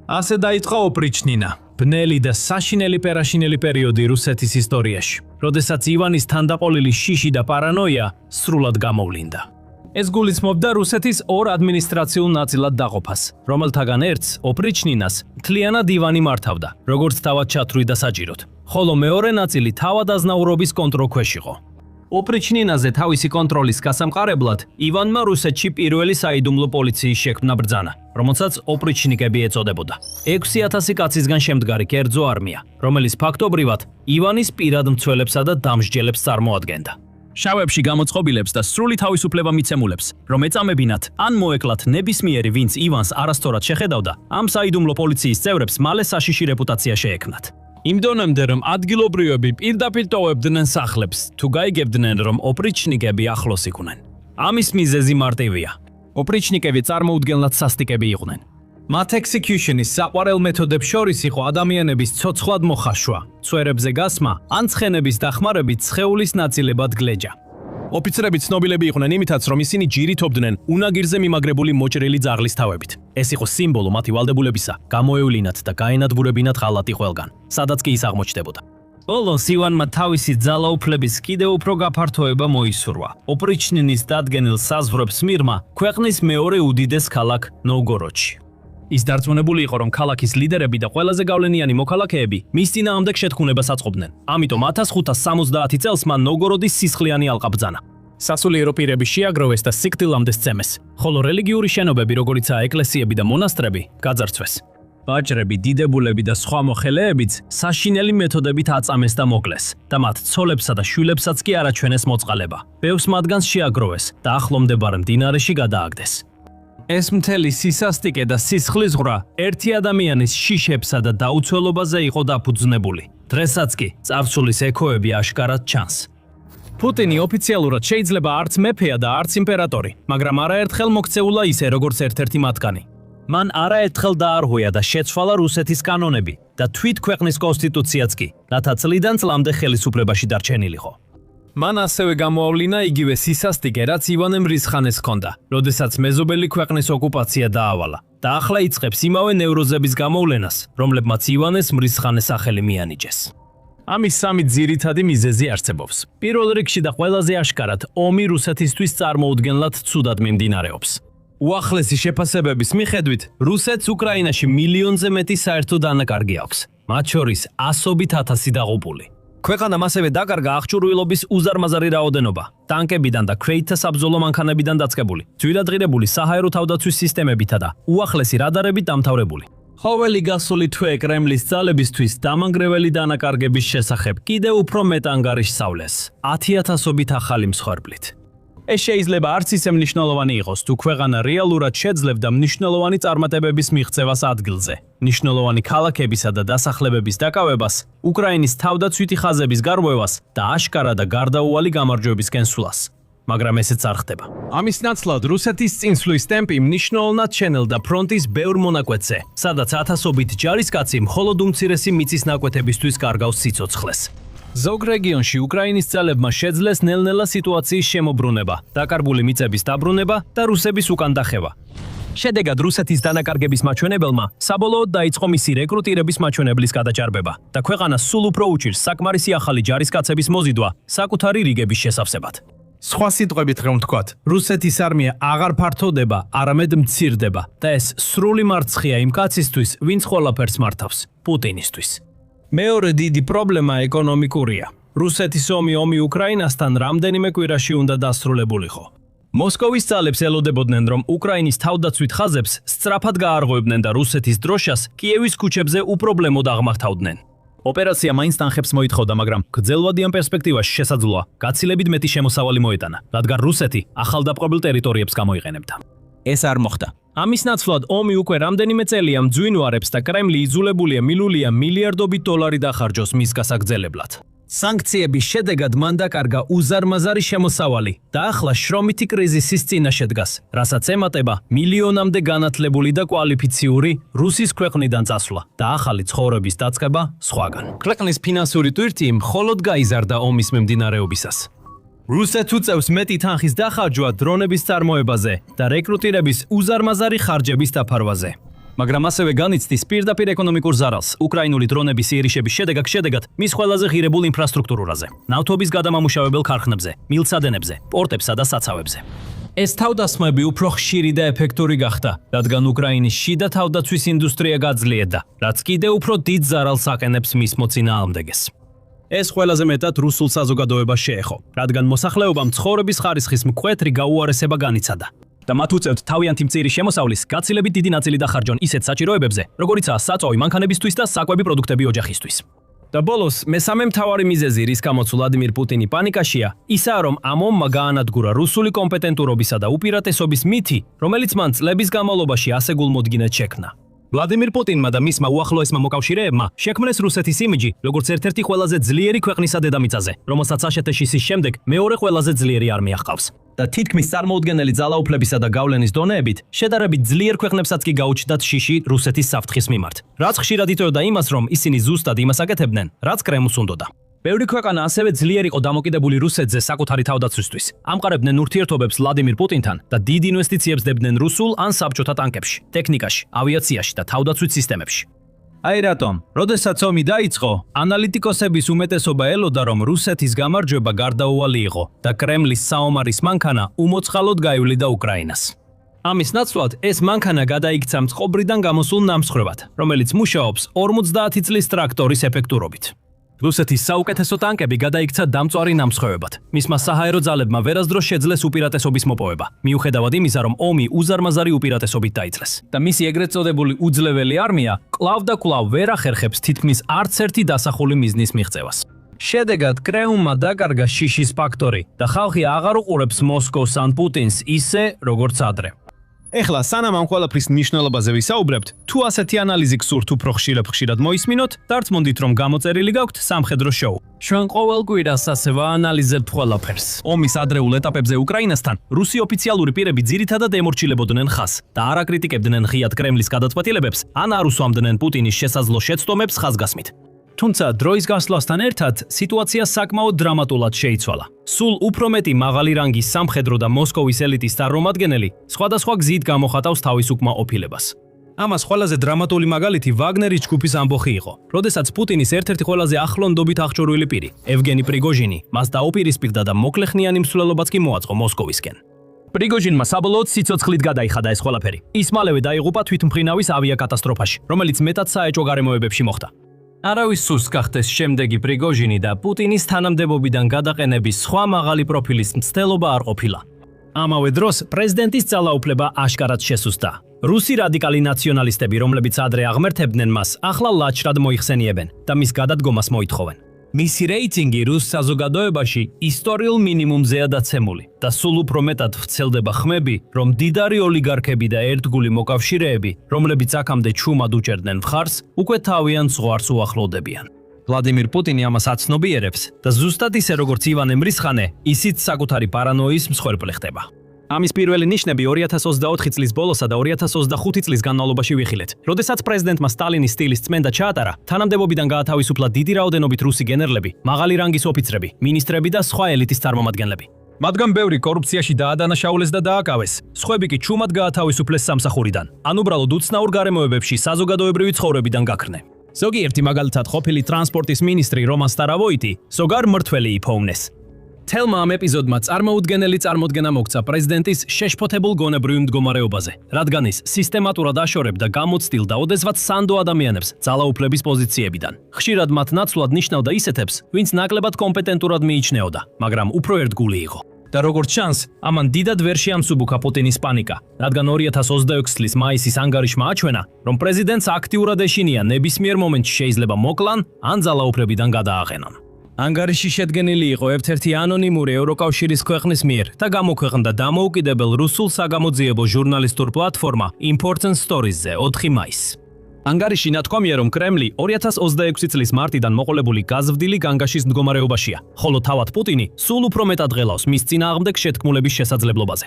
ასე დაიწყო ოპრიჩნინა, ბნელი და საშინელი პერაშინელი პერიოდი რუსეთის ისტორიაში, როდესაც ივანის თანდაყოლილი შიში და პარანოია სრულად გამოვლინდა. ეს გულისხმობდა რუსეთის ორ ადმინისტრაციულ ნაწილად დაყოფას, რომელთაგან ერთს, ოპრიჩნინას, მთლიანად ივანი მართავდა, როგორც თავად ჩათვლით და საჭიროდ, ხოლო მეორე ნაწილი თავად აზნაურობის კონტროლქვეშ იყო. ოპრიჩნინაზე თავისი კონტროლის გასამყარებლად ივანმა რუსეთში პირველი საიდუმლო პოლიციის შექმნა ბრძანა, რომელსაც ოპრიჩნიკები ეწოდებოდა. 6000 კაცისგან შემდგარი კერძო არმია, რომელიც ფაქტობრივად ივანის პირად მცველებსა და დამსჯელებს წარმოადგენდა. შავებში გამოწყობილებს და სრული თავისუფლება მიცემულებს, რომ ეწამებინათ ან მოეკლათ ნებისმიერი, ვინც ივანს არასწორად შეხედავდა, ამ საიდუმლო პოლიციის წევრებს მალე საშიში რეპუტაცია შეექმნათ. იმ დონემდე, რომ ადგილობრივები პირდაპირ ტოვებდნენ სახლებს, თუ გაიგებდნენ, რომ ოპრიჩნიკები ახლოს იყვნენ. ამის მიზეზი მარტივია. ოპრიჩნიკები წარმოუდგენლად სასტიკები იყვნენ. მათ execution-ის საყვარელ მეთოდებს შორის იყო ადამიანების ცოცხლად მოხაშვა, წვერებზე გასმა, ან ცხენების დახმარებით სხეულის ნაწილებად გლეჯა. ოფიცრები ცნობილები იყვნენ იმითაც, რომ ისინი ჯირითობდნენ უნაგირზე მიმაგრებული მოჭრილი ძაღლის თავებით. ეს იყო სიმბოლო მათი ვალდებულებისა, გამოევლინათ და გაენადგურებინათ ღალატი ყველგან, სადაც კი ის აღმოჩნდებოდა. ბოლოს ივანმა თავისი ძალაუფლების კიდევ უფრო გაფართოება მოისურვა. ოპრიჩნინის დადგენილ საზღვრებს მიღმა ქვეყნის მეორე უდიდეს ქალაქ ნოვგოროდში. ის დარწმუნებული იყო, რომ ქალაქის ლიდერები და ყველაზე გავლენიანი მოქალაქეები მის წინააღმდეგ შეთქმულებას აწყობდნენ. ამიტომ 1570 წელს მან ნოვგოროდის სისხლიანი ალყა ბრძანა. სასულიერო პირები შეაგროვეს და სიკვდილამდე სცემეს, ხოლო რელიგიური შენობები, როგორიცაა ეკლესიები და მონასტრები, გაძარცვეს. ბაჭრები, დიდებულები და სხვა მოხელეებიც საშინელი მეთოდებით აწამეს და მოკლეს და მათ ცოლებსა და შვილებსაც კი არაჩვენეს მოწყალება. ბევრს მათგანს შეაგროვეს და ახლო მდებარე მდინარეში გადააგდეს. ეს მთელი სისასტიკე და სისხლისღვრა ერთი ადამიანის შიშებსა და დაუცველობაზე იყო დაფუძნებული. დღესაც კი წარსულის ექოები აშკარად ჩანს. პუტინი ოფიციალურად შეიძლება არც მეფეა და არც იმპერატორი, მაგრამ არაერთხელ მოქცეულა ისე, როგორც ერთ-ერთი მათგანი. მან არაერთხელ დაარღვია და შეცვალა რუსეთის კანონები და თვით ქვეყნის კონსტიტუციაც კი, რათა წლიდან წლამდე ხელისუფლებაში დარჩენილიყო. მან ასევე გამოავლინა იგივე სისასტიკე, რაც ივანემ რისხანეს ჰქონდა, როდესაც მეზობელი ქვეყნის ოკუპაცია დაავალა და ახლა იწყებს იმავე ნევროზების გამოვლენას, რომლებმაც ივანეს მრისხანეს სახელი მიანიჭეს. ამის სამი ძირითადი მიზეზი არსებობს. პირველ რიგში და ყველაზე აშკარად, ომი რუსეთისთვის წარმოუდგენლად ცუდად მიმდინარეობს. უახლესი შეფასებების მიხედვით, რუსეთს უკრაინაში მილიონზე მეტი საერთო დანაკარგი აქვს, მათ შორის ასობით ათასი დაღუპული. ქვეყანამ ასევე დაკარგა აღჭურვილობის უზარმაზარი რაოდენობა, ტანკებიდან და ქვეითთა საბრძოლო მანქანებიდან დაწყებული, ძვირადღირებული საჰაერო თავდაცვის სისტემებითა და უახლესი რადარებით დამთავრებული. ყოველი გასული თვე კრემლის ძალებისთვის დამანგრეველი დანაკარგების შესახებ კიდევ უფრო მეტ ანგარიშს სწავლეს, 10,000-ობით ახალი მსხვერპლით. ეს შეიძლება არც ისე მნიშვნელოვანი იყოს, თუ ქვეყანა რეალურად შეძლებდა მნიშვნელოვანი წარმატებების მიღწევას ადგილზე, მნიშვნელოვანი ქალაქებისა და დასახლებების დაკავებას, უკრაინის თავდაცვითი ხაზების გარღვევას და აშკარა და გარდაუვალი გამარჯვებისკენ სვლას. მაგრამ ესეც არ ხდება. ამის ნაცვლად რუსეთის წინსვლის ტემპი მნიშვნელოვნად შენელდა ფრონტის ბევრ მონაკვეთზე, სადაც ათასობით ჯარისკაცი მხოლოდ უმცირესი მიწის ნაკვეთებისთვის კარგავს სიცოცხლეს. ზოგ რეგიონში უკრაინის ძალებმა შეძლეს ნელ-ნელა სიტუაციის შემოbrunება, დაკარგული მიწების დაბრუნება და რუსების უკან დახევა. შედეგად რუსეთის დანაკარგების მაჩვენებელმა საბოლოოდ დაიწყო მისი რეკრუტირების მაჩვენებლის გადაჭარბება და ქვეყანას სულ უფრო უჭირს საკმარისი ახალი ჯარისკაცების მოზიდვა საკუთარი რიგების შესავსებად. სხვა სიტყვებით რომ ვთქვათ, რუსეთის არმია აღარ ფართოვდება, არამედ მცირდება და ეს სრული მარცხია იმ კაცისთვის, ვინც ყველაფერს მართავს, პუტინისთვის. მეორე დიდი პრობლემა ეკონომიკურია. რუსეთის ომი უკრაინასთან რამდენიმე კვირაში უნდა დასრულებულიყო. მოსკოვის ძალებს ელოდებოდნენ, რომ უკრაინის თავდაცვით ხაზებს სწრაფად გაარღვევდნენ და რუსეთის დროშას კიევის ქუჩებზე უპრობლემოდ აღმართავდნენ. ოპერაცია მაინც თანხებს მოითხოვდა, მაგრამ გრძელვადიან პერსპექტივაში შესაძლოა გაცილებით მეტი შემოსავალი მოეტანა, რადგან რუსეთი ახალდაპყრობილ ტერიტორიებს გამოიყენებდა. ეს არ მოხდა. ამის ნაცვლად ომი უკვე რამდენიმე წელია მძვინვარებს და კრემლი იძულებულია მილულია მილიარდობით დოლარი დახარჯოს მის გასაგრძელებლად. სანქციების შედეგად მან დაკარგა უზარმაზარი შემოსავალი და ახლა შრომითი კრიზისის წინაშე დგას, რასაც ემატება მილიონამდე განათლებული და კვალიფიციური რუსის ქვეყნიდან წასვლა და ახალი ცხოვრების დაწყება სხვაგან. ქვეყნის ფინანსური ტვირთი მხოლოდ გაიზარდა ომის მიმდინარეობისას. რუსეთს უწევს მეტი თანხის დახარჯვა დრონების წარმოებაზე და რეკრუტირების უზარმაზარი ხარჯების დაფარვაზე. მაგრამ ასევე განიცდის პირდაპირ ეკონომიკურ ზარალს უკრაინული დრონების იერიშების შედეგად მის ყველაზე ღირებულ ინფრასტრუქტურაზე, ნავთობის გადამამუშავებელ ქარხნებზე, მილსადენებზე, პორტებსა და საცავებზე. ეს თავდასხმები უფრო ხშირი და ეფექტური გახდა, რადგან უკრაინის შიდა თავდაცვის ინდუსტრია გაძლიერდა, რაც კიდევ უფრო დიდ ზარალს აყენებს მის მოწინააღმდეგეს. ეს ყველაზე მეტად რუსულ საზოგადოებას შეეხო, რადგან მოსახლეობამ ცხოვრების ხარისხის მკვეთრი გაუარესება განიცადა. და მათ უწევთ თავიანთი მწირი შემოსავლის გაცილებით დიდი ნაწილი დახარჯონ ისეთ საჭიროებებზე, როგორიცაა საწვავი მანქანებისთვის და საკვები პროდუქტები ოჯახისთვის. და ბოლოს, მესამე მთავარი მიზეზი, რის გამოც ვლადიმირ პუტინი პანიკაშია, ისაა, რომ ამ ომმა გაანადგურა რუსული კომპეტენტურობისა და უპირატესობის მითი, რომელიც მან წლების განმავლობაში ასე გულმოდგინედ შექმნა. ვლადიმირ პუტინმა და მისმა უახლოესმა მოკავშირეებმა შექმნეს რუსეთის იმიჯი, როგორც ერთ-ერთი ყველაზე ძლიერი ქვეყნისა დედამიწაზე, რომელსაც აშეთეშის შემდეგ მეორე ყველაზე ძლიერი არმია ჰყავს. და თითქმის წარმოუდგენელი ძალაუფლებისა და გავლენის დონეებით, შედარებით ძლიერ ქვეყნებსაც კი გაუჩნდათ შიში რუსეთის საფრთხის მიმართ. რაც ხშირად იტოვებდა იმას, რომ ისინი ზუსტად იმას აკეთებდნენ, რაც კრემლს უნდოდა. ბევრი ქვეყანა ასევე ძლიერ იყო დამოკიდებული რუსეთზე საკუთარი თავდაცვისთვის. ამყარებდნენ ურთიერთობებს ვლადიმირ პუტინთან და დიდ ინვესტიციებს დებდნენ რუსულ ან საბჭოთა ტანკებში, ტექნიკაში, ავიაციაში და თავდაცვით სისტემებში. აი რატომ, როდესაც ომი დაიწყო, ანალიტიკოსების უმეტესობა ელოდა, რომ რუსეთის გამარჯვება გარდაუვალი იყო და კრემლის საომარის მანქანა უმოწყალოდ გაივლიდა უკრაინას. ამის ნაცვლად ეს მანქანა გადაიქცა მწყობრიდან გამოსულ ნამსხვრევად, რომელიც მუშაობს 50 წლის ტრაქტორის ეფექტურობით. რუსეთის საუკეთესო ტანკები გადაიქცა დამწვარი ნამსხვრევებად. მისმა საჰაერო ძალებმა ვერასდროს შეძლეს უპირატესობის მოპოვება, მიუხედავად იმისა, რომ ომი უზარმაზარი უპირატესობით დაიწყეს. და მისი ეგრეთ წოდებული უძლეველი არმია კვლავ და კვლავ ვერ ახერხებს თითქმის არც ერთი დასახული მიზნის მიღწევას. შედეგად კრემლმა დაკარგა შიშის ფაქტორი და ხალხი აღარ უყურებს მოსკოვს ან პუტინს ისე, როგორც ადრე. ეხლა სანამ ამ ყველაფრის მნიშვნელობაზე ვისაუბრებთ, თუ ასეთი ანალიზი გსურთ უფრო ხშირად მოისმინოთ, დარწმუნდით, რომ გამოწერილი გაქვთ სამხედრო შოუ. ჩვენ ყოველ კვირას ასე ვაანალიზებთ ყველაფერს. ომის ადრეულ ეტაპებზე უკრაინასთან რუსი ოფიციალური პირები ძირითადად ემორჩილებოდნენ ხაზს და არ აკრიტიკებდნენ ღიად კრემლის გადაწყვეტილებებს, ან არ უსვამდნენ პუტინის შესაძლო შეცდომებს ხაზგასმით. თუმცა დროის გასვლასთან ერთად სიტუაცია საკმაოდ დრამატულად შეიცვალა. სულ უფრო მეტი მაღალი რანგის სამხედრო და მოსკოვის ელიტის წარმომადგენელი სხვადასხვა გზით გამოხატავს თავის უკმაყოფილებას. ამას ყველაზე დრამატული მაგალითი ვაგნერის ჯგუფის ამბოხი იყო, როდესაც პუტინის ერთ-ერთი ყველაზე ახლონდობით აღჭურვილი პირი, ევგენი პრიგოჟინი, მას დაუპირისპირდა და მოკლეხნიანი მსვლელობაც კი მოაწყო მოსკოვისკენ. პრიგოჟინმა საბოლოოდ სიცოცხლით გადაიხადა ეს ყველაფერი. ის მალევე დაიღუპა თვითმფრინავის ავიაკატასტროფაში, რომელიც მეტად საეჭვო გარემოებებში მოხდა. არავის სურს გახდეს შემდეგი პრიგოჟინი და პუტინის თანამდებობიდან გადაყენების სხვა მაღალი პროფილის მცდელობა არ ყოფილა. ამავე დროს პრეზიდენტის ძალაუფლება აშკარად შესუსტა. რუსი რადიკალი ნაციონალისტები, რომლებიც ადრე აღმერთებდნენ მას, ახლა ლაჩრად მოიხსენიებენ და მის გადადგომას მოითხოვენ. მისი რეიტინგი რუს საზოგადოებაში ისტორიულ მინიმუმზეა დაცემული და სულ უფრო მეტად ვრცელდება ხმები, რომ დიდარი ოლიგარქები და ერთგული მოკავშირეები, რომლებიც აქამდე ჩუმად უჭერდნენ მხარს, უკვე თავიანთ ზღვარს უახლოვდებიან. ვლადიმირ პუტინი ამას აცნობიერებს და ზუსტად ისე როგორც ივანე მრისხანე, ისიც საკუთარი პარანოის მსხვერპლი ხდება. ამის პირველი ნიშნები 2024 წლის ბოლოსა და 2025 წლის განმავლობაში ვიხილეთ. როდესაც პრეზიდენტმა სტალინის სტილის წმენდა ჩაატარა, თანამდებობიდან გაათავისუფლა დიდი რაოდენობით რუსი გენერლები, მაღალი რანგის ოფიცრები, მინისტრები და სხვა ელიტის წარმომადგენლები. მათგან ბევრი კორუფციაში დაადანაშაულეს და დააკავეს, სხვები კი ჩუმად გაათავისუფლეს სამსახურიდან, ან უბრალოდ უცნაურ გარემოებებში საზოგადოებრივი ცხოვრებიდან გაქრნენ. ზოგიერთი მაგალითად ყოფილი ტრანსპორტის მინისტრი რომან სტარავოიტი ზოგარ მმართველი იფოვნეს. თელმა ამ ეპიზოდმა წარმოუდგენელი წარმოდგენა მოგცა პრეზიდენტის შეშფოთებულ გონებრივ მდგომარეობაზე, რადგან ის სისტემატურად აშორებდა გამოცდილ და ოდესღაც სანდო ადამიანებს ძალაუფლების პოზიციებიდან. ხშირად მათ ნაცვლად ნიშნავდა ისეთებს, ვინც ნაკლებად კომპეტენტურად მიიჩნეოდა, მაგრამ უფრო ერთგული იყო. და როგორც ჩანს, ამან დიდად ვერ შეამსუბუქა პუტინის პანიკა, რადგან 2026 წლის მაისის ანგარიშმა აჩვენა, რომ პრეზიდენტს აქტიურად ეშინია ნებისმიერ მომენტში შეიძლება მოკლან ან ძალაუფლებიდან გადააყენონ. ანგარიში შედგენილი იყო ერთ-ერთი ანონიმური ევროკავშირის ქვეყნის მიერ და გამოქვეყნდა დამოუკიდებელ რუსულ საგამოძიებო ჟურნალისტურ პლატფორმა Important Stories-ზე 4 მაისს. ანგარიში ნათქვამია, რომ კრემლი 2026 წლის მარტიდან მოყოლებული გაზრდილი განგაშის მდგომარეობაშია, ხოლო თავად პუტინი სულ უფრო მეტად ღელავს მის წინააღმდეგ შეთქმულების შესაძლებლობაზე.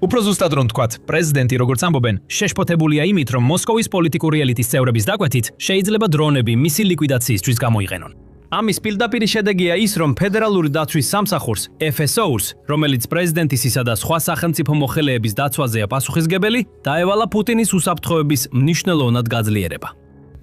უფრო ზუსტად რომ თქვათ, პრეზიდენტი, როგორც ამბობენ, შეშფოთებულია იმით, რომ მოსკოვის პოლიტიკური ელიტის წევრების დაკვეთით შეიძლება დრონები მისი ლიკვიდაციისთვის გამოიყენონ. ამის პირდაპირი შედეგია ის, რომ ფედერალური დაცვის სამსახურს FSO-ს, რომელიც პრეზიდენტისისა და სხვა სახელმწიფო მოხელეების დაცვაზეა პასუხისგებელი, დაევალა პუტინის უსაფრთხოების მნიშვნელოვნად გაძლიერება.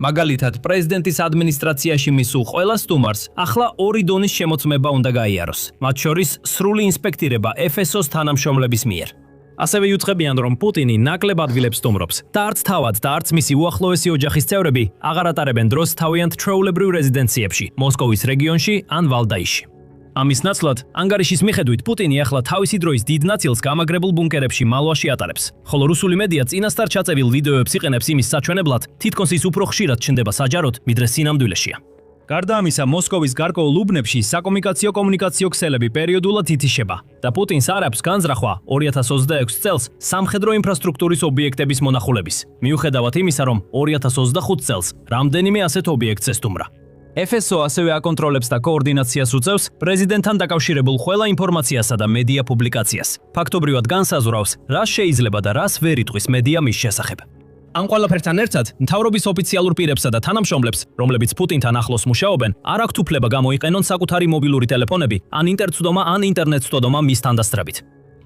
მაგალითად, პრეზიდენტის ადმინისტრაციაში მისულ ყველა სტუმარს ახლა 2 დონის შემოწმება უნდა გაიაროს, მათ შორის სრული ინსპექტირება FSO-ს თანამშრომლების მიერ. ასევე იუწყებიან, რომ პუტინი ნაკლებ ადგილებს სტუმრობს და არც თავად და არც მისი უახლოესი ოჯახის წევრები აღარ ატარებენ დროს თავიანთ ჩვეულებრივ რეზიდენციებში, მოსკოვის რეგიონში ან ვალდაიში. ამის ნაცვლად, ანგარიშის მიხედვით პუტინი ახლა თავისი დროის დიდ ნაწილს გამაგრებულ ბუნკერებში მალვაში ატარებს, ხოლო რუსული მედია წინასწარ ჩაწერილ ვიდეოებს იყენებს იმის საჩვენებლად, თითქოს ის უფრო ხშირად ჩნდება საჯაროდ, ვიდრე სინამდვილეშია. გარდა ამისა, მოსკოვის გარკვეულ უბნებში საკომუნიკაციო ქსელები პერიოდულად ითიშება და პუტინს არ აქვს განზრახვა 2026 წელს სამხედრო ინფრასტრუქტურის ობიექტების მონახულების, მიუხედავად იმისა, რომ 2025 წელს რამდენიმე ასეთ ობიექტს ესტუმრა. FSO ასევე აკონტროლებს და კოორდინაციას უწევს პრეზიდენტთან დაკავშირებულ ყველა ინფორმაციასა და მედია პუბლიკაციას. ფაქტობრივად განსაზღვრავს, რას შეიძლება და რას ვერ იტყვის მედია მის შესახებ. ამ ყველაფერთან ერთად, მთავრობის ოფიციალურ პირებსა და თანამშრომლებს, რომლებიც პუტინთან ახლოს მუშაობენ, არ აქვთ უფლება გამოიყენონ საკუთარი მობილური ტელეფონები, ან ინტერცდომა ან ინტერნეტსტოდომა მის თანდასწრებით.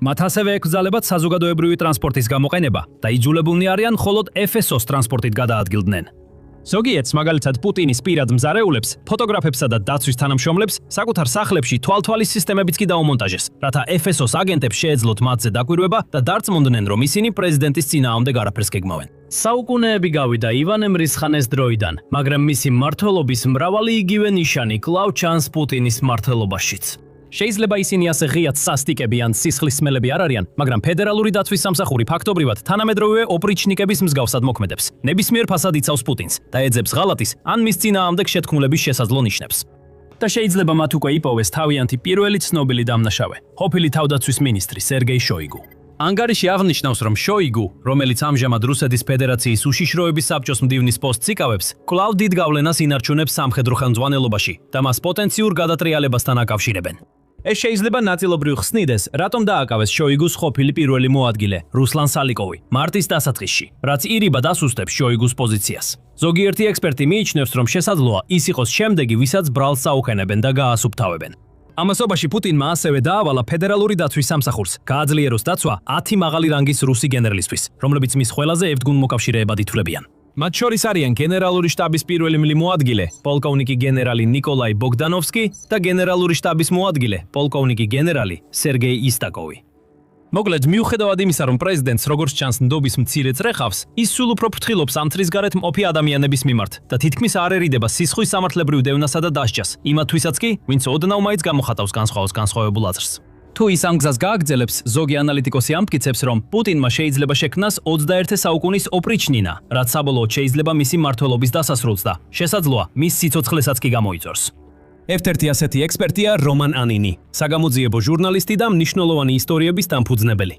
მათ ასევე ეკრძალებათ საზოგადოებრივი ტრანსპორტის გამოყენება და იძულებულნი არიან მხოლოდ FSO-ს ტრანსპორტით გადაადგილდნენ. ზოგიერთს, მაგალითად პუტინის პირად მზარეულებს, ფოტოგრაფებსა და დაცვის თანამშრომლებს საკუთარ სახლებში თვალთვალის სისტემებიც კი დაუმონტაჟეს, რათა FSO-ს აგენტებს შეეძლოთ მათზე დაკვირვება და დარწმუნდნენ, რომ ისინი პრეზიდენტის წინააღმდეგ არაფერს გეგმავენ. საუკუნეები გავიდა ივანე მრისხანეს დროიდან, მაგრამ მისი მმართველობის მრავალი იგივე ნიშანი კვლავ ჩანს პუტინის მმართველობაშიც. შეიძლება ისინი ასე ღიად სასტიკები ან სისხლისმელები არ არიან, მაგრამ ფედერალური დაცვის სამსახური ფაქტობრივად თანამედროვე ოპრიჩნიკების მსგავსად მოქმედებს. ნებისმიერ ფასად იცავს პუტინს და ეძებს ღალატის ან მის წინააღმდეგ შეთქმულების შესაძლო ნიშნებს. და შეიძლება მათ უკვე იპოვეს თავიანთი პირველი ცნობილი დამნაშავე, ყოფილი თავდაცვის მინისტრი სერგეი შოიგუ. ანგარიში აღნიშნავს, რომ შოიგუ, რომელიც ამჟამად რუსეთის ფედერაციის უშიშროების საბჭოს მდივნის პოსტს იკავებს, კვლავ დიდ გავლენას ინარჩუნებს სამხედრო ხელმძღვანელობაში და მას პოტენციურ გადატრიალებასთან აკავშირებენ. ეს შეიძლება ნაწილობრივ ხსნიდეს, რატომ დააკავეს შოიგუს ყოფილი პირველი მოადგილე, რუსლან სალიკოვი, მარტის დასაწყისში, რაც ირიბად ასუსტებს შოიგუს პოზიციას. ზოგიერთი ექსპერტი მიიჩნევს, რომ შესაძლოა ის იყოს შემდეგი, ვისაც ბრალს საუხენებენ და გაასუფთავებენ. ამასობაში პუტინმა ასევე დაავალა ფედერალური დაცვის სამსახურს, გააძლიეროს დაცვა 10 მაღალი რანგის რუსი გენერლისთვის, რომლებიც მის ყველაზე ერთგუნმოკავშირეებად ითვლებიან. მათ შორის არიან გენერალური შტაბის პირველი მოადგილე, პოლკოვნიკი გენერალი ნიკოლაი ბოგდანოვსკი და გენერალური შტაბის მოადგილე, პოლკოვნიკი გენერალი სერგეი ისტაკოვი. მოკლედ, მიუხედავად იმისა, რომ პრეზიდენტს როგორც ჩანს ნდობის მცირე წრეხავს, ის სულ უფრო ფრთხილობს ამ თვის გარეთ მყოფი ადამიანების მიმართ და თითქმის არ ერიდება სისხლის სამართლებრივ დევნასა და დასჯას, იმათთვისაც კი, ვინც ოდნავ მაინც გამოხატავს განსხვავებულ აზრს. თუ ის ამ გზას გააგრძელებს, ზოგი ანალიტიკოსი ამტკიცებს, რომ პუტინმა შეიძლება შექმნას 21 საუკუნის ოპრიჩნინა, რაც საბოლოოდ შეიძლება მისი მმართველობის დასასრულს და შესაძლოა მის სიცოცხლესაც კი გამოიწვევს. ერთ-ერთი ასეთი ექსპერტია რომან ანინი, საგამოძიებო ჟურნალისტი და მნიშვნელოვანი ისტორიების დამფუძნებელი.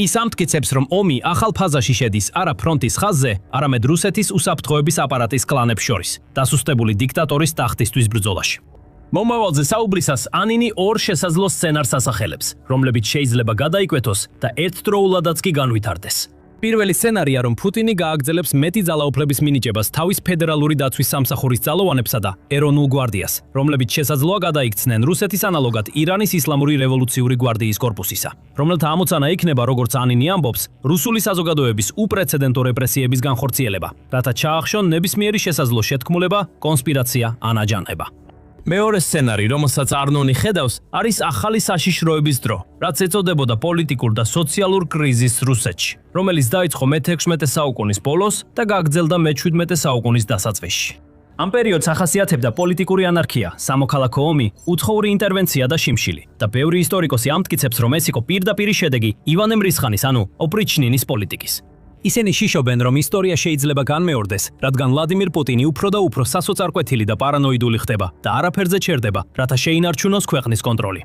ის ამტკიცებს, რომ ომი ახალ ფაზაში შედის არა ფრონტის ხაზზე, არამედ რუსეთის უსაფრთხოების აპარატის კლანებს შორის, დასუსტებული დიქტატორის ტახტისთვის ბრძოლაში. მომავალზე საუბრისას ანინი 2 შესაძლო სცენარს ასახელებს, რომლებიც შეიძლება გადაიკვეთოს და ერთდროულადაც კი განვითარდეს. პირველი სცენარია, რომ პუტინი გააგრძელებს მეტი ძალაუფლების მინიჭებას თავის ფედერალური დაცვის სამსახურის ძალოვანებსა და ეროვნულ გვარდიას, რომლებიც შესაძლოა გადაიქცნენ რუსეთის ანალოგად ირანის ისლამური რევოლუციური გვარდიის კორპუსისა, რომელთა ამოცანა იქნება, როგორც ანინი ამბობს, რუსული საზოგადოების უპრეცედენტო რეპრესიების განხორციელება, რათა ჩაახშონ ნებისმიერი შესაძლო შეთქმულება, კონსპირაცია ან აჯანყება. მეორე სცენარი, რომელსაც არნონი ხედავს, არის ახალი საშიშროების დრო, რაც ეწოდებოდა პოლიტიკურ და სოციალურ კრიზისს რუსეთში, რომელიც დაიწყო მე-16 საუკუნის ბოლოს და გაგრძელდა მე-17 საუკუნის დასაწყისში. ამ პერიოდს ახასიათებდა პოლიტიკური ანარქია, სამოქალაქო ომი, უთხოვრი ინტერვენცია და შიმშილი და ბევრი ისტორიკოსი ამტკიცებს, რომ ეს იყო პირდაპირი შედეგი ივანე მრისხანის, ანუ ოპრიჩნინის პოლიტიკის. ისინი შიშობენ, რომ ისტორია შეიძლება განმეორდეს, რადგან ვლადიმირ პუტინი უფრო და უფრო სასოწარკვეთილი და პარანოიდული ხდება და არაფერზე ჩერდება, რათა შეინარჩუნოს ქვეყნის კონტროლი.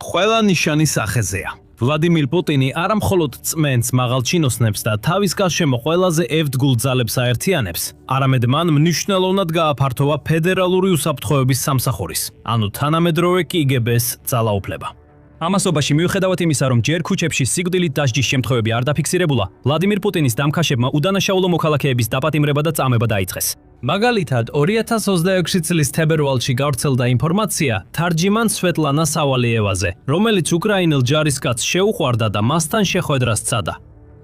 ყველა ნიშანი სახეზეა. ვლადიმირ პუტინი არა მხოლოდ წმენს, მაღალჩინოსნებს და თავის გარშემო ყველაზე ევთგულ ძალებს აერთიანებს, არამედ მან მნიშვნელოვნად გააფართოვა ფედერალური უსაფრთხოების სამსახურის, ანუ თანამედროვე KGB-ს ძალაუფლება. ამასობაში მიუხედავად იმისა, რომ ჯერ ქუჩებში სიკვდილით დასჯის შემთხვევები არ დაფიქსირებულა, ვლადიმირ პუტინის დამქაშებმა უდანაშაულო მოქალაქეების დაპატიმრება და წამება დაიწყეს. მაგალითად, 2026 წლის თებერვალში გავრცელდა ინფორმაცია თარჯიმან სვეტლანა სავალიევაზე, რომელიც უკრაინელ ჯარისკაცს შეუყვარდა და მასთან შეხვედრას სცადა.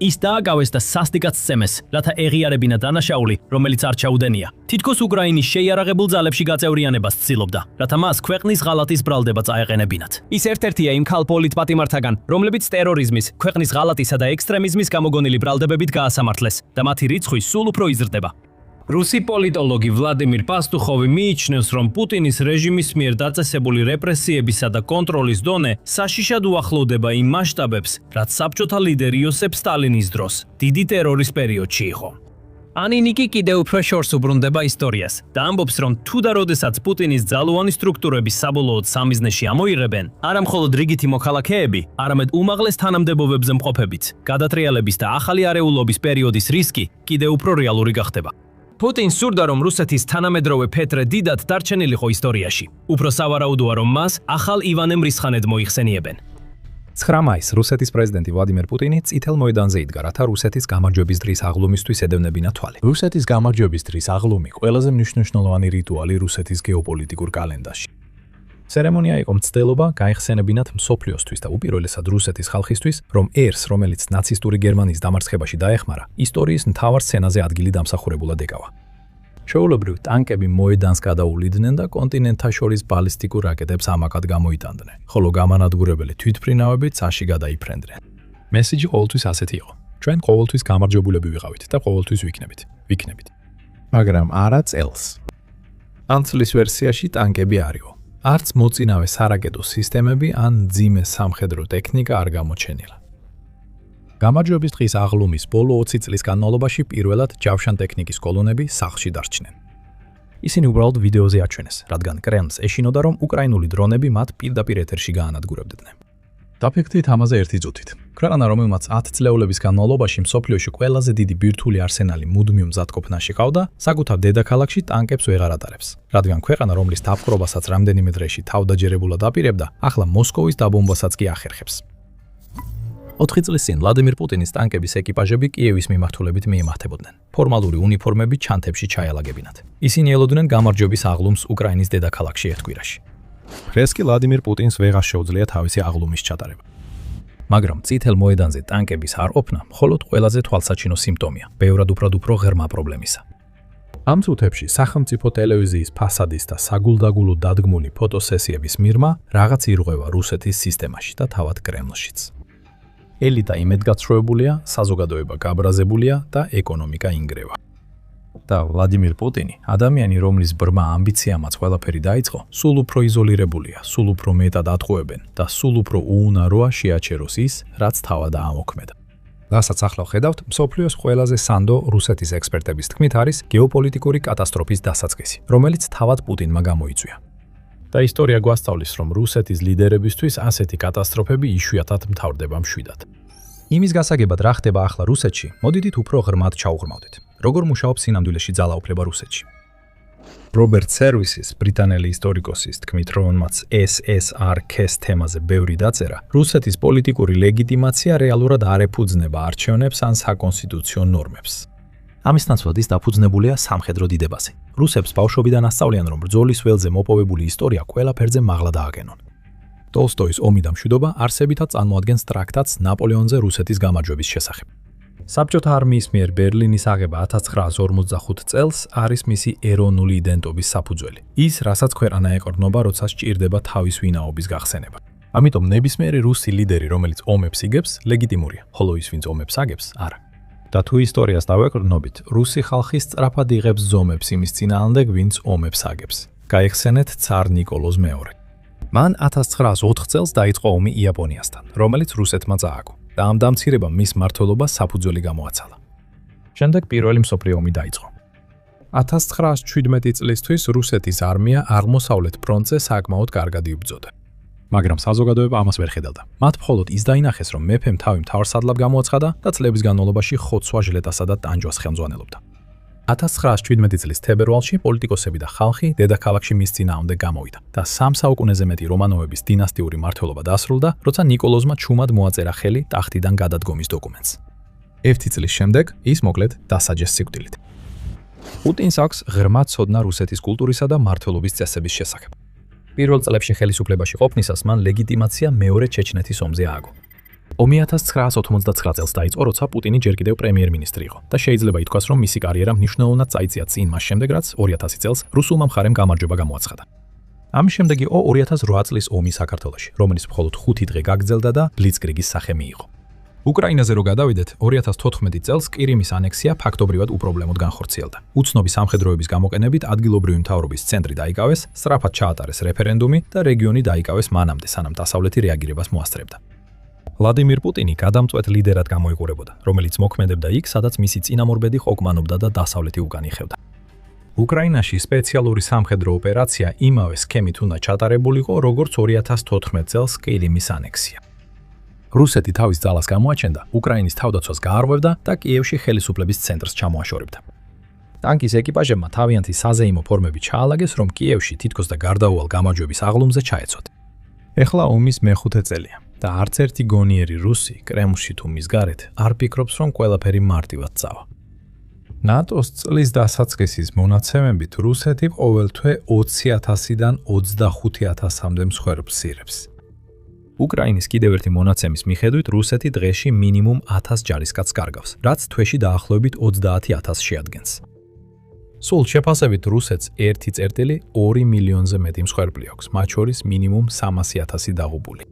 ის დააკავეს და სასტიკად სცემეს, რათა ეღიარებინა დანაშაული, რომელიც არ ჩაუდენია. თითქოს უკრაინის შეიარაღებულ ძალებში გაწევრიანებას ცდილობდა, რათა მას ქვეყნის ღალატის ბრალდება წაეყენებინათ. ის ერთ-ერთია იმ ქალ პოლიტპატიმართაგან, რომლებიც ტერორიზმის, ქვეყნის ღალატისა და ექსტრემიზმის გამოგონილი ბრალდებებით გაასამართლეს და მათი რიცხვი სულ უფრო იზრდება. რუსი პოლიტოლოგი ვლადიმირ პასტუხოვი მიიჩნევს, რომ პუტინის რეჟიმის მიერ დაწესებული რეპრესიებისა და კონტროლის დონე საშიშად უახლოვდება იმ მასშტაბებს, რაც საბჭოთა ლიდერ იოსებ სტალინის დროს, დიდი ტერორის პერიოდში იყო. ანინი კი კიდევ უფრო შორს უბრუნდება ისტორიას და ამბობს, რომ თუ და როდესაც პუტინის ძალოვანი სტრუქტურები საბოლოოდ სამიზნეში ამოიღებენ, არა მხოლოდ რიგითი მოქალაქეები, არამედ უმაღლეს თანამდებობებზე მყოფებიც, გადატრიალების და ახალი არეულობის პერიოდის რისკი კიდევ უფრო რეალური გახდება. პუტინს სურდა, რომ რუსეთის თანამედროვე პეტრე დიდად დარჩენილიყო ისტორიაში. უფრო სავარაუდოა, რომ მას ახალ ივანე მრისხანედ მოიხსენიებენ. 9 მაისს რუსეთის პრეზიდენტი ვლადიმირ პუტინი წითელ მოედანზე იდგა, რათა რუსეთის გამარჯვების დღის აღლუმისთვის ედევნებინა თვალი. რუსეთის გამარჯვების დღის აღლუმი ყველაზე მნიშვნელოვანი რიტუალი რუსეთის გეოპოლიტიკურ კალენდარში. ცერემონია იყო მცდელობა გაიხსენებინათ მსოფლიოსთვის და უპირველესად რუსეთის ხალხისთვის, რომ ერს, რომელიც ნაცისტური გერმანიის დამარცხებაში დაეხმარა, ისტორიის მთავარ სცენაზე ადგილი დამსახურებულად ეკავა. ჩვეულებრივ ტანკები მოედანს გადაუვლიდნენ და კონტინენტთა შორის ბალისტიკურ რაკეტებს ამაკად გამოიტანდნენ, ხოლო გამანადგურებელი თვითმფრინავები ცაში გადაიფრენდნენ. მესიჯი ყოველთვის ასეთი იყო: ჩვენ ყოველთვის გამარჯვებულები ვიყავით და ყოველთვის ვიქნებით. მაგრამ არა წელს. ან წლის ვერსიაში ტანკები არისო. არც მოწინავე სარაკეტო სისტემები ან მძიმე სამხედრო ტექნიკა არ გამოჩენილა. გამარჯვების დღის აღლუმის ბოლო 20 წლის განმავლობაში პირველად ჯავშან ტექნიკის კოლონები სახლში დარჩნენ. ისინი უბრალოდ ვიდეოზე აჩვენეს, რადგან კრემლს ეშინოდა, რომ უკრაინული დრონები მათ პირდაპირ ეთერში გაანადგურებდნენ. დაფიქრდით ამაზე ერთი წუთით. ქვეყანა, რომელმაც 10 წლეულების განმავლობაში მსოფლიოში ყველაზე დიდი ბირთვული არსენალი მუდმივ მზადყოფნაში ყავდა, საკუთარ დედაქალაქში ტანკებს ვეღარ ატარებს. რადგან ქვეყანა, რომლის დაპყრობასაც რამდენიმე დღეში თავდაჯერებულად აპირებდა, ახლა მოსკოვის დაბომბასაც კი ახერხებს. 4 წლის წინ ვლადიმირ პუტინის ტანკების ეკიპაჟები კიევის მიმართულებით მიემართებოდნენ. ფორმალური უნიფორმები ჩანთებში ჩაელაგებინათ. ისინი ელოდნენ გამარჯვების აღლუმს უკრაინის დედაქალაქში ერთ კვირაში. დღეს კი ვლადიმირ პუტინს ვეღარ შეუძლია თავისი აღლუმის ჩატარება. მაგრამ წითელ მოედანზე ტანკების არ ყოფნა მხოლოდ ყველაზე თვალსაჩინო სიმპტომია, ბევრად უფრო ღრმა პრობლემისა. ამ წუთებში სახელმწიფო ტელევიზიის ფასადის და საგულდაგულო დადგმული ფოტოსესიების მიღმა რაღაც ირღვევა რუსეთის სისტემაში და თავად კრემლშიც. ელიტა იმედგაცრუებულია, საზოგადოება გაბრაზებულია და ეკონომიკა ინგრევა. და ვლადიმირ პუტინი, ადამიანი, რომლის ბრმა ამბიციამაც ყველაფერი დაიწყო, სულ უფრო იზოლირებულია, სულ უფრო მეტად ატყუებენ და სულ უფრო უუნაროა შეაჩეროს ის, რაც თავად აამოქმედა. რასაც ახლა ხედავთ, მსოფლიოს ყველაზე სანდო რუსეთის ექსპერტების თქმით არის გეოპოლიტიკური კატასტროფის დასაწყისი, რომელიც თავად პუტინმა გამოიწვია. და ისტორია გვასწავლის, რომ რუსეთის ლიდერებისთვის ასეთი კატასტროფები იშვიათად მთავრდება მშვიდად. იმის გასაგებად რა ხდება ახლა რუსეთში, მოდით უფრო ღრმად ჩაუღრმავდეთ. როგორ მუშაობს სინამდვილეში ძალაუფლება რუსეთში? რობერტ სერვისის, ბრიტანელი ისტორიკოსის თქმით, რომელმაც SSR-K-ს თემაზე ბევრი დაწერა, რუსეთის პოლიტიკური ლეგიტიმაცია რეალურად არ ეფუძნება არჩევნებს ან საკონსტიტუციო ნორმებს. ამის ნაცვლად ის დაფუძნებულია სამხედრო დიდებაზე. რუსებს ბავშვობიდან ასწავლიან, რომ ბრძოლის ველზე მოპოვებული ისტორია ყველაფერზე მაღლა დააგენონ. ტოლსტოის ომი და მშვიდობა არსებითად წარმოადგენს ტრაქტატს ნაპოლეონზე რუსეთის გამარჯვების შესახებ. საბჭოთა არმიის მიერ ბერლინის აღება 1945 წელს არის მისი ეროვნული იდენტობის საფუძველი. ის, რასაც ქვეყანა ეყრდნობა, როცა სჭირდება თავის ვინაობის გახსენება. ამიტომ ნებისმიერი რუსი ლიდერი, რომელიც ომებს იგებს, ლეგიტიმურია, ხოლო ის, ვინც ომებს აგებს, არა. და თუ ისტორიას დავეყრდნობით, რუსი ხალხი სწრაფად იღებს ზომებს იმის წინააღმდეგ, ვინც ომებს აგებს. გაიხსენეთ ცარ ნიკოლოზ მეორე. მან 1904 წელს დაიწყო ომი იაპონიასთან, რომელიც რუსეთმა წააგო. და ამ დამცირებამ მის მმართველობას საფუძველი გამოაცალა. შემდეგ პირველი მსოფლიო ომი დაიწყო. 1917 წლისთვის რუსეთის არმია აღმოსავლეთ ფრონტზე საკმაოდ კარგად იბრძოდა. მაგრამ საზოგადოება ამას ვერ ხედავდა. მათ მხოლოდ ის დაინახეს, რომ მეფემ თავი მთავარსარდლად გამოაცხადა და წლების განმავლობაში ხოცვა ჟლეტასა და ტანჯვას ხელმძღვანელობდა. 1917 წლის თებერვალში პოლიტიკოსები და ხალხი დედაქალაქში მის წინააღმდეგ გამოვიდა და 3 საუკუნეზე მეტი რომანოვების დინასტიური მმართველობა დასრულდა, როცა ნიკოლოზმა ჩუმად მოაწერა ხელი ტახტიდან გადადგომის დოკუმენტს. 1 წლის შემდეგ ის მოკლედ დასაჯეს სიკვდილით. პუტინს აქვს ღრმა ცოდნა რუსეთის კულტურისა და მმართველობის წესების შესახებ. პირველ წლებში ხელისუფლებაში ყოფნისას მან ლეგიტიმაცია მეორე ჩეჩნეთის ომზე ააგო. ომი 1989 წელს დაიწყო, როცა პუტინი ჯერ კიდევ პრემიერ-მინისტრი იყო და შეიძლება ითქვას, რომ მისი კარიერა მნიშვნელოვნად წაიწია წინ მას შემდეგ, რაც 2000 წელს რუსულმა მხარემ გამარჯვება გამოაცხადა. ამის შემდეგ იყო 2008 წლის ომი საქართველოში, რომელიც მხოლოდ 5 დღე გაგრძელდა და ბლიცკრიგის სახე მიიღო. უკრაინაზე რო გადავიდეთ, 2014 წელს კირიმის ანექსია ფაქტობრივად უპრობლემოდ განხორციელდა. უცნობი სამხედროების გამოყენებით ადგილობრივი მთავრობის ცენტრი დაიკავეს, სწრაფად ჩაატარეს რეფერენდუმი და რეგიონი დაიკავეს მანამდე, სანამ დასავლეთი რეაგირებას მოასწრებდა. ვლადიმირ პუტინი გადამწყვეტ ლიდერად გამოიყურებოდა, რომელიც მოქმედებდა იქ, სადაც მისი წინამორბედი ხოკმანობდა და დასავლეთი უკან იხევდა. უკრაინაში სპეციალური სამხედრო ოპერაცია იმავე სქემით უნდა ჩატარებულიყო, როგორც 2014 წელს კირიმის ანექსია. რუსეთი თავის ძალას გამოაჩენდა, უკრაინის თავდაცვას გაარღვევდა და კიევში ხელისუფლების ცენტრს ჩამოაშორებდა. ტანკის ეკიპაჟებმა თავიანთი საზეიმო ფორმები ჩაალაგეს, რომ კიევში თითქოს და გარდაუვალ გამარჯვების აღლუმზე ჩაეცოთ. ეხლა ომის მეხუთე წელია და არც ერთი გონიერი რუსი კრემლში თუ მის გარეთ არ ფიქრობს, რომ ყველაფერი მარტივად წავა. ნატოს წლის დასაწყისის მონაცემებით რუსეთი ყოველ თვე 20,000-დან 25,000-მდე მსხვერპლს ირებს. უკრაინის კიდევ ერთი მონაცემის მიხედვით რუსეთი დღეში მინიმუმ 1000 ჯარისკაცს კარგავს, რაც თვეში დაახლოებით 30,000 შეადგენს. სულ შეფასებით რუსეთს 1,2 მილიონზე მეტი მსხვერპლი აქვს, მათ შორის მინიმუმ 300,000 დაღუპული.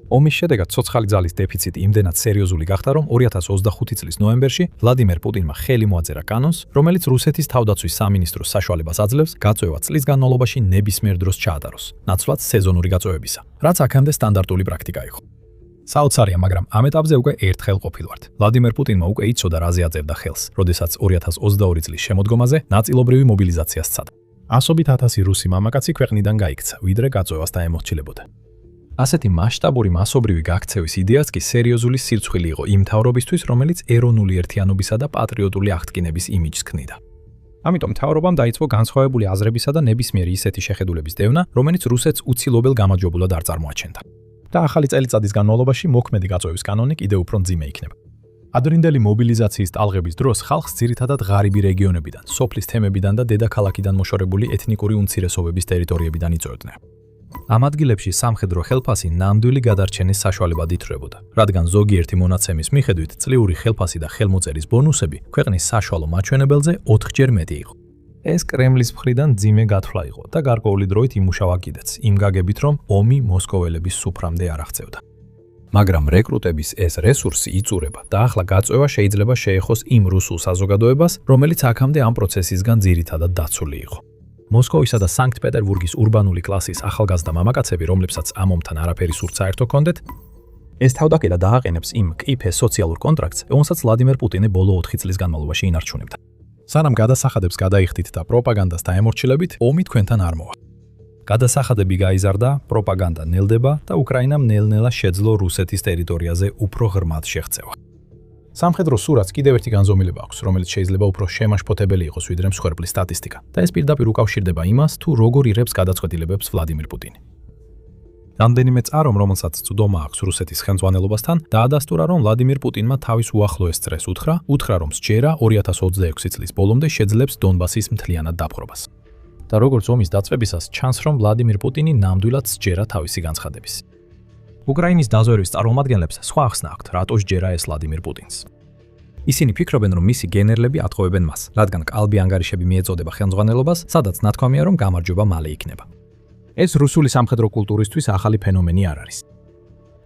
ომის შედეგად ცოცხალი ძალის დეფიციტი იმდენად სერიოზული გახდა, რომ 2025 წლის ნოემბერში ვლადიმერ პუტინმა ხელი მოაწერა კანონს, რომელიც რუსეთის თავდაცვის სამინისტროს საშუალებას აძლევს გაწვევა წლის განმავლობაში ნებისმიერ დროს ჩაატაროს, ნაცვლად სეზონური გაწვევებისა, რაც აქამდე სტანდარტული პრაქტიკა იყო. საოცარია, მაგრამ ამ ეტაპზე უკვე ერთხელ ყოფილვართ. ვლადიმერ პუტინმა უკვე იცოდა, რაზე აწევდა ხელს, როდესაც 2022 წლის შემოდგომაზე ნაწილობრივი მობილიზაცია სცადა. ასობით 1000 რუსი მამაკაცი ქვეყნიდან გაიქცა, ვიდრე გაწვევას დაემორჩილებოდა. ასეთი მასშტაბური მასობრივი გაქცევის იდეაც კი სერიოზული სირცხვილი იყო იმ მთავრობისთვის, რომელიც ეროვნული ერთიანობისა და პატრიოტული აღდგენების იმიჯს ქმნიდა. ამიტომ მთავრობამ დაიწყო განსხვავებული აზრებისა და ნებისმიერი ისეთი შეხედულების დევნა, რომელიც რუსეთს უცილობელ გამარჯვებულად არ წარმოაჩენდა. და ახალი წელიწადის განმავლობაში მოქმედი გაწვევის კანონი კიდევ უფრო მძიმე იქნება. ადრინდელი მობილიზაციის ტალღების დროს ხალხს ძირითადად ღარიბი რეგიონებიდან, სოფლის თემებიდან და დედაქალაქიდან მოშორებული ეთნიკური უმცირესობების ტერიტორიებიდან იწვევდნენ. ამ ადგილებში სამხედრო ხელფასი ნამდვილი გადარჩენის საშუალებად ითვლებოდა, რადგან ზოგიერთი მონაცემის მიხედვით წლიური ხელფასი და ხელმოწერის ბონუსები ქვეყნის საშუალო მაჩვენებელზე 4-ჯერ მეტი იყო. ეს კრემლის მხრიდან ძიმე გათვლა იყო და გარკვეული დროით იმუშავა კიდეც, იმ გაგებით, რომ ომი მოსკოველების სუფრამდე არ აღწევდა. მაგრამ რეკრუტების ეს რესურსი იწურება და ახლა გაწვევა შეიძლება შეეხოს იმ რუსულ საზოგადოებას, რომელიც აქამდე ამ პროცესისგან ძირითადად დაცული იყო. მოსკოვისა და სანქტ-პეტერბურგის ურბანული კლასის ახალგაზრდა მამაკაცები, რომლებსაც ამ ომთან არაფერი სურთ საერთო ჰქონდეთ, ეს თავდაყედა დააყენებს იმ მყიფე სოციალურ კონტრაქტს, რომელსაც ვლადიმერ პუტინი ბოლო 4 წლის განმავლობაში ინარჩუნებდა. სანამ გადასახადებს გადაიხდით და პროპაგანდას დაემორჩილებით, ომი თქვენთან არ მოვა. გადასახადები გაიზარდა, პროპაგანდა ნელდება და უკრაინამ ნელ-ნელა შეძლო რუსეთის ტერიტორიაზე უფრო ღრმად შეღწევა. სამხედრო სურათს კიდევ ერთი განზომილება აქვს, რომელიც შეიძლება უფრო შემაშფოთებელი იყოს ვიდრე მსხვერპლის სტატისტიკა და ეს პირდაპირ უკავშირდება იმას, თუ როგორ იღებს გადაწყვეტილებებს ვლადიმირ პუტინი. რამდენიმე წარომ, რომელსაც წვდომა აქვს რუსეთის ხელმძღვანელობასთან, დაადასტურა, რომ ვლადიმირ პუტინმა თავის უახლოეს წრეს უთხრა, რომ სჯერა 2026 წლის ბოლომდე შეძლებს დონბასის მთლიანად დაპყრობას. და როგორც ომის დაწყებისას, ჩანს, რომ ვლადიმირ პუტინი ნამდვილად სჯერა თავისი განცხადების. უკრაინის დაზვერვის წარმომადგენლებს სხვა ახსნა აქვთ, რატო სჯერა ეს ვლადიმირ პუტინს. ისინი ფიქრობენ, რომ მისი გენერლები ატყუებენ მას, რადგან კალბი ანგარიშები მიეწოდება ხელმძღვანელობას, სადაც ნათქვამია, რომ გამარჯვება მალე იქნება. ეს რუსული სამხედრო კულტურისთვის ახალი ფენომენი არ არის.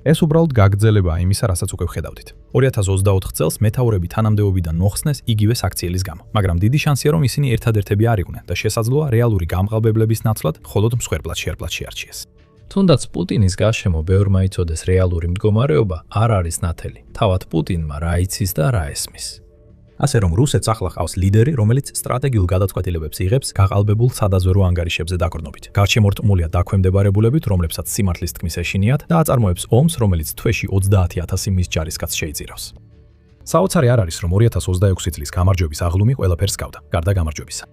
ეს უბრალოდ გაგრძელებაა იმისა, რასაც უკვე ვხედავდით. 2024 წელს მეთაურები თანამდებობიდან მოხსნეს იგივე საქციელის გამო, მაგრამ დიდი შანსია, რომ ისინი ერთადერთები არ იყვნენ და შესაძლოა რეალური გამყალბებლების ნაცვლად მხოლოდ მსხვერპლად შეერპლად შეარჩიეს. თუნდაც პუტინის გარშემო ბევრმა იცოდეს რეალური მდგომარეობა არ არის ნათელი. თავად პუტინმა რა იცის და რა ესმის. ასე რომ რუსეთს ახლა ყავს ლიდერი, რომელიც სტრატეგიულ გადაწყვეტილებებს იღებს გაყალბებულ სადაზვერო ანგარიშებზე დაკრნობით. გარშემორტყმულია დაქვემდებარებულებით, რომლებსაც სიმართლის თქმის ეშინიათ და აწარმოებს ომს, რომელიც თვეში 30,000 მის ჯარისკაცს შეიწირავს. საოცარი არ არის, რომ 2026 წლის გამარჯვების აღლუმი ყველაფერს გავდა, გარდა გამარჯვებისა.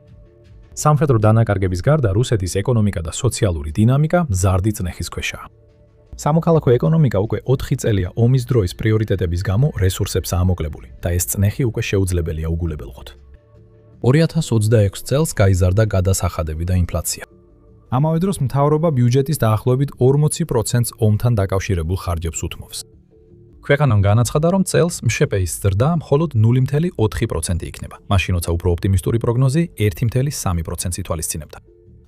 სამხედრო დანაკარგების გარდა რუსეთის ეკონომიკა და სოციალური დინამიკა მზარდი წნეხის ქვეშაა. სამოქალაქო ეკონომიკა უკვე 4 წელია ომის დროის პრიორიტეტების გამო რესურსებს ამოკლებული და ეს წნეხი უკვე შეუძლებელია უგულებელყოთ. 2026 წელს გაიზარდა გადასახადები და ინფლაცია. ამავე დროს მთავრობა ბიუჯეტის დაახლოებით 40%-ს ომთან დაკავშირებულ ხარჯებს უთმობს. ქვეყანამ განაცხადა, რომ წელს მშპ-ის ზრდა მხოლოდ 0.4% იქნება, მაშინ როცა უფრო ოპტიმისტური პროგნოზი 1.3%-ს ითვალისწინებდა.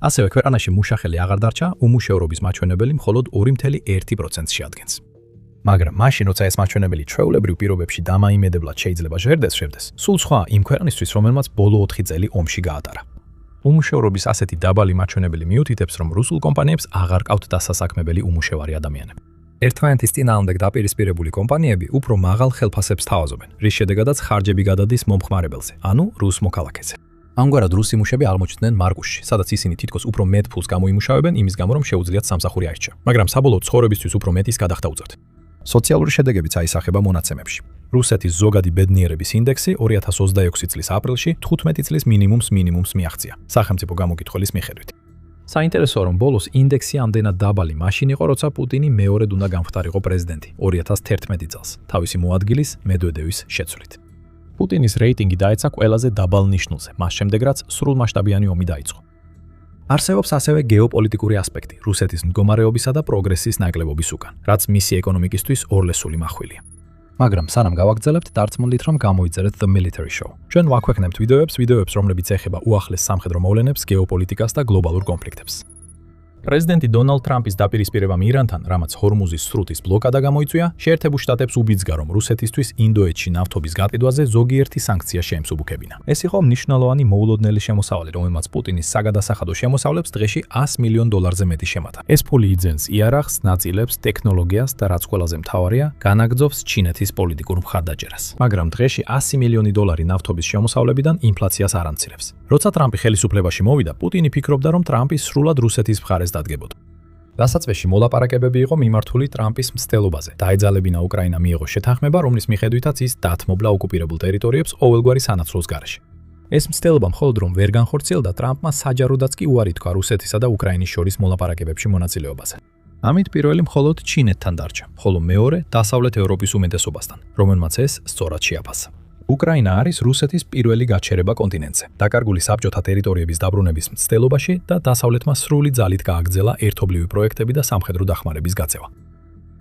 ასევე ქვეყანაში მუშახელი აღარ დარჩა, უმუშევრობის მაჩვენებელი მხოლოდ 2.1%-ს შეადგენს. მაგრამ მაშინ როცა ეს მაჩვენებელი ჩვეულებრივ პირობებში დამაიმედებლად შეიძლება ჟღერდეს, სულ სხვა იმ ქვეყნისთვის, რომელმაც ბოლო 4 წელი ომში გაატარა. უმუშევრობის ასეთი დაბალი მაჩვენებელი მიუთითებს, რომ რუსულ კომპანიებს აღარ ყავთ დასასაქმებელი უმუშევარი ადამიანები. ერთმანეთის წინააღმდეგ დაპირისპირებული კომპანიები უფრო მაღალ ხელფასებს თავაზობენ, რის შედეგადაც ხარჯები გადადის მომხმარებელზე, ანუ რუს მოქალაქეზე. ამგვარად რუსი მუშები აღმოჩნდნენ მარკუშში, სადაც ისინი თითქოს უფრო მეტ ფულს გამოიმუშავებენ იმის გამო, რომ შეუძლიათ სამსახური აირჩიონ. მაგრამ საბოლოოდ ცხოვრებისთვის უფრო მეტის გადახდა უწევთ. სოციალური შედეგებიც აისახება მონაცემებში. რუსეთის ზოგადი ბედნიერების ინდექსი 2026 წლის აპრილში 15 წლის მინიმუმს მიაღწია, სახელმწიფო გამოკითხვის მიხედვით. საინტერესოა, რომ ბოლოს ინდექსი ამდენად დაბალი მაშინ იყო, როცა პუტინი მეორედ უნდა გამხდარიყო პრეზიდენტი 2011 წელს, თავისი მოადგილის მედვედევის შეცვლით. პუტინის რეიტინგი დაეცა ყველაზე დაბალ ნიშნულზე, მას შემდეგ რაც სრულმასშტაბიანი ომი დაიწყო. არსებობს ასევე გეოპოლიტიკური ასპექტი რუსეთის მდგომარეობისა და პროგრესის ნაკლებობის უკან, რაც მისი ეკონომიკისთვის ორლესული მახვილია. მაგრამ სანამ გავაგრძელებთ, დარწმუნდით, რომ გამოიწერეთ The Military Show. ჩვენ ვაქვეყნებთ ვიდეოებს, რომლებიც ეხება უახლეს სამხედრო მოვლენებს, გეოპოლიტიკას და გლობალურ კონფლიქტებს. პრეზიდენტი დონალდ ტრამპის დაპირისპირებამ ირანთან, რამაც ჰორმუზის სრუტის ბლოკადა გამოიწვია, შეერთებულ შტატებს უბიძგა, რომ რუსეთისთვის ინდოეთში ნავთობის გაყიდვაზე ზოგიერთი სანქცია შეემსუბუქებინა. ეს იყო მნიშვნელოვანი მოულოდნელი შემოსავალი, რომელმაც პუტინის საგადასახადო შემოსავლებს დღეში $100 მილიონ მეტი შემატა. ეს ფული იძენს იარაღს, ნაწილებს, ტექნოლოგიას და რაც ყველაზე მთავარია, განაგრძობს ჩინეთის პოლიტიკურ მხარდაჭერას. მაგრამ დღეში $100 მილიონი ნავთობის შემოსავლებიდან ინფლაციას არ ამცირებს. როცა ტრამპი ხელისუფლებაში მოვიდა, პუტინი ფიქრობდა, რომ ტრამპი სრულად რუსეთის მხარეს დადგებოდა. დასაწყისში მოლაპარაკებები იყო მიმართული ტრამპის მცდელობაზე. დაეძალებინა უკრაინა მიიღო შეთანხმება, რომლის მიხედვითაც ის დათმობლა ოკუპირებულ ტერიტორიებს ყოველგვარი სანაცვლოს გარეშე. ეს მცდელობა მხოლოდ რომ ვერ განხორციელდა, ტრამპმა საჯაროდაც კი უარი თქვა რუსეთისა და უკრაინის შორის მოლაპარაკებებში მონაწილეობაზე. ამით პირველი მხოლოდ ჩინეთთან დარჩა, ხოლო მეორე დასავლეთ ევროპის უმეტესობასთან, რომელმაც ეს სწორად შეაფასა. უკრაინა არის რუსეთის პირველი გაჩერება კონტინენტზე, დაკარგული საბჭოთა ტერიტორიების დაბრუნების მცდელობაში და დასავლეთმა სრული ძალით გააგრძელა ერთობლივი პროექტები და სამხედრო დახმარების გაწევა.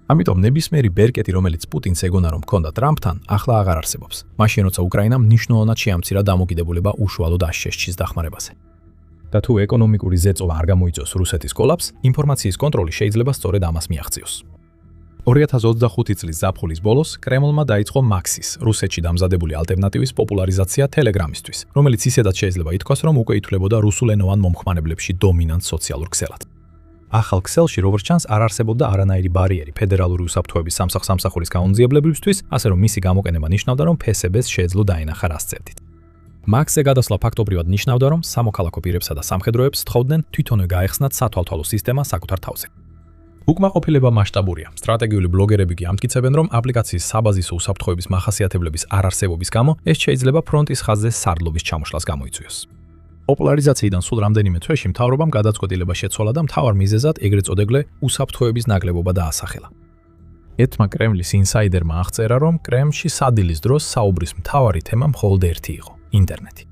ამიტომ ნებისმიერი ბერკეტი, რომელიც პუტინს ეგონა რომ ჰქონდა ტრამპთან, ახლა აღარ არსებობს. მაშინ როცა უკრაინამ მნიშვნელოვნად შეამცირა დამოკიდებულება უშუალოდ აშშ-ის დახმარებაზე. და თუ ეკონომიკური ზეწოლა არ გამოიწვევს რუსეთის კოლაპს, ინფორმაციის კონტროლი შეიძლება სწორედ ამას მიაღწიოს. 2025 წლის ზაფხულის ბოლოს კრემლმა დაიწყო მაქსის, რუსეთში დამზადებული ალტერნატივის პოპულარიზაცია ტელეგრამისთვის, რომელიც ისედაც შეიძლება ითქვას, რომ უკვე ითვლებოდა რუსულენოვან მომხმარებლებში დომინანტ სოციალურ ქსელად. ახალ ქსელში, როგორც ჩანს, არ არსებობდა არანაირი ბარიერი ფედერალური უსაფრთხოების სამსახურის გაუნძიებლებისთვის, ასე რომ მისი გამოყენება ნიშნავდა, რომ ფსბ-ს შეეძლო დაენახა რას წერდით. მაქსზე გადასვლა ფაქტობრივად ნიშნავდა, რომ სამოქალაქო პირებსა და სამხედროებს თხოვდნენ თვითონვე გაეხსნათ სათვალთვალო სისტემა საკუთარ თავზე. უკმაყოფილება მასშტაბურია. სტრატეგიული ბლოგერები კი ამტკიცებენ, რომ აპლიკაციის საბაზისო უსაფრთხოების მახასიათებლების არარსებობის გამო ეს შეიძლება ფრონტის ხაზზე სარდლობის ჩამოშლას გამოიწვიოს. პოპულარიზაციიდან სულ რამდენიმე თვეში მთავრობამ გადაწყვეტილება შეცვალა და მთავარ მიზეზად ეგრეთ წოდებული უსაფრთხოების ნაკლებობა დაასახელა. ერთმა კრემლის ინსაიდერმა აღწერა, რომ კრემლში სადილის დროს საუბრის მთავარი თემა მხოლოდ ერთი იყო: ინტერნეტი.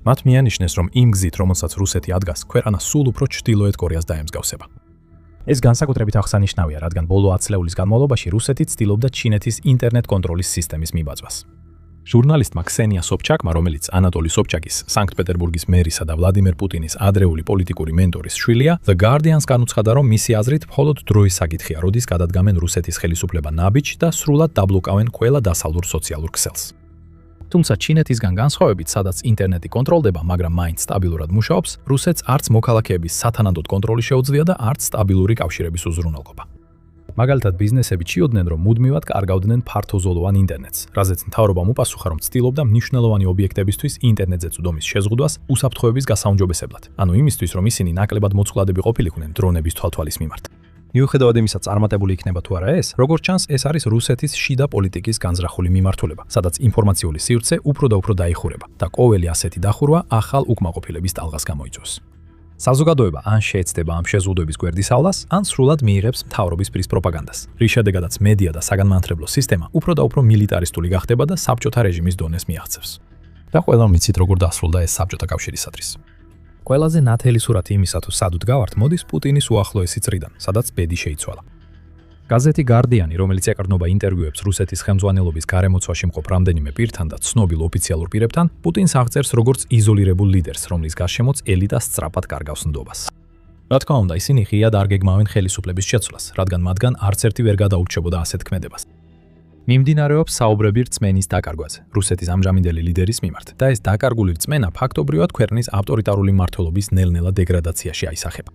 მათ მიანიშნეს, რომ იმ გზით, რომელსაც რუსეთი ადგას, ქვეყანა სულ უფრო ჩრდილოეთ კორეას დაემსგავსება. ეს განსაკუთრებით აღსანიშნავია, რადგან ბოლო 10 წლების განმავლობაში რუსეთი ცდილობდა ჩინეთის ინტერნეტ კონტროლის სისტემის მიბაძვას. ჟურნალისტმა ქსენია სობჩაკმა, რომელიც ანატოლი სობჩაკის, სანქტ-პეტერბურგის მერისა და ვლადიმერ პუტინის ადრეული პოლიტიკური მენტორის შვილია, The Guardian-ს განუცხადა, რომ მისი აზრით მხოლოდ დროის საკითხია, როდის გადადგამენ რუსეთის ხელისუფლება ნაბიჯს და სრულად დაბლოკავენ ყველა დასავლურ სოციალურ ქსელს. თუმცა ჩინეთისგან განსხვავებით, სადაც ინტერნეტი კონტროლდება, მაგრამ მაინც სტაბილურად მუშაობს, რუსეთს არც მოქალაქეების სათანადოდ კონტროლი შეუძლია და არც სტაბილური კავშირების უზრუნველყოფა. მაგალითად, ბიზნესები ჩიოდნენ, რომ მუდმივად კარგავდნენ ფართოზოლოვან ინტერნეტს, რაზეც მთავრობამ უპასუხა, რომ ცდილობდა მნიშვნელოვანი ობიექტებისთვის ინტერნეტზე წვდომის შეზღუდვას უსაფრთხოების გასაუმჯობესებლად, ანუ იმისთვის, რომ ისინი ნაკლებად მოწყვლადები ყოფილიყვნენ დრონების თვალთვალის მიმართ. მიუხედავად იმისა, წარმატებული იქნება თუ არა ეს, როგორც ჩანს, ეს არის რუსეთის შიდა პოლიტიკის განზრახული მიმართულება, სადაც ინფორმაციული სივრცე უფრო და უფრო დაიხურება და ყოველი ასეთი დახურვა ახალ უკმაყოფილების ტალღას გამოიწვევს. საზოგადოება ან შეეცდება ამ შეზღუდვების გვერდისავლას, ან სრულად მიიღებს მთავრობის პრის პროპაგანდას, რის შედეგადაც მედია და საგანმანათლებლო სისტემა უფრო და უფრო მილიტარისტული გახდება და საბჭოთა რეჟიმის დონეს მიაღწევს. და ყველამ მიცით, როგორ დასრულდა ეს საბჭოთა კავშირისათვის. ყველაზე ნათელი სურათი იმისა, თუ სად ვდგავართ, მოდის პუტინის უახლოესი წრიდან, სადაც ბედი შეიცვალა. გაზეთი Guardian-ი, რომელიც ეკარნობა ინტერვიუებს რუსეთის ხელმძღვანელობის გარემოცვაში მყოფ რამდენიმე პირთან და ცნობილ ოფიციალურ პირებთან, პუტინს აღწერს როგორც იზოლირებულ ლიდერს, რომლის გარშემოც ელიტა სწრაფად კარგავს ნდობას. რა თქმა უნდა, ისინი ღიად არ გეგმავენ ხელისუფლების შეცვლას, რადგან მათგან არც ერთი ვერ გადაურჩებოდა ასეთ ქმედებას. მიმდინარეობს საუბრები რწმენის დაკარგვაზე რუსეთის ამჟამინდელი ლიდერის მიმართ და ეს დაკარგული რწმენა ფაქტობრივად ქვეყნის ავტორიტარული მმართველობის ნელ-ნელა დეგრადაციაში აისახება.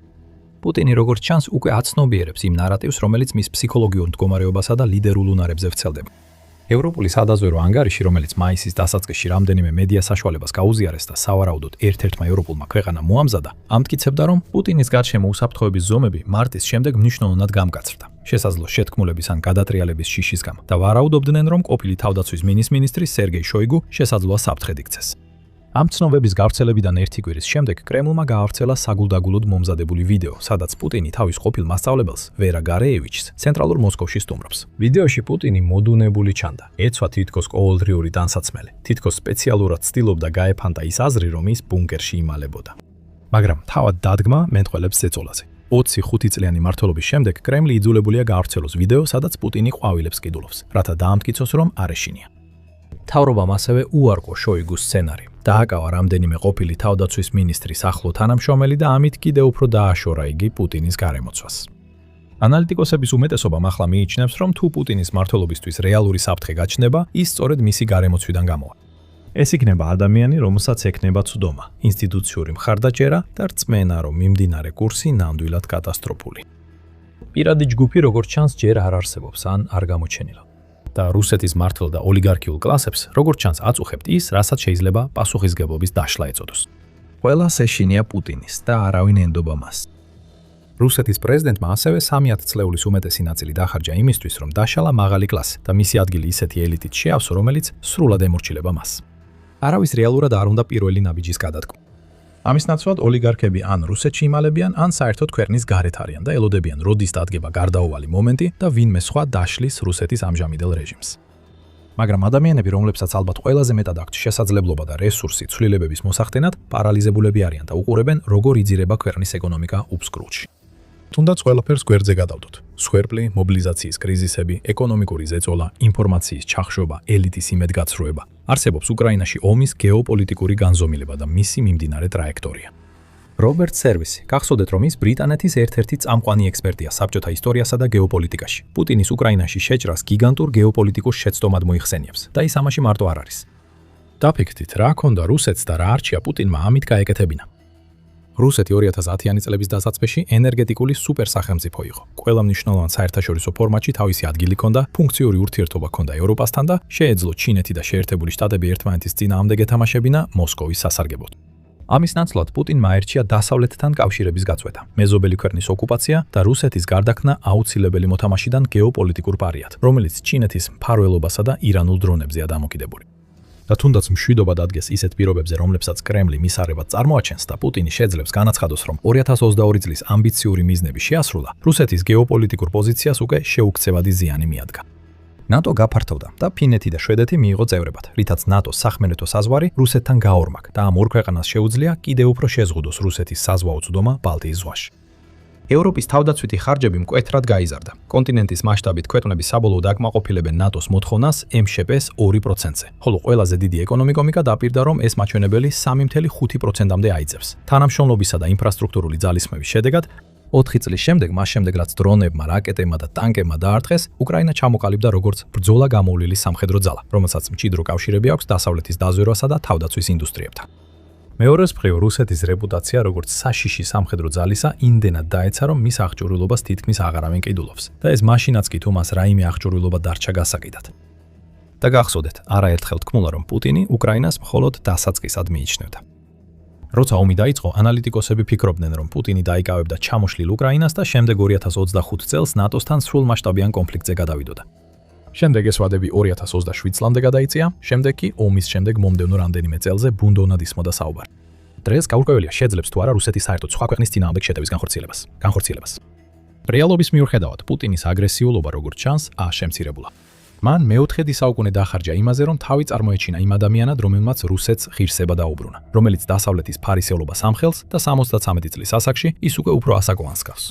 პუტინი როგორც ჩანს უკვე აცნობიერებს იმ ნარატივს, რომელიც მის ფსიქოლოგიურ მდგომარეობასა და ლიდერულ უნარებზე ვრცელდება. ევროპული სადაზვერო ანგარიში, რომელიც მაისის დასაწყისში რამდენიმე მედია საშუალებას გაუზიარეს და სავარაუდოდ ერთ-ერთმა ევროპულმა ქვეყანამ მოამზადა, ამტკიცებდა, რომ პუტინის გარშემო უსაფრთხოების ზომები მარტის შემდეგ მნიშვნელოვნად გამკაცრდა. შესაძლოა შეთქმულების ან გადატრიალების შიშის გამო და ვარაუდობდნენ, რომ ყოფილი თავდაცვის მინისტრი სერგეი შოიგუ შესაძლოა საფრთხედ იქცეს. ამ ცნობების გავრცელებიდან ერთი კვირის შემდეგ კრემლმა გაავრცელა საგულდაგულოდ მომზადებული ვიდეო, სადაც პუტინი თავის ყოფილ მასწავლებელს, ვერა გარეევიჩს, ცენტრალურ მოსკოვში სტუმრობს. ვიდეოში პუტინი მოდუნებული ჩანდა, ეცვა თითქოს ყოველდღიური ტანსაცმელი, თითქოს სპეციალურად ცდილობდა გაეფანტა ის აზრი, რომ ის ბუნკერში იმალებოდა. მაგრამ თავად დადგმა მენტყველებს ზეწოლაზე. 25 წლიანი მმართველობის შემდეგ კრემლი იძულებულია გაავრცელოს ვიდეო, სადაც პუტინი ყვავილებს ყიდულობს, რათა დაამტკიცოს, რომ არ ეშინია. მთავრობამ ასევე უარყო შოიგუს სცენარი. დააკავა რამდენიმე ყოფილი თავდაცვის მინისტრის ახლო თანამშრომელი და ამით კიდევ უფრო დააშორა იგი პუტინის გარემოცვას. ანალიტიკოსების უმეტესობამ ახლა მიიჩნევს, რომ თუ პუტინის მმართველობისთვის რეალური საფრთხე გაჩნდება, ის სწორედ მისი გარემოცვიდან გამოვა. ეს იქნება ადამიანი, რომელსაც ექნება ცდომა, ინსტიტუციური მხარდაჭერა და რწმენა, რომ მიმდინარე კურსი ნამდვილად კატასტროფული. პირადი ჯგუფი როგორც ჩანს ჯერ არ არსებობს ან არ გამოჩენილა. და რუსეთის მმართველ და ოლიგარქიულ კლასებს, როგორც ჩანს, აწუხებთ ის, რასაც შეიძლება პასუხისგებლობის დაშლა ეწოდოს. ყველას ეშინია პუტინის და არავინ ენდობა მას. რუსეთის პრეზიდენტმა ასევე 300 წლეულის უმეტესი ნაწილი დახარჯა იმისთვის, რომ დაშალა მაღალი კლასი და მისი ადგილი ისეთი ელიტით შეავსო, რომელიც სრულად ემორჩილება მას. არავის რეალურად არ უნდა პირველი ნაბიჯის გადადგმა. ამის ნაცვლად ოლიგარქები ან რუსეთში იმალებიან, ან საერთოდ ქვეყნის გარეთ არიან და ელოდებიან, როდის დადგება გარდაუვალი მომენტი და ვინმე სხვა დაშლის რუსეთის ამჟამინდელ რეჟიმს. მაგრამ ადამიანები, რომლებსაც ალბათ ყველაზე მეტად აქვთ შესაძლებლობა და რესურსი ცვლილებების მოსახდენად, პარალიზებულები არიან და უყურებენ, როგორ იძირება ქვეყნის ეკონომიკა უბსკრულში. თუნდაც ყველაფერს გვერდზე გადავდოთ. სვერპლი, მობილიზაციის კრიზისები, ეკონომიკური ზეწოლა, ინფორმაციის ჩახშობა, ელიტის იმედგაცრუება. არსებობს უკრაინაში ომის გეოპოლიტიკური განზომილება და მისი მიმდინარე ტრაექტორია. რობერტ სერვისი, გახსოვდეთ, რომ ის ბრიტანეთის ერთ-ერთი წამყვანი ექსპერტია საბჭოთა ისტორიასა და გეოპოლიტიკაში. პუტინის უკრაინაში შეჭრას გიგანტურ გეოპოლიტიკურ შეცდომად მოიხსენიებს და ის ამაში მარტო არ არის. დაფიქრდით, რა ჰქონდა რუსეთს და რა არჩია პუტინმა ამით გაეკეთებინა. რუსეთი 2010-იანი წლების დასაწყისში ენერგეტიკული სუპერსახელმწიფო იყო. ყველა მნიშვნელოვან საერთაშორისო ფორმატში თავისი ადგილი ჰქონდა, ფუნქციური ურთიერთობა ჰქონდა ევროპასთან და შეეძლო ჩინეთი და შეერთებული შტატები ერთმანეთის წინააღმდეგ ეთამაშებინა მოსკოვის სასარგებლოდ. ამის ნაცვლად პუტინმა აირჩია დასავლეთთან კავშირების გაწყვეტა, მეზობელი ქვეყნის ოკუპაცია და რუსეთის გარდაქმნა აუცილებელი მოთამაშიდან გეოპოლიტიკურ პარიად, რომელიც ჩინეთის მფარველობასა და ირანულ დრონებზეა დამოკიდებული. და თუნდაც მშვიდობა დადგეს ისეთ პირობებზე, რომლებსაც კრემლი მისაღებად წარმოაჩენს და პუტინი შეძლებს განაცხადოს, რომ 2022 წლის ამბიციური მიზნები შეასრულა, რუსეთის გეოპოლიტიკურ პოზიციას უკვე შეუქცევადი ზიანი მიადგა. ნატო გაფართოვდა და ფინეთი და შვედეთი მიიღო წევრებად, რითაც ნატოს სახმელეთო საზღვარი რუსეთთან გაორმაგ და ამ ორ ქვეყანას შეუძლია კიდევ უფრო შეზღუდოს რუსეთის საზღვაო წვდომა ბალტიის ზღვაში. ევროპის თავდაცვითი ხარჯები მკვეთრად გაიზარდა. კონტინენტის მასშტაბით ქვეყნები საბოლოოდ აკმაყოფილებენ ნატოს მოთხოვნას MŠP-ს 2%-ზე, ხოლო ყველაზე დიდი ეკონომიკა დაპირდა, რომ ეს მაჩვენებელი 3.5%-მდე აიძებს. თანამშრომლობისა და ინფრასტრუქტურული ძალისხმევის შედეგად 4 წლის შემდეგ, მას შემდეგ რაც დრონებმა, რაკეტებმა და ტანკებმა დაარტყეს, უკრაინა ჩამოყალიბდა როგორც ბრძოლა გამოვლილი სამხედრო ძალა, რომელსაც მჭიდრო კავშირები აქვს დასავლეთის დაზვერვასა და თავდაცვის ინდუსტრიებთან. მეორეს მხრივ, რუსეთის რეპუტაცია როგორც საშიში სამხედრო ძალისა იმდენად დაეცა, რომ მის აღჭურვილობას თითქმის აღარავინ კიდულობს და ეს მაშინაც კი თუ მას რაიმე აღჭურვილობა დარჩა გასაკიდად. და გახსოვდეთ, არაერთხელ თქმულა, რომ პუტინი უკრაინას მხოლოდ დასაწყისად მიიჩნევდა. როცა ომი დაიწყო, ანალიტიკოსები ფიქრობდნენ, რომ პუტინი დაიკავებდა ჩამოშლილ უკრაინას და შემდეგ 2025 წელს ნატოსთან სრულმასშტაბიან კონფლიქტზე გადავიდოდა. შემდეგ ეს ვადები 2027 წლამდე გადაიწია, შემდეგ კი ომის შემდეგ მომდევნო რამდენიმე წელზე ბუნდოვნად ისმოდა საუბარი. დღეს გაურკვეველია, შეძლებს თუ არა რუსეთი საერთოდ სხვა ქვეყნის წინააღმდეგ შეტევის განხორციელებას. რეალობის მიუხედავად, პუტინის აგრესიულობა როგორც ჩანს, შემცირებულა. მან მეოთხედი საუკუნე დახარჯა იმაზე, რომ თავი წარმოეჩინა იმ ადამიანად, რომელმაც რუსეთს ღირსება დაუბრუნა, რომელიც დასავლეთის ფარისევლობას ამხელს და 73 წლის ასაკში ის უკვე უფრო ასაკოვანს გავს.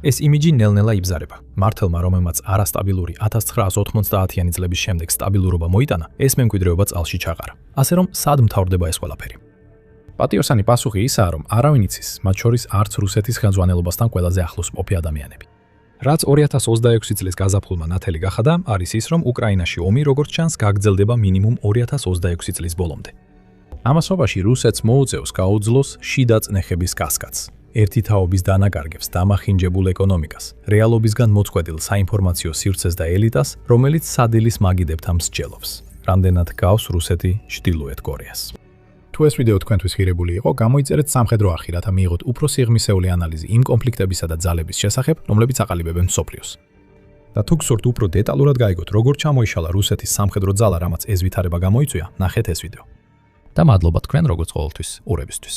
ეს იმიჯი ნელ-ნელა იბზარება. მართლმა, რომელმაც არასტაბილური 1990-იანი წლების შემდეგ სტაბილურობა მოიტანა, ეს მემკვიდრეობა წყალში ჩაყარა. ასე რომ, სად მთავრდება ეს ყველაფერი? პატიოსანი პასუხი ისაა, რომ არავინ იცის, მათ შორის არც რუსეთის ხელმძღვანელობასთან ყველაზე ახლოს მყოფი ადამიანები. რაც 2026 წლის გაზაფხულმა ნათელი გახადა, არის ის, რომ უკრაინაში ომი როგორც ჩანს გაგრძელდება მინიმუმ 2026 წლის ბოლომდე. ამასობაში რუსეთს მოუწევს გაუძლოს შიდა წნეხების კასკადს. ერთი თაობის დანაკარგებს, დამახინჯებულ ეკონომიკას, რეალობისგან მოწყვეტილ საინფორმაციო სივრცეს და ელიტას, რომელიც სადილის მაგიდებთან მსჯელობს. რამდენად გავს რუსეთი ჩრდილოეთ კორეას. თუ ეს ვიდეო თქვენთვის ღირებული იყო, გამოიწერეთ სამხედრო არხი, რათა მიიღოთ უფრო სიღრმისეული ანალიზი იმ კონფლიქტებისა და ძალების შესახებ, რომლებიც აყალიბებენ მსოფლიოს. და თუ გსურთ უფრო დეტალურად გაიგოთ, როგორ ჩამოიშალა რუსეთის სამხედრო ძალა, რამაც ეს ვითარება გამოიწვია, ნახეთ ეს ვიდეო. და მადლობა თქვენ როგორც ყოველთვის ურებისთვის.